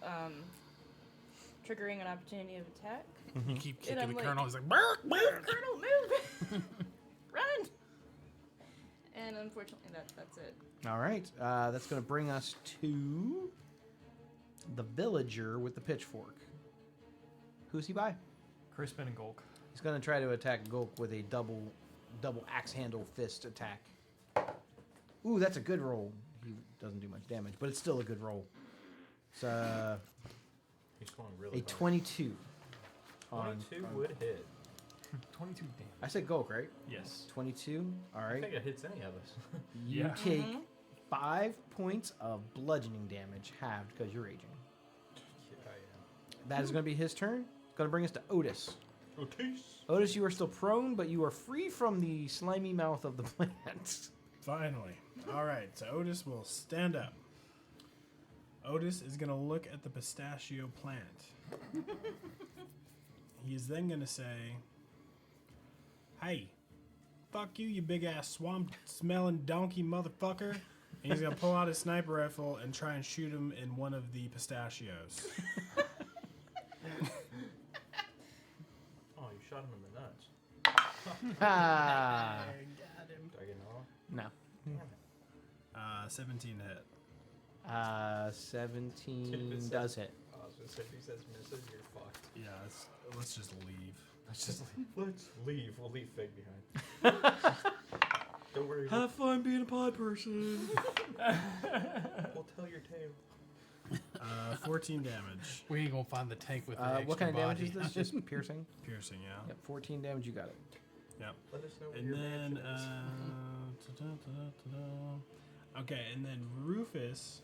triggering an opportunity of attack. You keep And kicking I'm the like, colonel. He's like, "Bark, bark." Colonel, move! Run! And unfortunately, that's it. All right. That's going to bring us to the villager with the pitchfork. Who's he by? Crispin and Gulk. He's going to try to attack Gulk with a double axe handle fist attack. Ooh, that's a good roll. He doesn't do much damage, but it's still a good roll. It's He's swung really a hard. 22. 22 would hit. 22 damage. I said Gulk, right? Yes. 22. All I right. think it hits any of us. You Yeah. take Mhm. 5 points of bludgeoning damage, halved because you're raging. Yeah, I That is going to be his turn. Going to bring us to Otis. Oh, Otis. Otis, you are still prone, but you are free from the slimy mouth of the plant. Finally. All right, so Otis will stand up. Otis is going to look at the pistachio plant. He is then going to say, "Hey, fuck you, you big ass swamp smelling donkey motherfucker." And he's going to pull out his sniper rifle and try and shoot him in one of the pistachios. Oh, you shot him in the nuts. Ah. Do I get an all? No. 17 to hit. 17 does hit. I was gonna say, if he says misses, you're fucked. Yeah, let's just leave. Let's just leave. Let's leave. We'll leave Fig behind. Don't worry. Have fun being a pod person. We'll tell your tale. 14 damage. We ain't gonna find the tank with the extra What kind of damage body. is this? Just piercing? Piercing, yeah. Yep, 14 damage, you got it. Yep. Let us know where And your then, mansion is. okay, and then Rufus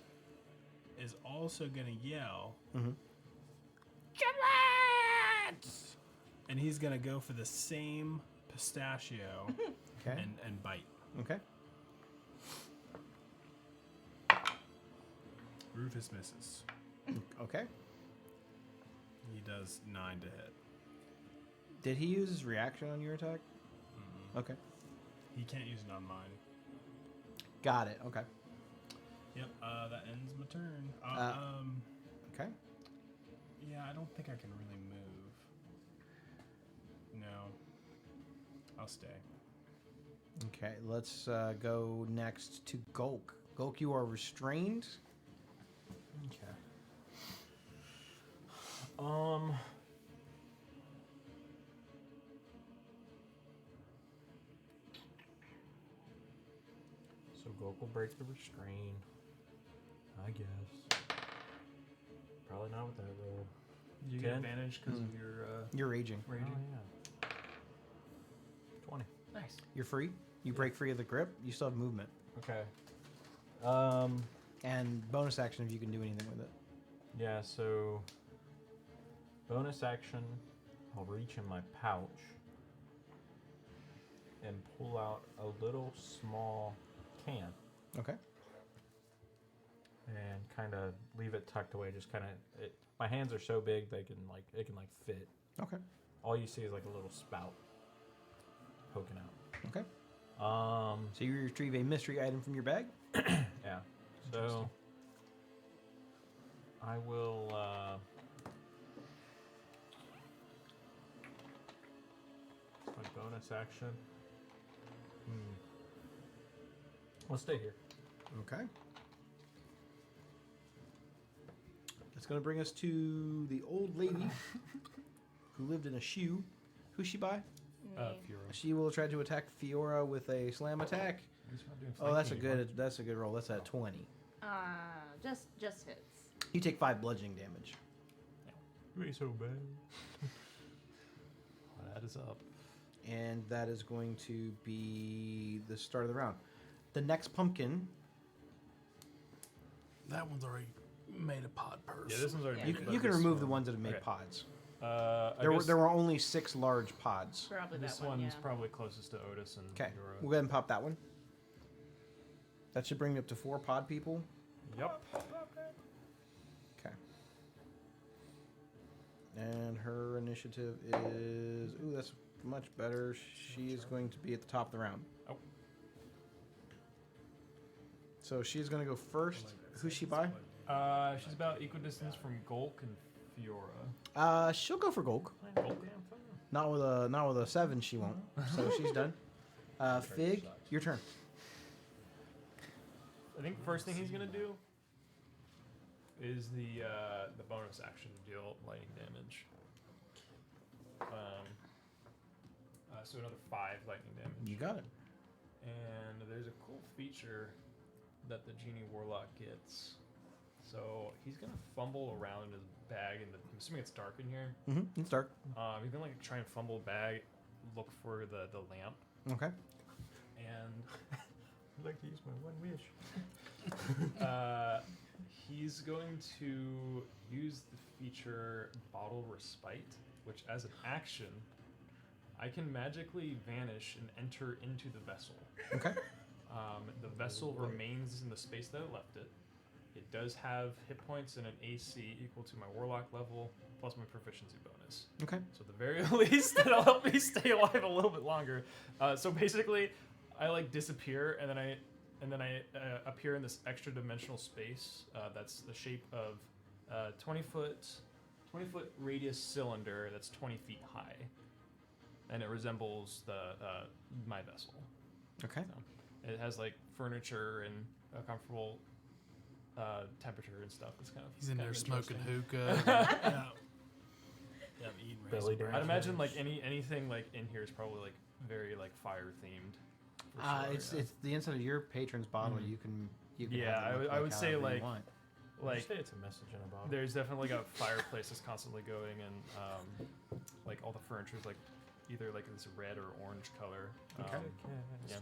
is also gonna yell. Mm-hmm. Triplets! And he's gonna go for the same pistachio Okay. and bite. Okay. Rufus misses. Okay. He does 9 to hit. Did he use his reaction on your attack? Okay. He can't use it on mine. Got it. Okay. Yep. That ends my turn. Okay. Yeah, I don't think I can really move. No. I'll stay. Okay. Let's go next to Gulk. Gulk, you are restrained. Okay. So Gokul breaks the restrain. I guess. Probably not with that roll. You get 10? advantage because of your You're raging. raging. Oh, yeah. 20. Nice. You're free. You break free of the grip. You still have movement. Okay. And bonus action if you can do anything with it. Yeah, so bonus action, I'll reach in my pouch and pull out a little small can Okay. and kind of leave it tucked away. Just kind of, my hands are so big they can it can fit. Okay. All you see is like a little spout poking out. Okay. Um, So you retrieve a mystery item from your bag. yeah. So I will. My bonus action. Let's stay here. Okay. That's going to bring us to the old lady who lived in a shoe. Who's she by? Me. She will try to attack Fiora with a slam attack. Oh, that's a good roll. That's a 20. Just hits. You take 5 bludgeoning damage. You ain't so bad. Well, that is up. And that is going to be the start of the round. The next pumpkin, That one's already made a pod purse. Yeah, this one's already. Yeah. you, made, can- but you can this remove the one- ones that have made okay. pods. I There guess were only 6 large pods. Probably this that one. one's Yeah. probably closest to Otis and Okay, Eura. we'll go ahead and pop that one. That should bring me up to 4 pod people. Yep. Okay. And her initiative is... Ooh, that's much better. She is going to be at the top of the round. Oh. So she's going to go first. Who's she by? She's about equidistance from Golk and Fiora. She'll go for Golk. Golk? Not with a 7, she won't. So she's done. Fig, your turn. I think the first thing he's gonna do is the bonus action to deal lightning damage. So another 5 lightning damage. You got it. And there's a cool feature that the Genie Warlock gets. So he's gonna fumble around in his bag, and I'm assuming it's dark in here. Mm-hmm. It's dark. He's gonna try and fumble bag, look for the lamp, Okay. and I'd like to use my one wish. he's going to use the feature Bottle Respite, which as an action, I can magically vanish and enter into the vessel. Okay. The vessel remains in the space that it left it. It does have hit points and an AC equal to my Warlock level, plus my proficiency bonus. Okay. So at the very least, it'll help me stay alive a little bit longer. So basically, I disappear, and then I appear in this extra dimensional space that's the shape of 20 foot radius cylinder that's 20 feet high, and it resembles my vessel. Okay. So it has furniture and a comfortable temperature and stuff. It's kind of He's in kind there of smoking interesting. hookah. Yeah, I'm eating Belly Raisin dance. I'd Bran. imagine anything in here is probably very fire themed It's the inside of your patron's bottle. You can Yeah, have it look I would say, however you like- want. Like, Like, say it's a message in a bottle. there's definitely like a fireplace that's constantly going, and like all the furniture is like either like this red or orange color. Yeah.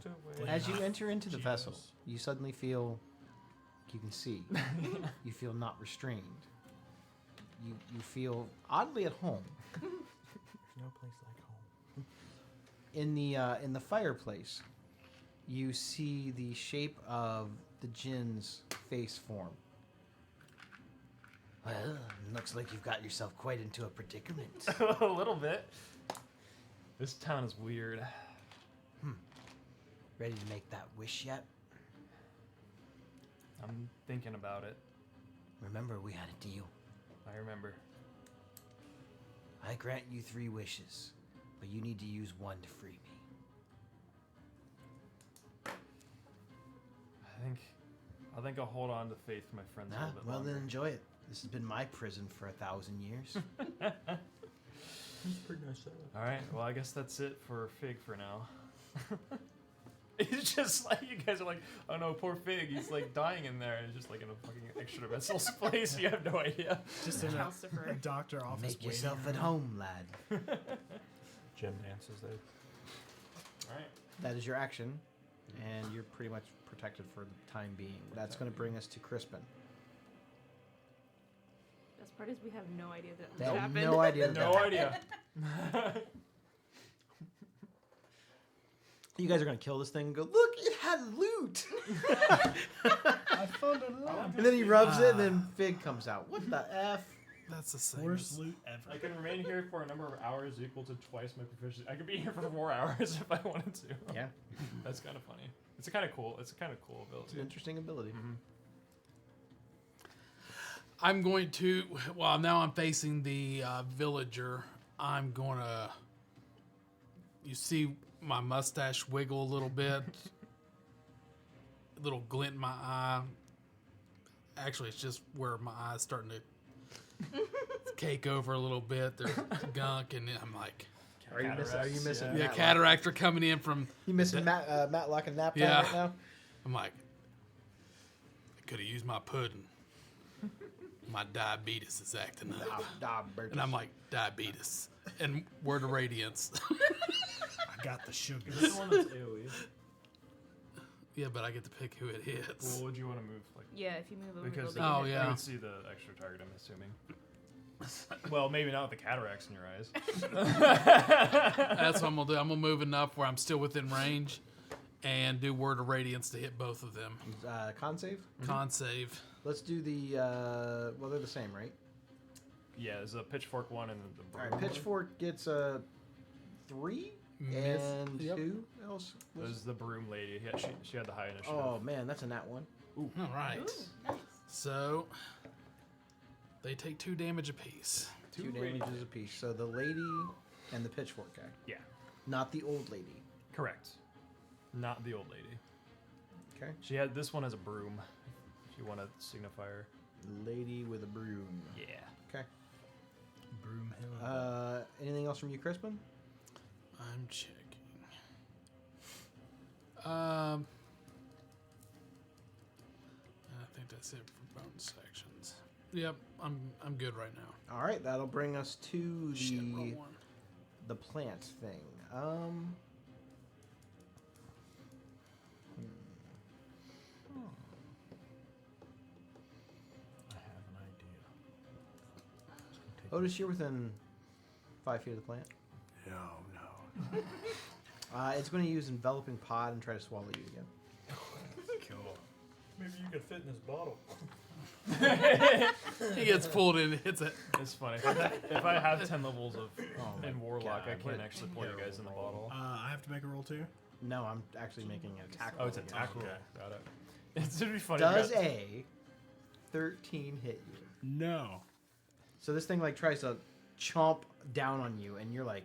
As you enter into the vessel, you suddenly feel you can see. You feel not restrained. You feel oddly at home. There's no place like home. In the fireplace, you see the shape of the djinn's face form. Well, looks like you've got yourself quite into a predicament. A little bit. This town is weird. Ready to make that wish yet? I'm thinking about it. Remember, we had a deal. I remember. I grant you 3 wishes, but you need to use 1 to free me. I think I'll hold on to faith for my friends a little bit Well, longer. then enjoy it. This has been my prison for 1,000 years. It's pretty nice setup. All right. Well, I guess that's it for Fig for now. It's just like you guys are like, oh no, poor Fig. He's like dying in there, and it's just like in a fucking extra vessel's place. You have no idea. Just in a Calcifer. doctor office. Make waiting yourself at room. home, lad. Gym dances there. All right. That is your action, and you're pretty much protected for the time being. That's going to bring us to Crispin. Best part is we have no idea that They this have happened. no idea. that No that idea. You guys are going to kill this thing and go, look, it had loot. I found a lot. And then he rubs it, and then Fig comes out. What the F? That's the same. Worst as- loot I ever. can remain here for a number of hours equal to twice my proficiency. I could be here for 4 hours if I wanted to. Yeah, That's kind of funny. It's a kind of cool. It's a kind of cool it's ability. an interesting ability. I'm going to. Well, now I'm facing the villager. I'm going to. You see my mustache wiggle a little bit. A little glint in my eye. Actually, it's just where my eye's starting to cake over a little bit. There's gunk, and I'm like, Are you missing? yeah, Matlock? cataract are coming in from. You missing Matlock and Naptown Yeah. right now? I'm like, I could have used my pudding. My diabetes is acting up. And I'm like, diabetes. And word of radiance. I got the sugar. Is this the one that's AoE? Yeah, but I get to pick who it hits. Well, would you want to move like? Yeah, if you move over, Because it'll Oh, be yeah. you would see the extra target. I'm assuming. Well, maybe not with the cataracts in your eyes. That's what I'm going to do. I'm going to move enough where I'm still within range and do word of radiance to hit both of them. Con save. Con save. Let's do the. Well, they're the same, right? Yeah, there's a pitchfork one and the All right. broom one. Pitchfork gets a 3 Miss. and Yep. 2 else. was- There's the broom lady. Yeah, she had the high initiative. Oh man, that's a nat 1. All right. Ooh, nice. So they take 2 damage apiece. 2 damages apiece. So the lady and the pitchfork guy, Yeah, not the old lady. correct. Not the old lady. Okay. She had this one as a broom. If you want to signify her. Lady with a broom. Yeah. Okay. Broomhill. Anything else from you, Crispin? I'm checking. I think that's it for bone sections. Yep, I'm good right now. All right, that'll bring us to Shit, wrong one. the plant thing. I have an idea. Otis, you're within 5 feet of the plant. No. It's going to use enveloping pod and try to swallow you again. Cool. Maybe you could fit in this bottle. He gets pulled in, hits it. It's funny. If I have 10 levels of my in Warlock, I God, what can a actually pull you guys in the bottle. I have to make a roll too. No, I'm actually making an attack. Oh, it's roll attack again. roll. Got it. It's gonna be funny. Does a 13 hit you? No. So this thing like tries to chomp down on you, and you're like,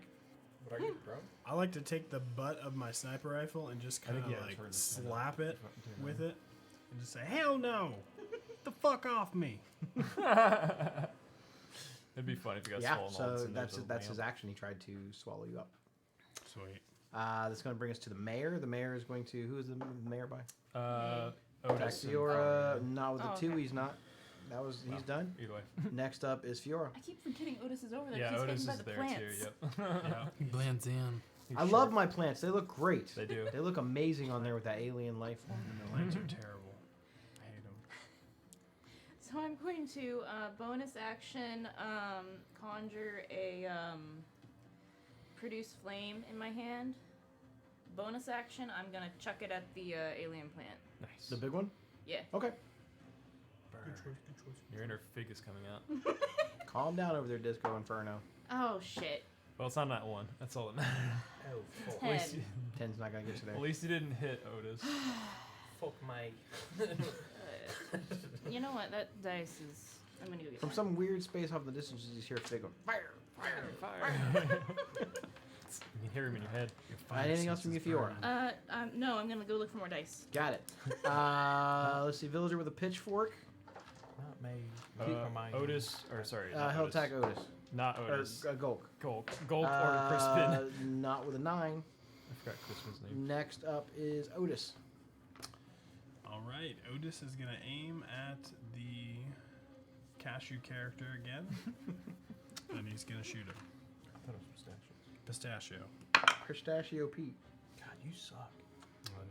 Would I get thrown? I like to take the butt of my sniper rifle and just kind of think, yeah, like turn it slap it with it and just say, "Hell no! Get the fuck off me!" It'd be funny if you got yeah. swollen So all and that's there's a that's his lamp. action. He tried to swallow you up. Sweet. That's going to bring us to the mayor. The mayor is going to. Who is the mayor by? Otis. and Fiora. Not with the Oh, 2. okay. He's not. He's Well, done. Either way. Next up is Fiora. I keep forgetting Otis is over there. Yeah, 'cause he's Otis hidden by is the there plants. too. Yep. Yeah. He blends in. He's I short. love my plants. They look great. They do. They look amazing on there with that alien life form. The plants are terrible. I hate them. So I'm going to bonus action conjure a produce flame in my hand. Bonus action, I'm gonna chuck it at the alien plant. Nice. The big one? Yeah. Okay. Burn. Your inner fig is coming out. Calm down over there, Disco Inferno. Oh shit. Well, it's not that one. That's all that matters. Oh, fuck. At least, 10's not going to get you there. at least you didn't hit Otis. Fuck my. You know what? That dice is. I'm gonna go get From that. some weird space off in the distance, you just hear Fig going, fire, fire, Fire. You can hear him in your head. Anything else from you, Fiora? No, I'm gonna go look for more dice. Got it. Let's see, villager with a pitchfork. Not me. Otis, or sorry. He'll attack Otis. Not Otis. Or Gulk. Gulk or Crispin. Not with a 9. I forgot Crispin's name. Next up is Otis. All right, Otis is gonna aim at the cashew character again, and he's gonna shoot him. I thought it was pistachios. Pistachio. Pistachio Pete. God, you suck. Oh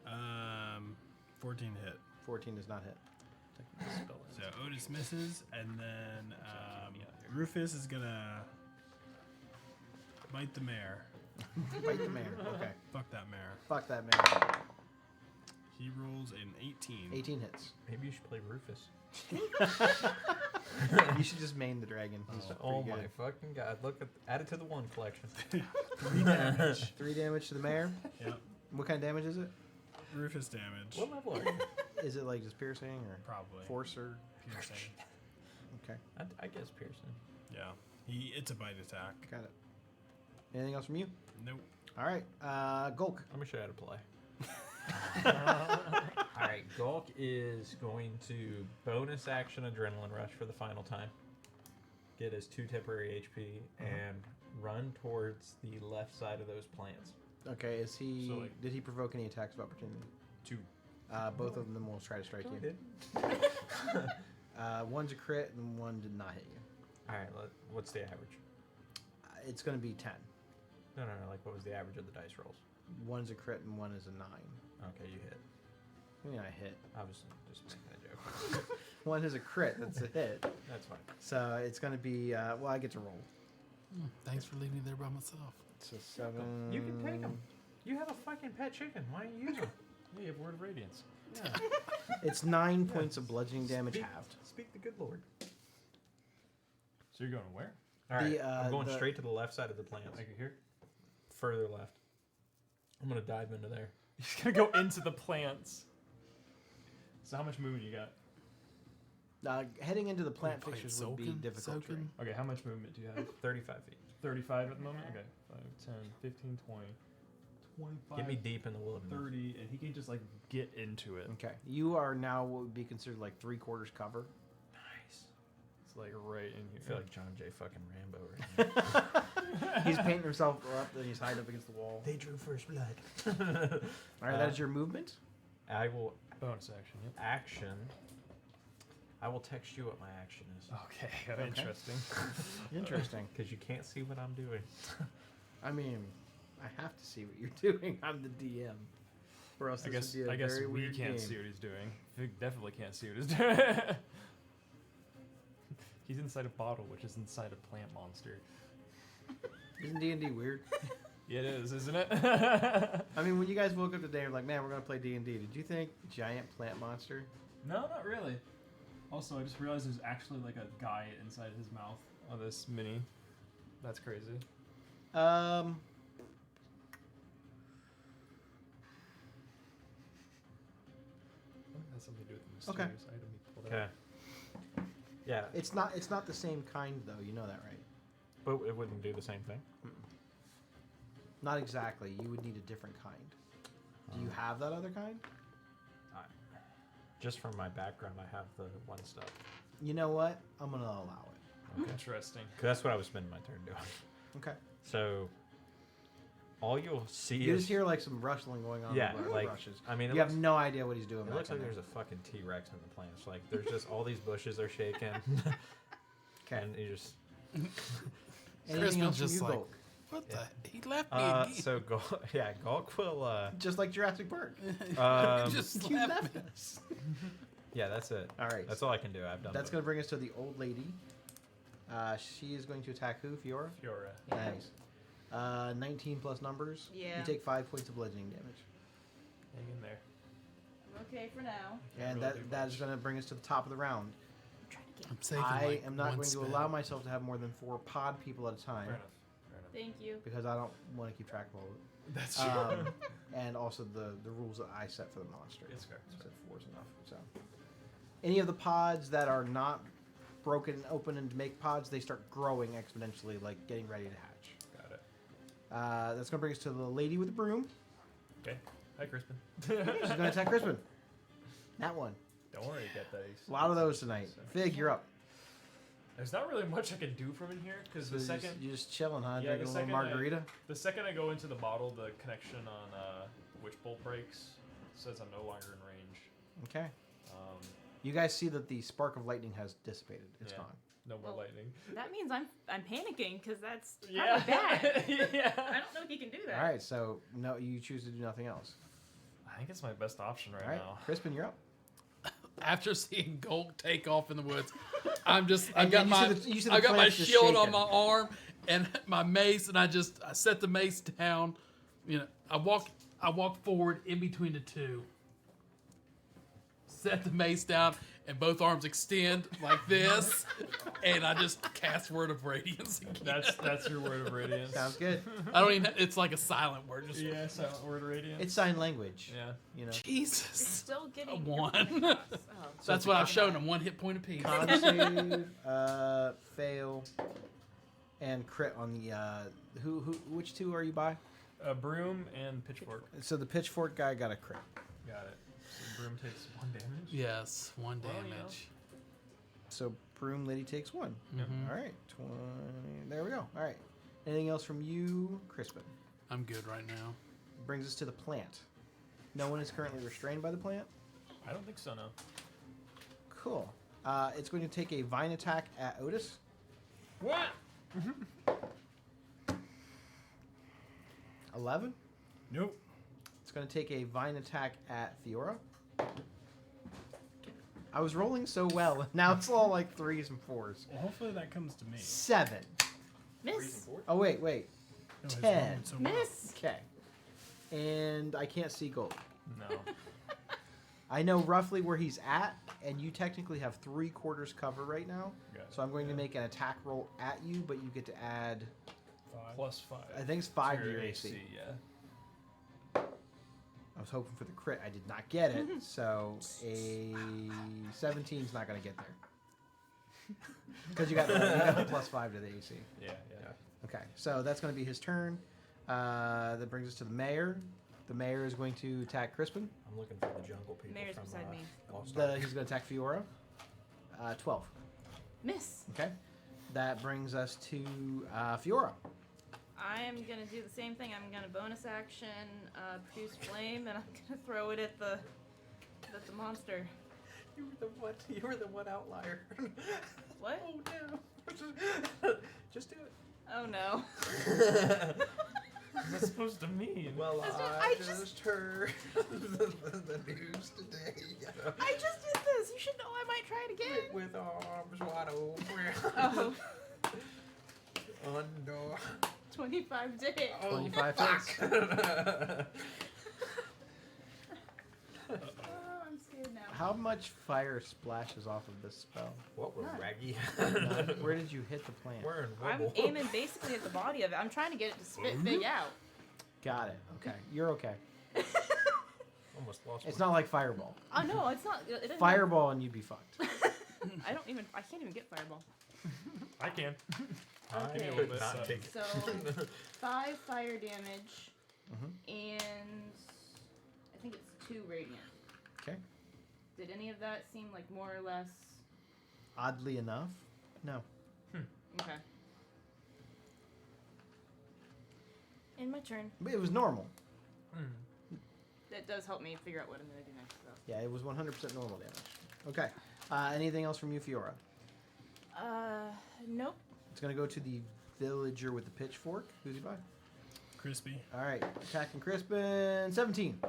no. 14 hit. 14 does not hit. So Otis misses, and then Rufus is gonna bite the mare. Bite the mayor. Okay. Fuck that mare. Fuck that mayor. He rolls an 18. 18 hits. Maybe you should play Rufus. You should just main the dragon. He's Oh pretty my good. fucking god! Look at add it to the 1 collection. 3 damage. 3 damage to the mayor. Yep. What kind of damage is it? Rufus damage. What level are you? Is it like just piercing or Probably. force or? Piercing. Okay, I guess Pearson. Yeah. It's a bite attack. got it. Anything else from you? Nope. All right, Gulk. Let me show you how to play. Alright, Gulk is going to bonus action Adrenaline Rush for the final time. Get his 2 temporary HP and run towards the left side of those plants. Okay, is he? So, like- did he provoke any attacks of opportunity? 2. Both of them will try to strike Oh, I you. did. One's a crit and one did not hit you. Alright, what's the average? It's going to be 10. No, like what was the average of the dice rolls? One's a crit and one is a 9. Okay, you hit. I mean, I hit. I was just making a joke. One is a crit. That's a hit. That's fine. So it's going to be. Well, I get to roll. Thanks for leaving me there by myself. So 7. You can take them. You have a fucking pet chicken. Why don't you use them? Yeah, you have Word of Radiance. Yeah. It's 9 points of bludgeoning damage Speak- halved. Speak the good Lord. So you're going where? Alright, The, I'm going the- straight to the left side of the plants. Like here? Further left. I'm gonna dive into there. He's gonna go into the plants. So how much movement you got? Heading into the plant Play it fixtures would be soaking, difficult. soaking. terrain. Okay, how much movement do you have? 35 feet. 35 at the moment? Okay. 5, 10, 15, 20, 25, Get me deep in the wilderness. 30, and he can just like get into it. Okay, you are now what would be considered like 3/4 cover. Nice. It's like right in I here. feel like John J. fucking Rambo right now. He's painting himself up, then he's hiding up against the wall. They drew first blood. All right, that is your movement. I will Bonus action, yep. action. I will text you what my action is. Okay, Okay. interesting. Interesting. Because you can't see what I'm doing. I mean, I have to see what you're doing. I'm the DM. Or else I this guess would be a very we weird can't game. see what he's doing. Fig definitely can't see what he's doing. He's inside a bottle, which is inside a plant monster. Isn't D&D weird? Yeah, it is, isn't it? I mean, when you guys woke up today and were like, man, we're going to play D&D, did you think giant plant monster? No, not really. Also, I just realized there's actually like a guy inside his mouth on this mini. That's crazy. I think that's something to do with the Okay. mysterious item he pulled Okay. out. Yeah, It's not the same kind, though. You know that, right? but it wouldn't do the same thing. Not exactly. You would need a different kind. Do you have that other kind? Just from my background, I have the one stuff. You know what? I'm going to allow it. Interesting. 'Cause that's what I was spending my turn doing. Okay. So, all you'll see You is just hear like some rustling going on. yeah, in the like brushes. I mean, You have no idea what he's doing. it back looks like in there's there. a fucking T-Rex in the plants. Like there's just all these bushes are shaking, Okay. and you just Anything Crispin's else from just you, like, Gulk? what the? He left me again. so Gulk will Just like Jurassic Park. Just You left left me. us. yeah, that's it. All right. That's all I can do. I've done. That's both. going to bring us to the old lady. She is going to attack who? Fiora? Fiora. Nice. 19 plus numbers. Yeah. You take 5 points of bludgeoning damage. Hang in there. I'm okay for now. And really do that is much. going to bring us to the top of the round. I'm trying to get. I'm saving I like am not one going spell. to allow myself to have more than 4 pod people at a time Fair enough. Fair enough. Thank you. because I don't want to keep track of all of it. That's true. And also the rules that I set for the monster. It's fair. It's I fair. said 4 is enough. So, any of the pods that are not broken open and make pods, they start growing exponentially, like getting ready to hatch. Got it. That's going to bring us to the lady with the broom. Okay. Hi, Crispin. She's going to attack Crispin. That one. Don't worry, get those. A lot of those tonight. Fig, you're up. There's not really much I can do from in here because So the second you're just chilling, huh? Yeah, Drinking the a little second I- margarita. the second I go into the bottle, the connection on Witch Bolt breaks. Says I'm no longer in range. Okay. Um, You guys see that the spark of lightning has dissipated. It's Yeah. gone. no more Well, lightning. That means I'm panicking because that's probably Yeah. bad. yeah. I don't know if you can do that. All right, so no, you choose to do nothing else. I think it's my best option right, All right, now. Crispin, you're up. After seeing Gulk take off in the woods, I've And got you my see the- you see the I got my plants just shield on shaking. my arm and my mace, and I set the mace down. You know, I walk forward in between the two. Set the mace down, and both arms extend like this, and I just cast Word of Radiance again. That's your word of radiance. Sounds good. I don't even. It's like a silent word. Just Yeah, silent word of radiance. It's sign language. yeah. You know. It's Jesus. still getting A you're one. coming across. Oh. That's what I've shown them. 1 hit point apiece. Con save, fail, and crit on the which 2 are you by? A broom and pitchfork. So the pitchfork guy got a crit. Got it. So broom takes 1 damage. Yes, 1 Well, you know. damage. So broom lady takes 1. Mhm. All right, 20. There we go. All right. Anything else from you, Crispin? I'm good right now. Brings us to the plant. No one is currently restrained by the plant. I don't think so, no. Cool. It's going to take a vine attack at Otis. What? 11. Nope. It's going to take a vine attack at Fiora. I was rolling so well, and now it's all like 3s and 4s. Well, hopefully that comes to me. 7. Miss. Oh, wait. No, it's 10. rolling so well. Miss. Okay. And I can't see gold. No. I know roughly where he's at, and you technically have 3/4 cover right now. Got it. So I'm going to make an attack roll at you, but you get to add, +5. I think it's 5 to To your AC. Yeah. I was hoping for the crit. I did not get it, so a 17 is not going to get there. Because you got the +5 to the AC. Yeah. Okay, so that's going to be his turn. That brings us to the mayor. The mayor is going to attack Crispin. I'm looking for the jungle people Mayor's from beside me. Lost Ark. He's going to attack Fiora. 12. Miss. Okay. That brings us to Fiora. I am gonna do the same thing. I'm gonna bonus action, produce flame, and I'm gonna throw it at the monster. You were the one outlier. What? Oh no! Just do it. Oh no. What's that supposed to mean? Well, I just heard the news today. I just did this. You should know I might try it again. With arms wide open. Oh, Under. 25 to hit. 25 hits. Oh, I'm scared now. How much fire splashes off of this spell? What were None. raggy? Where did you hit the plant? We're in I'm Wibble. aiming basically at the body of it. I'm trying to get it to spit Fig out. Got it. Okay. You're okay. Almost lost. It's one. not like Fireball. Oh no, it's not. It doesn't Fireball and you'd be fucked. I can't even get fireball. I can. I Okay. could not take it. So 5 fire damage, Mhm. and I think it's 2 radiant. Okay. Did any of that seem like more or less Oddly enough, no. okay? In my turn. But it was normal. That does help me figure out what I'm gonna do next. So. Yeah, it was 100% normal damage. Okay. Anything else from you, Fiora? Nope. It's gonna go to the villager with the pitchfork. Who's he by? Crispy. All right, attacking Crispin. 17. I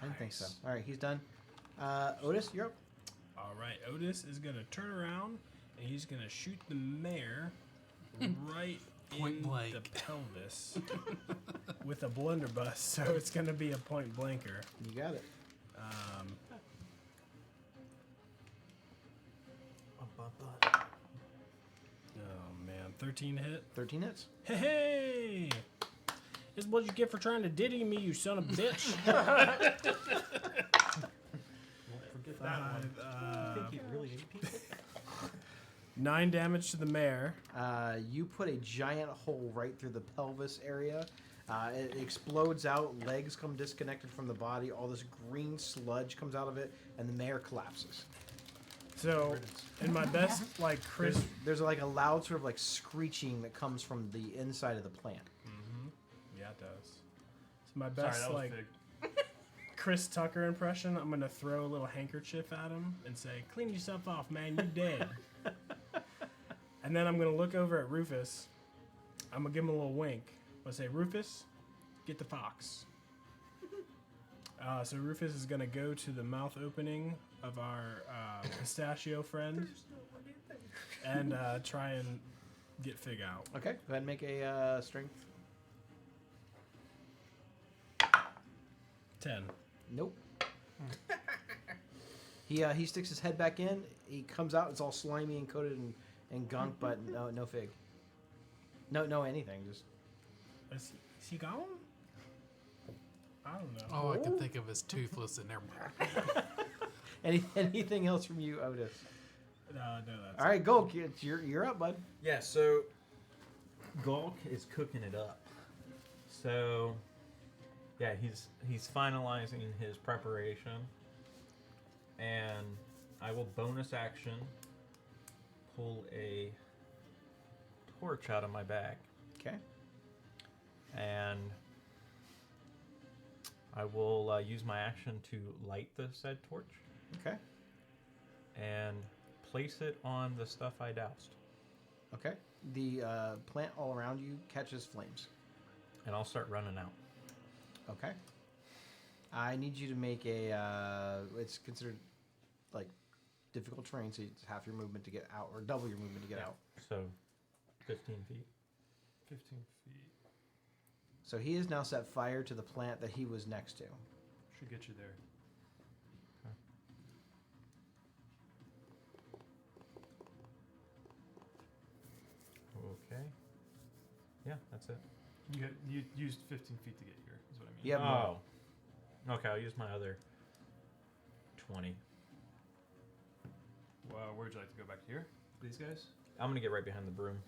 didn't think so. All right, he's done. Otis, you're up. All right, Otis is gonna turn around and he's gonna shoot the mayor right Point in blank. the pelvis with a blunderbuss. So it's gonna be a point blanker. You got it. Oh man, 13 hit. 13 hits. Hey! This is what you get for trying to diddy me, you son of a bitch. Forget that one. Five, Think you really hate people? 9 damage to the mayor. You put a giant hole right through the pelvis area. It explodes out. Legs come disconnected from the body. All this green sludge comes out of it, and the mayor collapses. So, in my best, like, Chris. There's like a loud sort of like screeching that comes from the inside of the plant. Yeah, it does. So, my Sorry, best, that was like, big. Chris Tucker impression, I'm going to throw a little handkerchief at him and say, clean yourself off, man, you dead. And then I'm going to look over at Rufus. I'm going to give him a little wink. I'll say, Rufus, get the fox. So Rufus is going to go to the mouth opening of our pistachio friend and try and get Fig out. Okay, go ahead and make a strength. 10. Nope. He sticks his head back in. He comes out. It's all slimy and coated and gunk, but no Fig. No anything. Just Is he gone? I don't know. All I can think of is toothless and never mind. anything else from you, Otis? No, that's All right, Gulk, you're up, bud. Yeah, so Gulk is cooking it up. So yeah, he's finalizing his preparation, and I will bonus action pull a torch out of my bag, Okay. and I will use my action to light the said torch Okay. and place it on the stuff I doused. Okay. The plant all around you catches flames. And I'll start running out. Okay. I need you to make a. It's considered like difficult terrain, so it's half your movement to get out, or double your movement to get out. So 15 feet. 15 feet. So he has now set fire to the plant that he was next to. Should get you there. Okay. Yeah, that's it. You used 15 feet to get here, is what I mean. Yep. Oh. Okay, I'll use my other 20. Well, where'd you like to go back here? These guys? I'm gonna get right behind the broom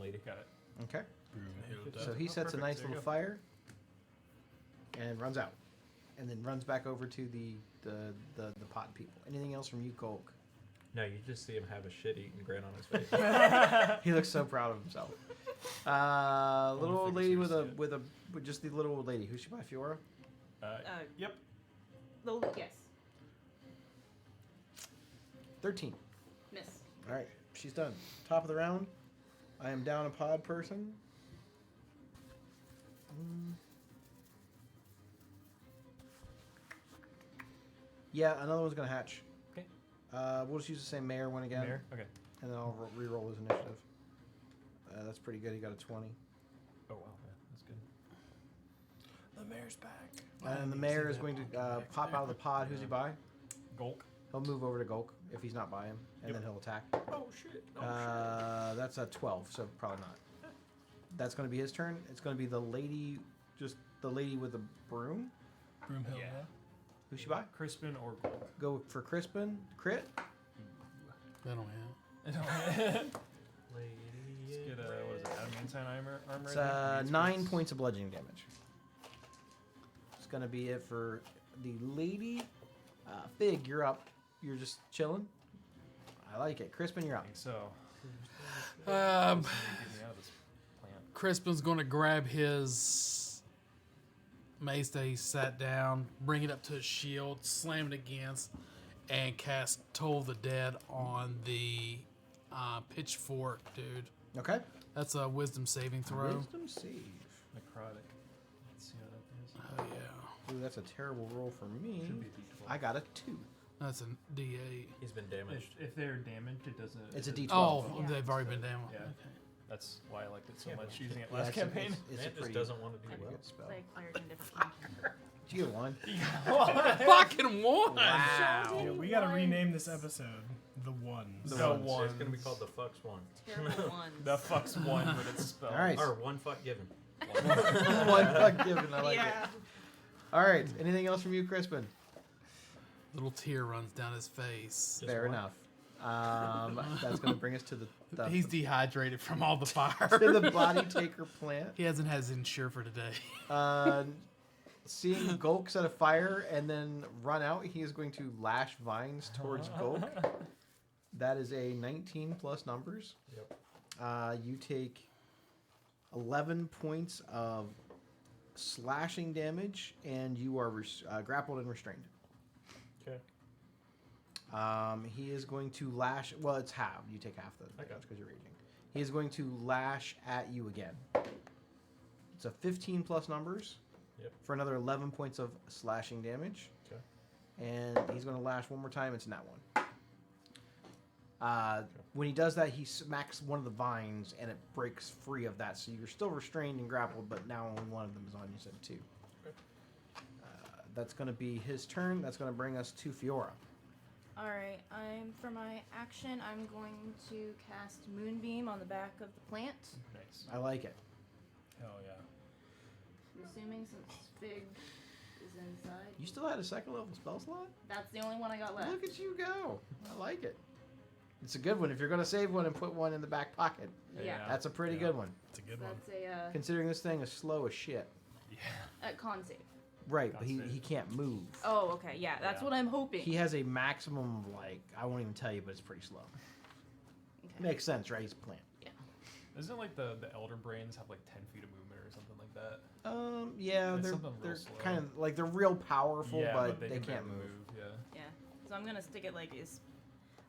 lady. Got it. Okay. Broomhild. So he sets a perfect. nice There you little go. fire and runs out, and then runs back over to the pot people. Anything else from you, Colk? No, you just see him have a shit-eating grin on his face. He looks so proud of himself. Little old lady with just the little old lady. Who's she by, Fiora? Yep. Yes. 13. Miss. All right, she's done. Top of the round. I am down a pod person. Yeah, another one's gonna hatch. Okay. We'll just use the same mayor one again, Mayor? Okay. and then I'll re-roll his initiative. That's pretty good. He got a 20. Oh, wow. Yeah, that's good. The mayor's back. And the mayor is going to pop out of the pod. Who's he by? Gulk. He'll move over to Gulk if he's not by him, and then he'll attack. Oh, shit. That's a 12, so probably not. That's going to be his turn. It's going to be the lady, just the lady with the broom. Broomhild. Yeah. Who's she by? Crispin or Gulk? Go for Crispin. Crit. That don't count. Let's get a, what is it, adamantine armor? It's there? 9 points of bludgeoning damage. It's going to be it for the lady. Fig, you're up. You're just chilling. I like it. Crispin, you're up. So. Um, Get me out of this plant. Crispin's going to grab his mace that he sat down, bring it up to his shield, slam it against, and cast Toll the Dead on the pitchfork, dude. Okay. That's a wisdom saving throw. Wisdom save. Necrotic. Let's see how that is. Oh, yeah. Ooh, that's a terrible roll for me. Should be a D12. I got a 2. That's a D8. He's been damaged. If they're damaged, it doesn't. It's a it- D12. Oh, Yeah. they've already been down. Yeah. That's why I liked it so Yeah, much but- using it Yeah, last it's a- campaign. It's Man a pretty, just doesn't want to do pretty well. good spell. Play a cleric in different content. Did you get 1? Fucking one! Wow. Yeah, we gotta rename this episode The Ones. The It's ones. gonna be called the fucks one. Terrible ones. The fuck's one with its spell. All right. Or one fuck given. One fuck given. I like yeah. it. All right. Anything else from you, Crispin? Little tear runs down his face. Fair enough. That's going to bring us to the He's dehydrated from all the fire. to the body taker plant. He hasn't had his insure for today. Seeing Gulk set a fire and then run out, he is going to lash vines towards Gulk. That is a 19 plus numbers. Yep. You take 11 points of slashing damage, and you are grappled and restrained. Okay. He is going to lash. Well, it's halved. You take half the Okay. damage because you're raging. He is going to lash at you again. It's a 15 plus numbers. Yep. For another 11 points of slashing damage. Okay. And he's going to lash one more time. It's not one. When he does that, he smacks one of the vines, and it breaks free of that. So you're still restrained and grappled, but now only one of them is on you instead of 2. Okay. That's going to be his turn. That's going to bring us to Fiora. Alright, for my action, I'm going to cast Moonbeam on the back of the plant. Nice. I like it. Hell yeah. I'm assuming since Fig is inside. You still had a second level spell slot? That's the only one I got left. Look at you go. I like it. It's a good one. If you're going to save one and put one in the back pocket, Yeah. that's a pretty Yeah. good one. It's a good one. That's a Considering this thing is slow as shit. con save. Right, but That's it. he can't move. Oh, okay. Yeah, that's Yeah. what I'm hoping. He has a maximum of, like, I won't even tell you, but it's pretty slow. Okay. Makes sense, right? He's a plant. Isn't it like the Elder Brains have like 10 feet of movement or something like that? Yeah, It's they're something real slow. kind of like they're real powerful, yeah, but they they can can't barely move. Yeah. Yeah. So I'm gonna stick it like is.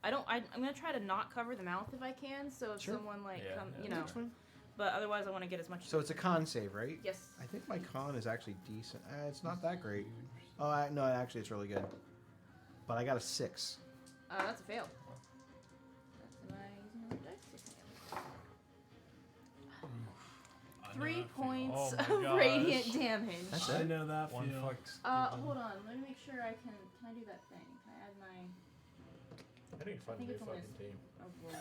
I'm gonna try to not cover the mouth if I can. So if Sure. someone like Yeah, come, yeah, you know. That's fine. But otherwise, I want to get as much. So it's a con save, right? Yes. I think my con is actually decent. It's not that great. Oh, no, actually, it's really good. But I got a 6. That's a fail. Am I using another dice? Yes, I am. I know 3 that feel. points Oh my of gosh. radiant damage. That's I it. know that One feel. fuck's. Hold on. Let me make sure I can. Can I do that thing? Can I add my? I need to find a think new it's only fucking team. Oh, boy.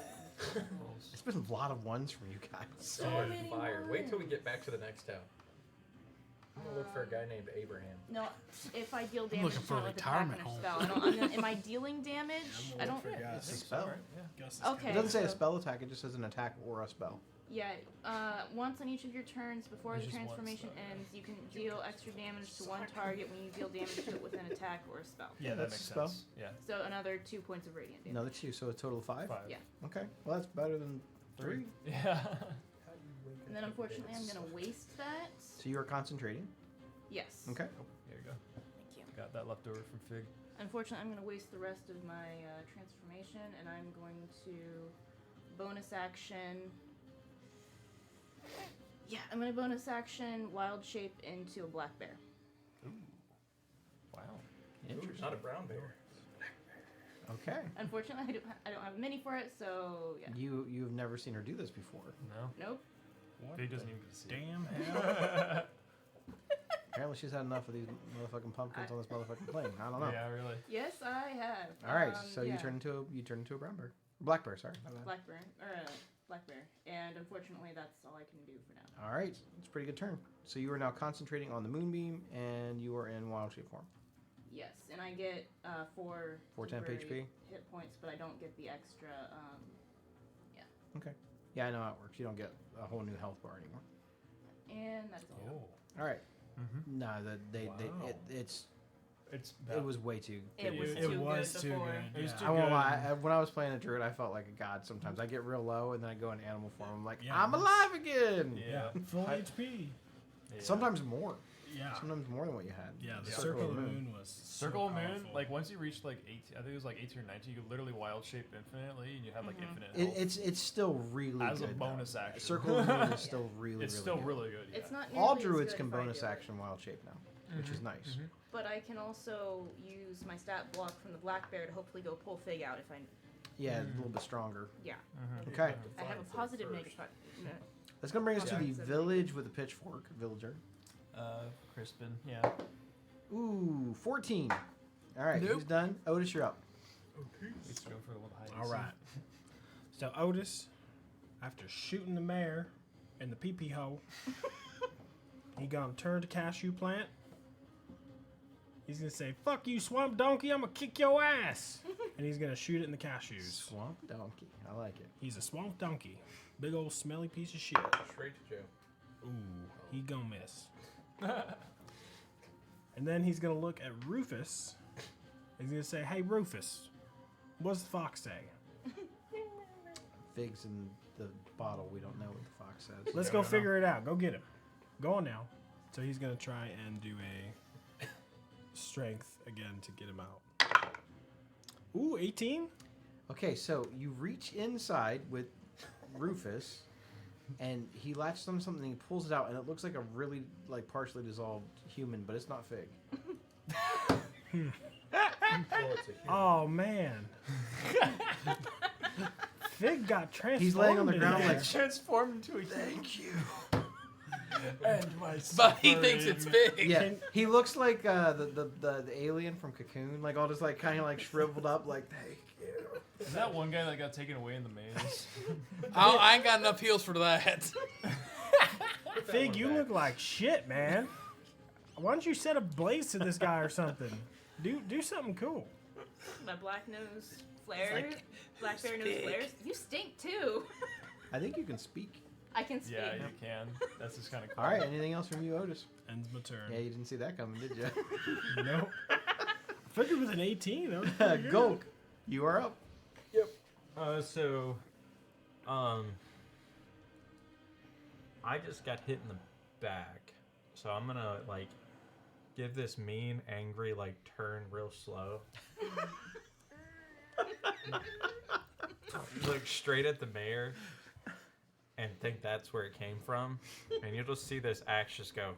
It's been a lot of ones from you guys. So Sword many fire. Wait till we ones. get back to the next town. I'm gonna look for a guy named Abraham. No, if I deal I'm damage, looking it's for a not like retirement attack home. or spell. Am I dealing damage? I don't. For Gus. It's a spell. Gus is Okay. It doesn't say a so- spell attack, it just says an attack or a spell. Yeah. Once on each of your turns before It's the just one transformation spell. ends, you can deal extra damage to one target when you deal damage to it with an attack or a spell. Yeah, that That's makes a spell. sense. Yeah. So another 2 points of radiant damage. Another 2, so a total of 5? 5. Yeah. Okay, well, that's better than 3. Yeah. And then unfortunately, I'm gonna waste that. So you are concentrating. Yes. Okay. There you go. Thank you. Got that left over from Fig. Unfortunately, I'm going to waste the rest of my transformation, and I'm going to bonus action. Yeah, I'm going to bonus action wild shape into a black bear. Wow. Interesting. Not a brown bear. Okay. Unfortunately, I don't have a mini for it, so yeah. You've never seen her do this before. No. Nope. Fig doesn't even get to see. Damn hell. Apparently she's had enough of these motherfucking pumpkins on this motherfucking plane. I don't know. Yeah, really. Yes, I have. All right, so yeah. you turn into a brown bear, black bear. Sorry. My bad. black bear black bear, and unfortunately, that's all I can do for now. All right, it's a pretty good turn. So you are now concentrating on the moonbeam, and you are in wild shape form. Yes, and I get 4 temp temporary HP? hit points, but I don't get the extra. Okay. Yeah, I know how it works. You don't get a whole new health bar anymore. And that's all. Oh. All right. Mm-hmm. No, Wow. it's It's It was way too. It was It too was good too before. good. It was Yeah. too I won't good. lie. When I was playing a druid, I felt like a god. Sometimes I get real low, and then I go into animal form. I'm like, Yeah, I'm that's- alive again. Yeah, full I- HP. Yeah. Sometimes more. Yeah. Sometimes more than what you had. Yeah, the Yeah. Circle of the Moon was Circle of so Moon, powerful. like once you reach like 18, I think it was like 18 or 19, you could literally wild shape infinitely, and you have like infinite health. It's still really as good. a bonus action. Circle of the Moon is still really. It's really still good. really good. Yeah. It's not All nearly as druids good can if I bonus do it. action wild shape now, which is nice. But I can also use my stat block from the black bear to hopefully go pull Fig out if I. Yeah, a little bit stronger. Yeah. Okay, I have a positive negative. No. that's gonna bring us to Yeah. the village with a pitchfork. Villager. Crispin, yeah. Ooh, 14. All right, Nope. who's done? Otis, you're up. Let's go for the one hiding. All right. So Otis, after shooting the mayor in the pee-pee hole, he gonna turn to cashew plant. He's gonna say, "Fuck you, swamp donkey! I'm gonna kick your ass!" And he's gonna shoot it in the cashews. Swamp donkey. I like it. He's a swamp donkey, big old smelly piece of shit. Straight to Joe. Ooh, he gonna miss. And then he's gonna look at Rufus. He's gonna say, "Hey Rufus, what's the fox say?" Figs in the bottle. We don't know what the fox says. Let's go figure it out. Go get him. Go on now. So he's gonna try and do a strength again to get him out. Ooh, 18. Okay, so you reach inside with Rufus, and he latches on something. And he pulls it out, and it looks like a really like partially dissolved human, but it's not Fig. Oh man. Fig got transformed. He's laying on the in ground there. like, Transformed into a "Thank you." and my But he thinks it's big. Yeah, he looks like the alien from Cocoon, like all just like kind of like shriveled up, like thank you. Is that one guy that got taken away in the maze? I ain't got enough heals for that. Fig, you look like shit, man. Why don't you set a blaze to this guy or something? Do something cool. My black nose flares. Black bear nose flares. You stink too. I think you can speak. I can speak. Yeah, you can. That's just kind of cool. All right, anything else from you, Otis? Ends my turn. Yeah, you didn't see that coming, did you? Nope. Figured with an 18. That was pretty good. Gulk, you are up. I just got hit in the back, so I'm gonna like give this mean, angry like turn real slow. Look straight at the mayor and think that's where it came from, and you'll just see this axe just go.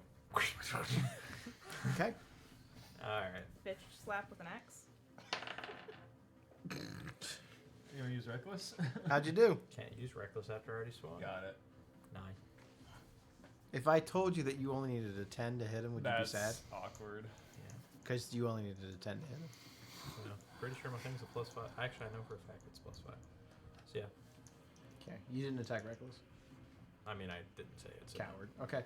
Okay. All right. Bitch slap with an axe. You want to use reckless? How'd you do? Can't use reckless after I already swung. Got it. 9. If I told you that you only needed a 10 to hit him, would you be sad? Awkward. Because you only needed a 10 to hit him. So, pretty sure my thing's a +5. Actually, I know for a fact it's +5. So yeah. Okay. You didn't attack reckless. I mean, I didn't say it. So. Coward. Okay.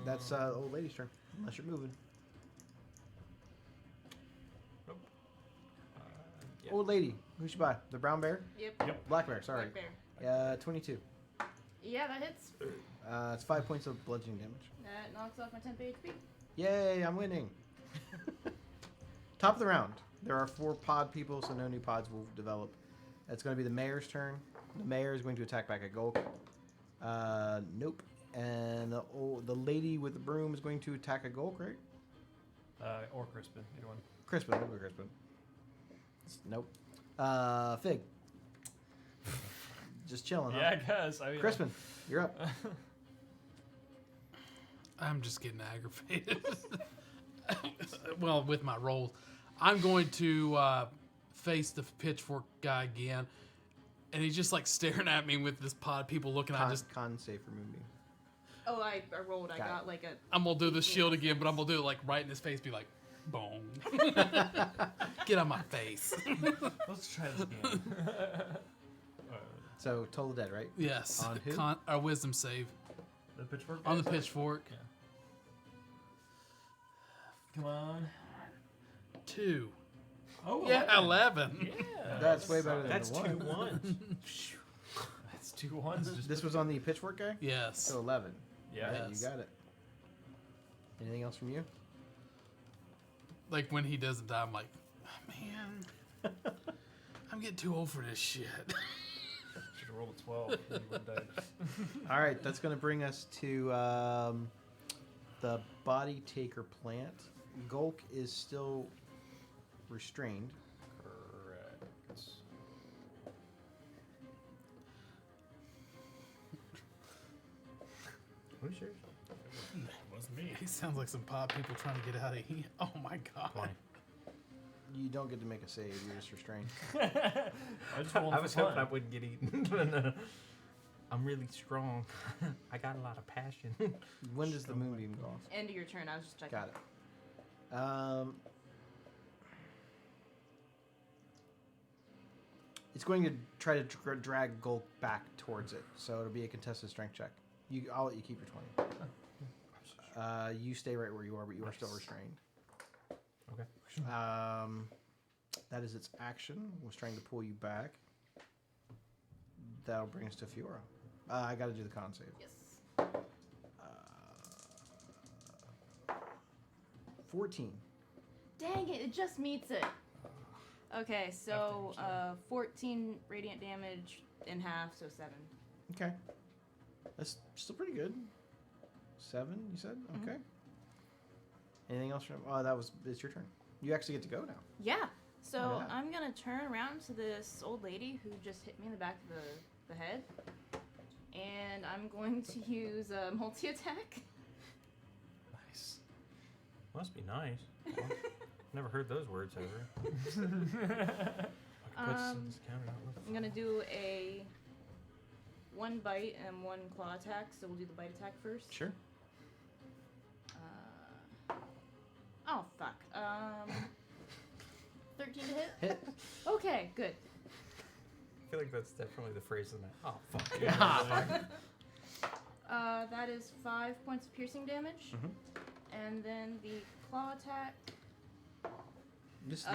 That's old lady's turn. Unless you're moving. Nope. Yeah. Old lady. Who should buy? The brown bear? Yep. Black bear. Sorry. Black bear. 22. Yeah, that hits. It's 5 points of bludgeoning damage. That knocks off my temp HP. Yay! I'm winning. Top of the round. There are 4 pod people, so no new pods will develop. It's going to be the mayor's turn. The mayor is going to attack back at Gulk. Nope. And the lady with the broom is going to attack a Gulk, right? Or Crispin. Either one. Crispin. We'll go Crispin. Nope. Fig. Just chilling, Yeah, I huh? guess. I mean, Crispin, you're up. I'm just getting aggravated. Well, with my rolls, I'm going to face the pitchfork guy again, and he's just like staring at me with this pod people looking at. Con save for Moonbeam. Oh, I rolled. I Got got like a. I'm gonna do the shield again, but I'm gonna do it like right in his face, be like, boom, get on my face. Let's try this again. So total dead, right? Yes. On who? A wisdom save The pitchfork? on the guys? pitchfork. Yeah. Come on. 2. Oh, Yeah, 11. Yeah. That's way better than That's the 2 one. ones. That's 2 ones. Just This was on the pitchfork guy? Yes. So 11. yeah. Right, Yes. you got it. Anything else from you? like when he doesn't die, I'm like, oh, man, I'm getting too old for this shit. Should have rolled a 12. And you wouldn't died. All right, that's going to bring us to the body taker plant. Gulk is still restrained. Correct. Who's yours? Wasn't me. He sounds like some pod people trying to get out of here. Oh my god. 20. You don't get to make a save. You're just restrained. I just rolled I for was fun. hoping I wouldn't get eaten. I'm really strong. I got a lot of passion. When does the moonbeam go off? End of your turn. I was just checking. Got it. It's going to try to drag Gulk back towards it, so it'll be a contested strength check. I'll let you keep your 20. You stay right where you are, but you are still restrained. Okay. That is its action. Was trying to pull you back. That'll bring us to Fiora. I got to do the con save. Yes. 14. Dang it! It just meets it. Okay, so 14 radiant damage in half, so 7. Okay. That's still pretty good. 7, you said? Okay. Anything else from... it's your turn. You actually get to go now. Yeah. So Oh, yeah. I'm gonna turn around to this old lady who just hit me in the back of the head, and I'm going to use a multi-attack. Nice. Must be nice. Never heard those words ever. I could put this counter out. I'm gonna do a 1 bite and 1 claw attack. So we'll do the bite attack first. Sure. Oh fuck. 13 to hit. Hit. Okay, good. I feel like that's definitely the phrase of the night. Oh, fuck. That is 5 points of piercing damage, and then the claw attack. This is,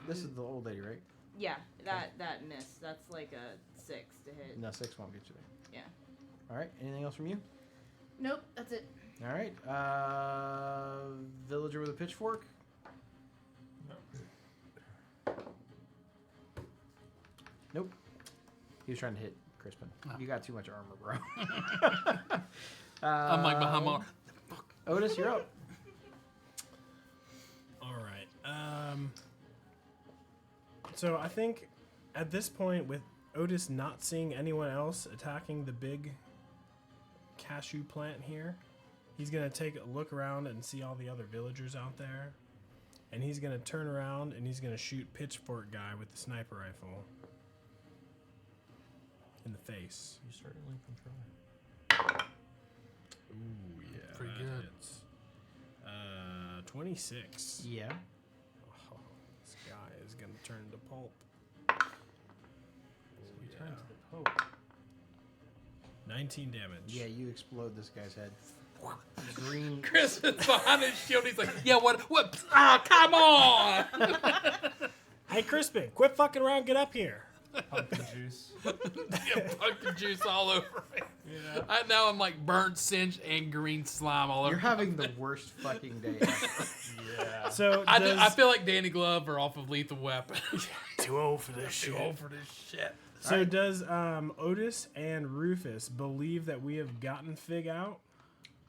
this is the old lady, right? Yeah, that missed. That's like a 6 to hit. No, 6 won't get you there. Yeah. All right. Anything else from you? Nope, that's it. All right. Villager with a pitchfork. Nope. He was trying to hit Crispin. Oh. You got too much armor, bro. I'm like behind my... Otis, you're up. All right. So I think at this point, with Otis not seeing anyone else attacking the big cashew plant here, he's gonna take a look around and see all the other villagers out there, and he's gonna turn around and he's gonna shoot Pitchfork guy with the sniper rifle in the face. You certainly can try. Ooh, yeah, Pretty that good. hits. 26. Yeah. Oh, this guy is gonna turn to pulp. We turn Yeah. to the Pope. 19 damage. Yeah, you explode this guy's head. Green. Chris is behind his shield. He's like, yeah, what? Ah, come on! Hey, Crispin, quit fucking around. Get up here. Pumpkin juice. Yeah, pumpkin juice all over me. Yeah. Now I'm like burnt, singed, and green slime all over. You're having the worst fucking day ever. Yeah. So I feel like Danny Glover off of Lethal Weapon. too old for this Too old for this shit. So does Otis and Rufus believe that we have gotten Fig out?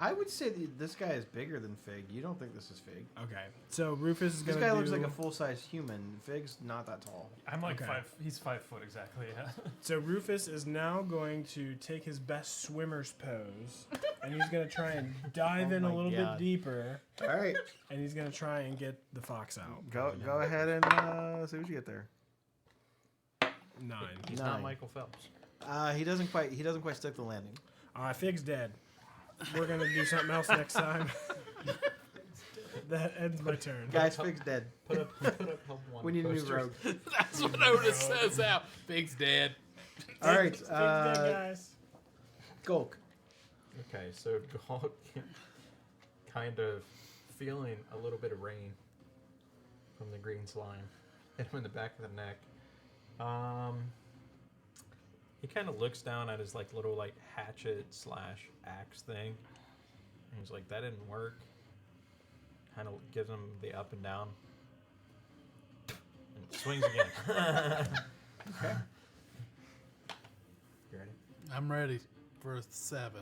I would say that this guy is bigger than Fig. You don't think this is Fig? Okay. So Rufus is This gonna guy do. looks like a full-size human. Fig's not that tall. I'm like Okay. 5. He's 5 foot exactly. Yeah. So Rufus is now going to take his best swimmer's pose, and he's gonna try and dive Oh in a my little God. bit deeper, All right. and he's gonna try and get the fox out. Go ahead and see what you get there. 9. He's 9. not Michael Phelps. He doesn't quite stick the landing. Fig's dead. We're gonna do something else next time. That ends my turn. Guys, Fig's dead. Put up help one. We need a new poster. rogue. That's what Otis says out. Big's dead. All right, Fig's dead, guys. Gulk. Okay, so Gulk kind of feeling a little bit of rain from the green slime. Hit him in the back of the neck. He kind of looks down at his like little like hatchet / axe thing. And he's like, that didn't work. Kind of gives him the up and down swings again. Okay. You ready? I'm ready for a 7.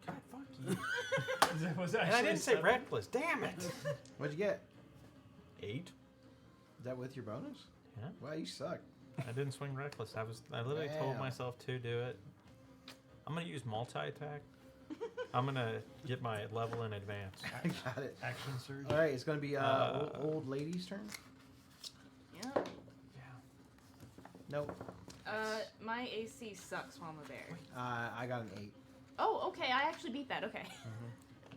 God, fuck you. Was that And I actually didn't say 7? reckless. Damn it. What'd you get? 8. Is that with your bonus? Yeah. Wow, you suck. I didn't swing reckless. I literally told Wow. myself to do it. I'm gonna use multi-attack. I'm gonna get my level in advance. I got it. Action surge. All right, it's gonna be old lady's turn. Yeah. Nope. My AC sucks while I'm a bear. I got an 8. Oh, okay. I actually beat that. Okay.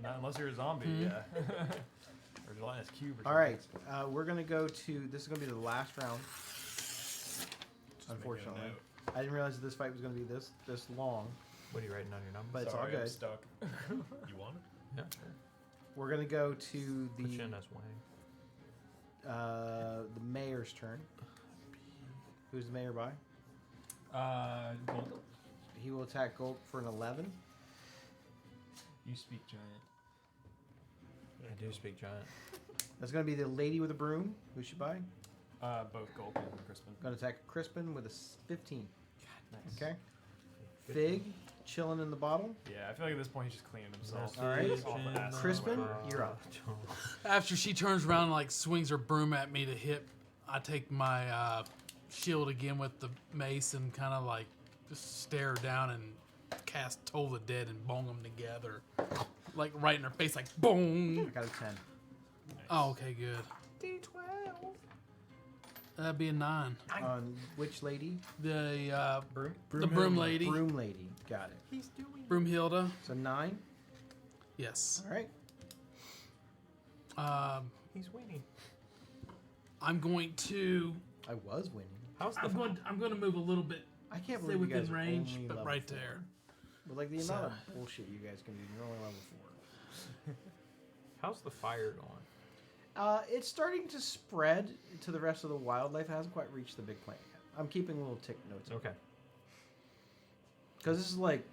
Not unless you're a zombie, yeah. Or Gelatinous cube or All right, we're gonna go to. This is gonna be the last round. Unfortunately, I didn't realize that this fight was gonna be this long. What are you writing on your number? But it's all Sorry, I'm good. stuck. You want it? Yeah, sure. We're gonna go to Put you in the as Wang. mayor's turn. Who's the mayor by? Gold. He will attack Gold for an 11. You speak giant. I do speak giant. That's gonna be the lady with the broom. Who's she by? Both Gold and Crispin. Gonna attack Crispin with a 15. Nice. Okay. Fig, chilling in the bottle. Yeah, I feel like at this point he's just cleaning himself. All right. Off the acid. Crispin, you're up. After she turns around and like swings her broom at me to hit, I take my shield again with the mace and kind of like just stare her down and cast Toll the Dead and bong them together. Like right in her face, like boom. I got a 10. Oh, okay, good. D12. That'd be a 9. On which lady? The Broom? the broom lady, Broom lady. Got it. He's doing. Broomhilda. So 9. Yes. All right. He's winning. I'm going to. I was winning. How's the? I'm going to move a little bit. I can't Stay believe you within guys are range, only but level right 4. there. But like the So- amount of bullshit you guys can do, you're only level 4. How's the fire going? It's starting to spread to the rest of the wildlife. It hasn't quite reached the big plant yet. I'm keeping little tick notes. Okay. Because this is like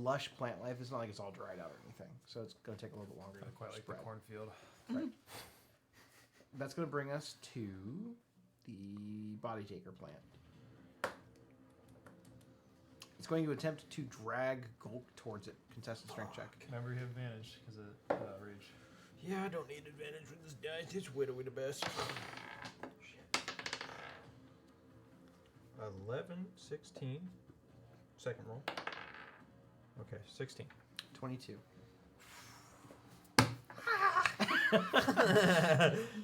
lush plant life. It's not like it's all dried out or anything. So it's going to take a little bit longer I to quite like the spread. cornfield. That's going to bring us to the body taker plant. It's going to attempt to drag Gulk towards it. Contested strength check. Remember, you have advantage because of rage. Yeah, I don't need advantage with this dice. It's widowy the best. Shit. 11, 16. Second roll. Okay, 16. 22.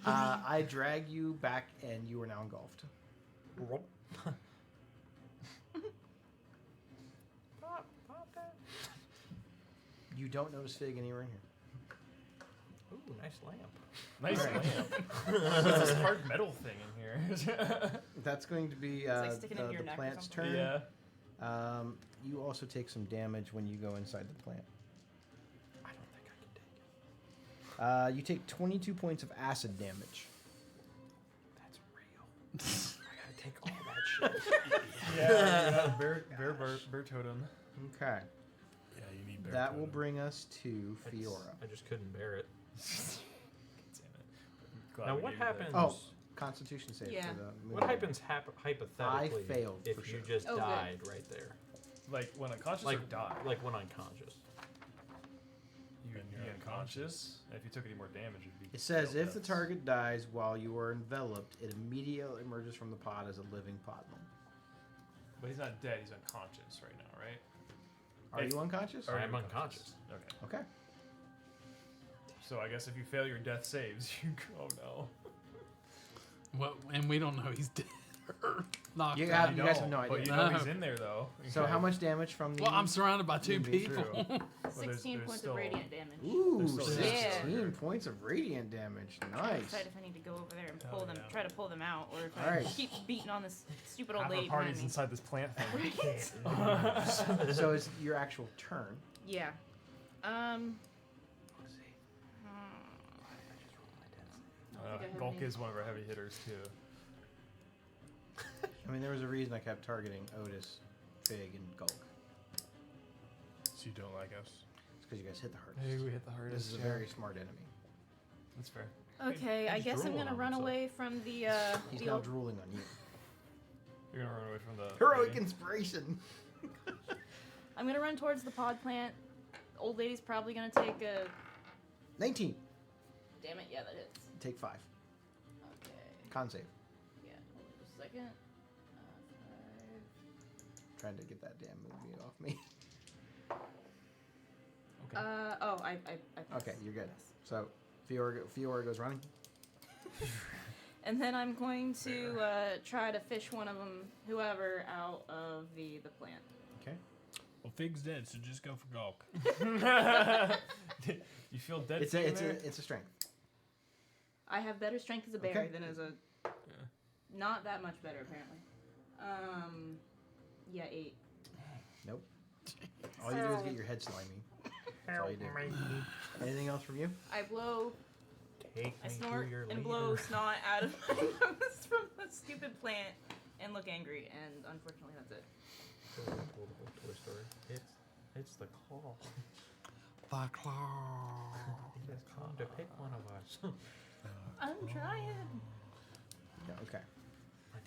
I drag you back, and you are now engulfed. You don't notice Fig anywhere in here. Ooh, nice lamp. Nice Alright. lamp. What's this hard metal thing in here? That's going to be like sticking it in your the neck or plant's something. turn. Yeah. You also take some damage when you go inside the plant. I don't think I can take it. You take 22 points of acid damage. That's real. I gotta take all that shit. Yeah. Bear totem. Okay. Yeah, you need bear That will totem. bring us to Fiora. I just couldn't bear it. Damn it. Glad Now we what gave you that. happens? Oh, Constitution save Yeah. for the What movement. happens hypothetically I failed, if for you sure. just Oh, good. died right there? Like when unconscious Like or die? Like when unconscious. You'd be unconscious. And if you took any more damage, it'd be. It says failed if the deaths. target dies while you are enveloped, it immediately emerges from the pod as a living podman. But he's not dead. He's unconscious right now, right? Are If- you unconscious? Are I'm you unconscious. Okay. Okay. So I guess if you fail your death saves, you go. Oh no. Well, and we don't know he's dead or knocked You out. have- you guys have no But idea. you know No. he's in there though. So Okay. how much damage from the... Well, I'm surrounded by 2 Maybe people. true. Well, 16 points still- of radiant damage. Ooh, There's still 16 Yeah. points of radiant damage. I'm Nice. excited if I need to go over there and Hell pull them, yeah. try to pull them out, or if I Alright. keep beating on this stupid old Half lady our party's behind me. inside this plant thing. So it's your actual turn. Yeah. Gulk is one of our heavy hitters too. I mean, there was a reason I kept targeting Otis, Fig, and Gulk. So you don't like us? It's because you guys hit the hardest. Hey, we hit the hardest. This is a yeah. very smart enemy. That's fair. Okay, I He's guess I'm drooling gonna on run himself. away from the He's the now old. drooling on you. You're gonna run away from the Heroic lady? inspiration. I'm gonna run towards the pod plant. Old lady's probably gonna take a. 19. Damn it! Yeah, that hits. Take 5. Okay. Con save. Yeah. Hold on just a second. 5. Trying to get that damn movie off me. Okay. Oh, I passed. Okay, you're good. So Fiora goes running. And then I'm going to try to fish one of them, whoever, out of the plant. Okay. Well, Fig's dead, so just go for Gulk. You feel dead? It's sitting there? a strength. I have better strength as a bear Okay. than as a. Not that much better, apparently. Yeah, 8. Nope. All you do is get your head slimy. That's all you do. Anything else from you? I blow, Take I me snort to your and leader. blow snot out of my nose from the stupid plant and look angry, and unfortunately that's it. The whole Toy Story. It's the claw. The claw. He has come to pick one of us. I'm trying. Yeah, okay.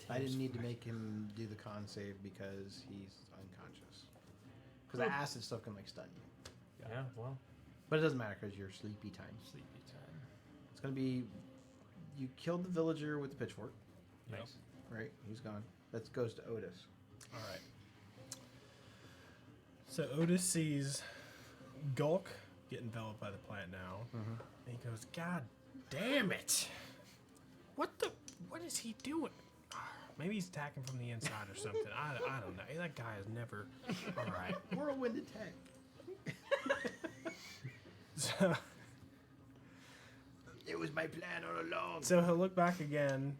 My I didn't team's need to fine. make him do the con save because he's unconscious. Because that acid stuff can like stun you. Yeah, well, But it doesn't matter because you're sleepy time. Sleepy time. It's gonna be you killed the villager with the pitchfork, Nice. right? He's gone. That goes to Otis. All right. So Otis sees Gulk get enveloped by the plant now, and he goes, "God damn it! What is he doing? Maybe he's attacking from the inside or something. I don't know. That guy is never all right." Whirlwind attack. So, It was my plan all along. so he'll look back again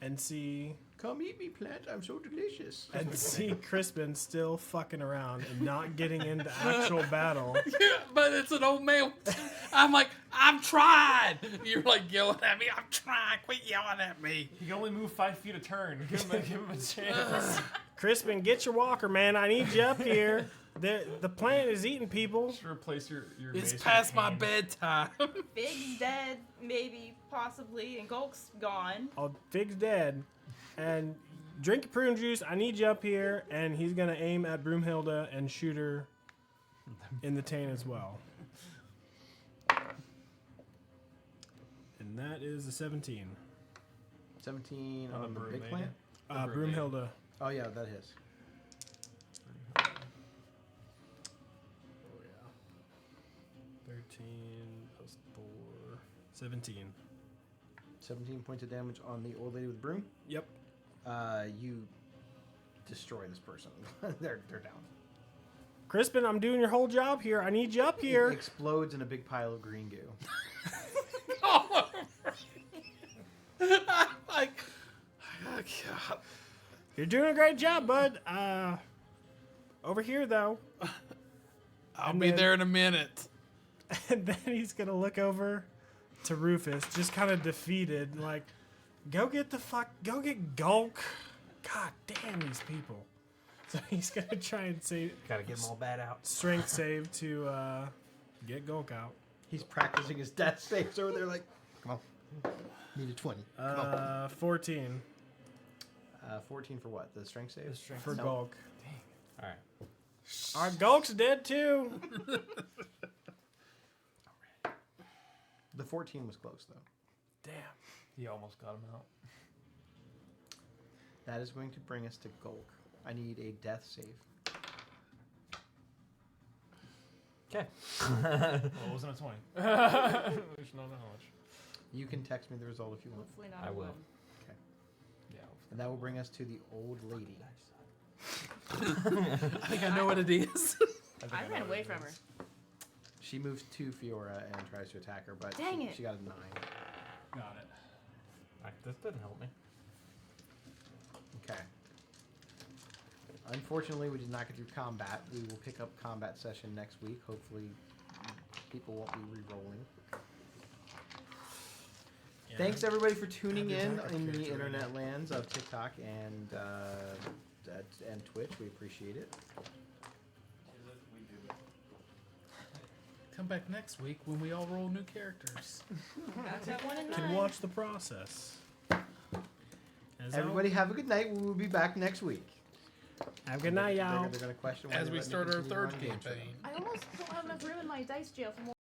and see Come eat me, plant. I'm so delicious. Crispin still fucking around and not getting into actual battle. But it's an old man. I'm like, I'm trying. You're like yelling at me. I'm trying. Quit yelling at me. He can only move 5 feet a turn. Give him a chance. Crispin, get your walker, man. I need you up here. The plant is eating people. Just replace your It's mace with past my cane. bedtime. Big's dead, maybe, possibly, and Gulk's gone. Oh, Fig's dead. And drink your prune juice. I need you up here. And he's going to aim at Broomhilda and shoot her in the taint as well. And that is a 17. 17 On on the the broom big lady? plant. Broomhilda. Oh yeah, that hits. Oh, yeah. 13 plus 4. 17. 17 points of damage on the old lady with the broom. Yep. You destroy this person. they're down. Crispin, I'm doing your whole job here. I need you up It here. explodes in a big pile of green goo. I'm like, oh, God. You're doing a great job, bud. Over here, though. I'll And be then- there in a minute. And then he's going to look over to Rufus, just kind of defeated. Like, go get Gulk. God damn these people. So he's going to try and save, gotta get them all bad out. strength save to get Gulk out. He's practicing his death saves over there. Like, come on, need a 20. Come on. 14 14 for what? The strength save. for No. Gulk. All right. Our Gulk's dead too. The 14 was close though. Damn. He almost got him out. That is going to bring us to Gulk. I need a death save. Okay. Well, it wasn't a 20. We should not know how much. You can text me the result if you want. Hopefully not I a will. one. Yeah. And that will bring us to the old lady. I think I know what it is. I ran away from her. She moves to Fiora and tries to attack her, but Dang she, it. she got a 9. Got it. This didn't help me. Okay. Unfortunately, we did not get through combat. We will pick up combat session next week. Hopefully, people won't be re-rolling. Yeah. Thanks everybody for tuning Have your in backup in the character internet ready. lands of TikTok and Twitch. We appreciate it. Come back next week when we all roll new characters. Got that 1 and 9. Can watch the process. As Everybody have a good night. We will be back next week. Have a good night, y'all. They're gonna question why As they we let me start our continue third on game show. campaign. I almost don't have enough room in my dice jail for more.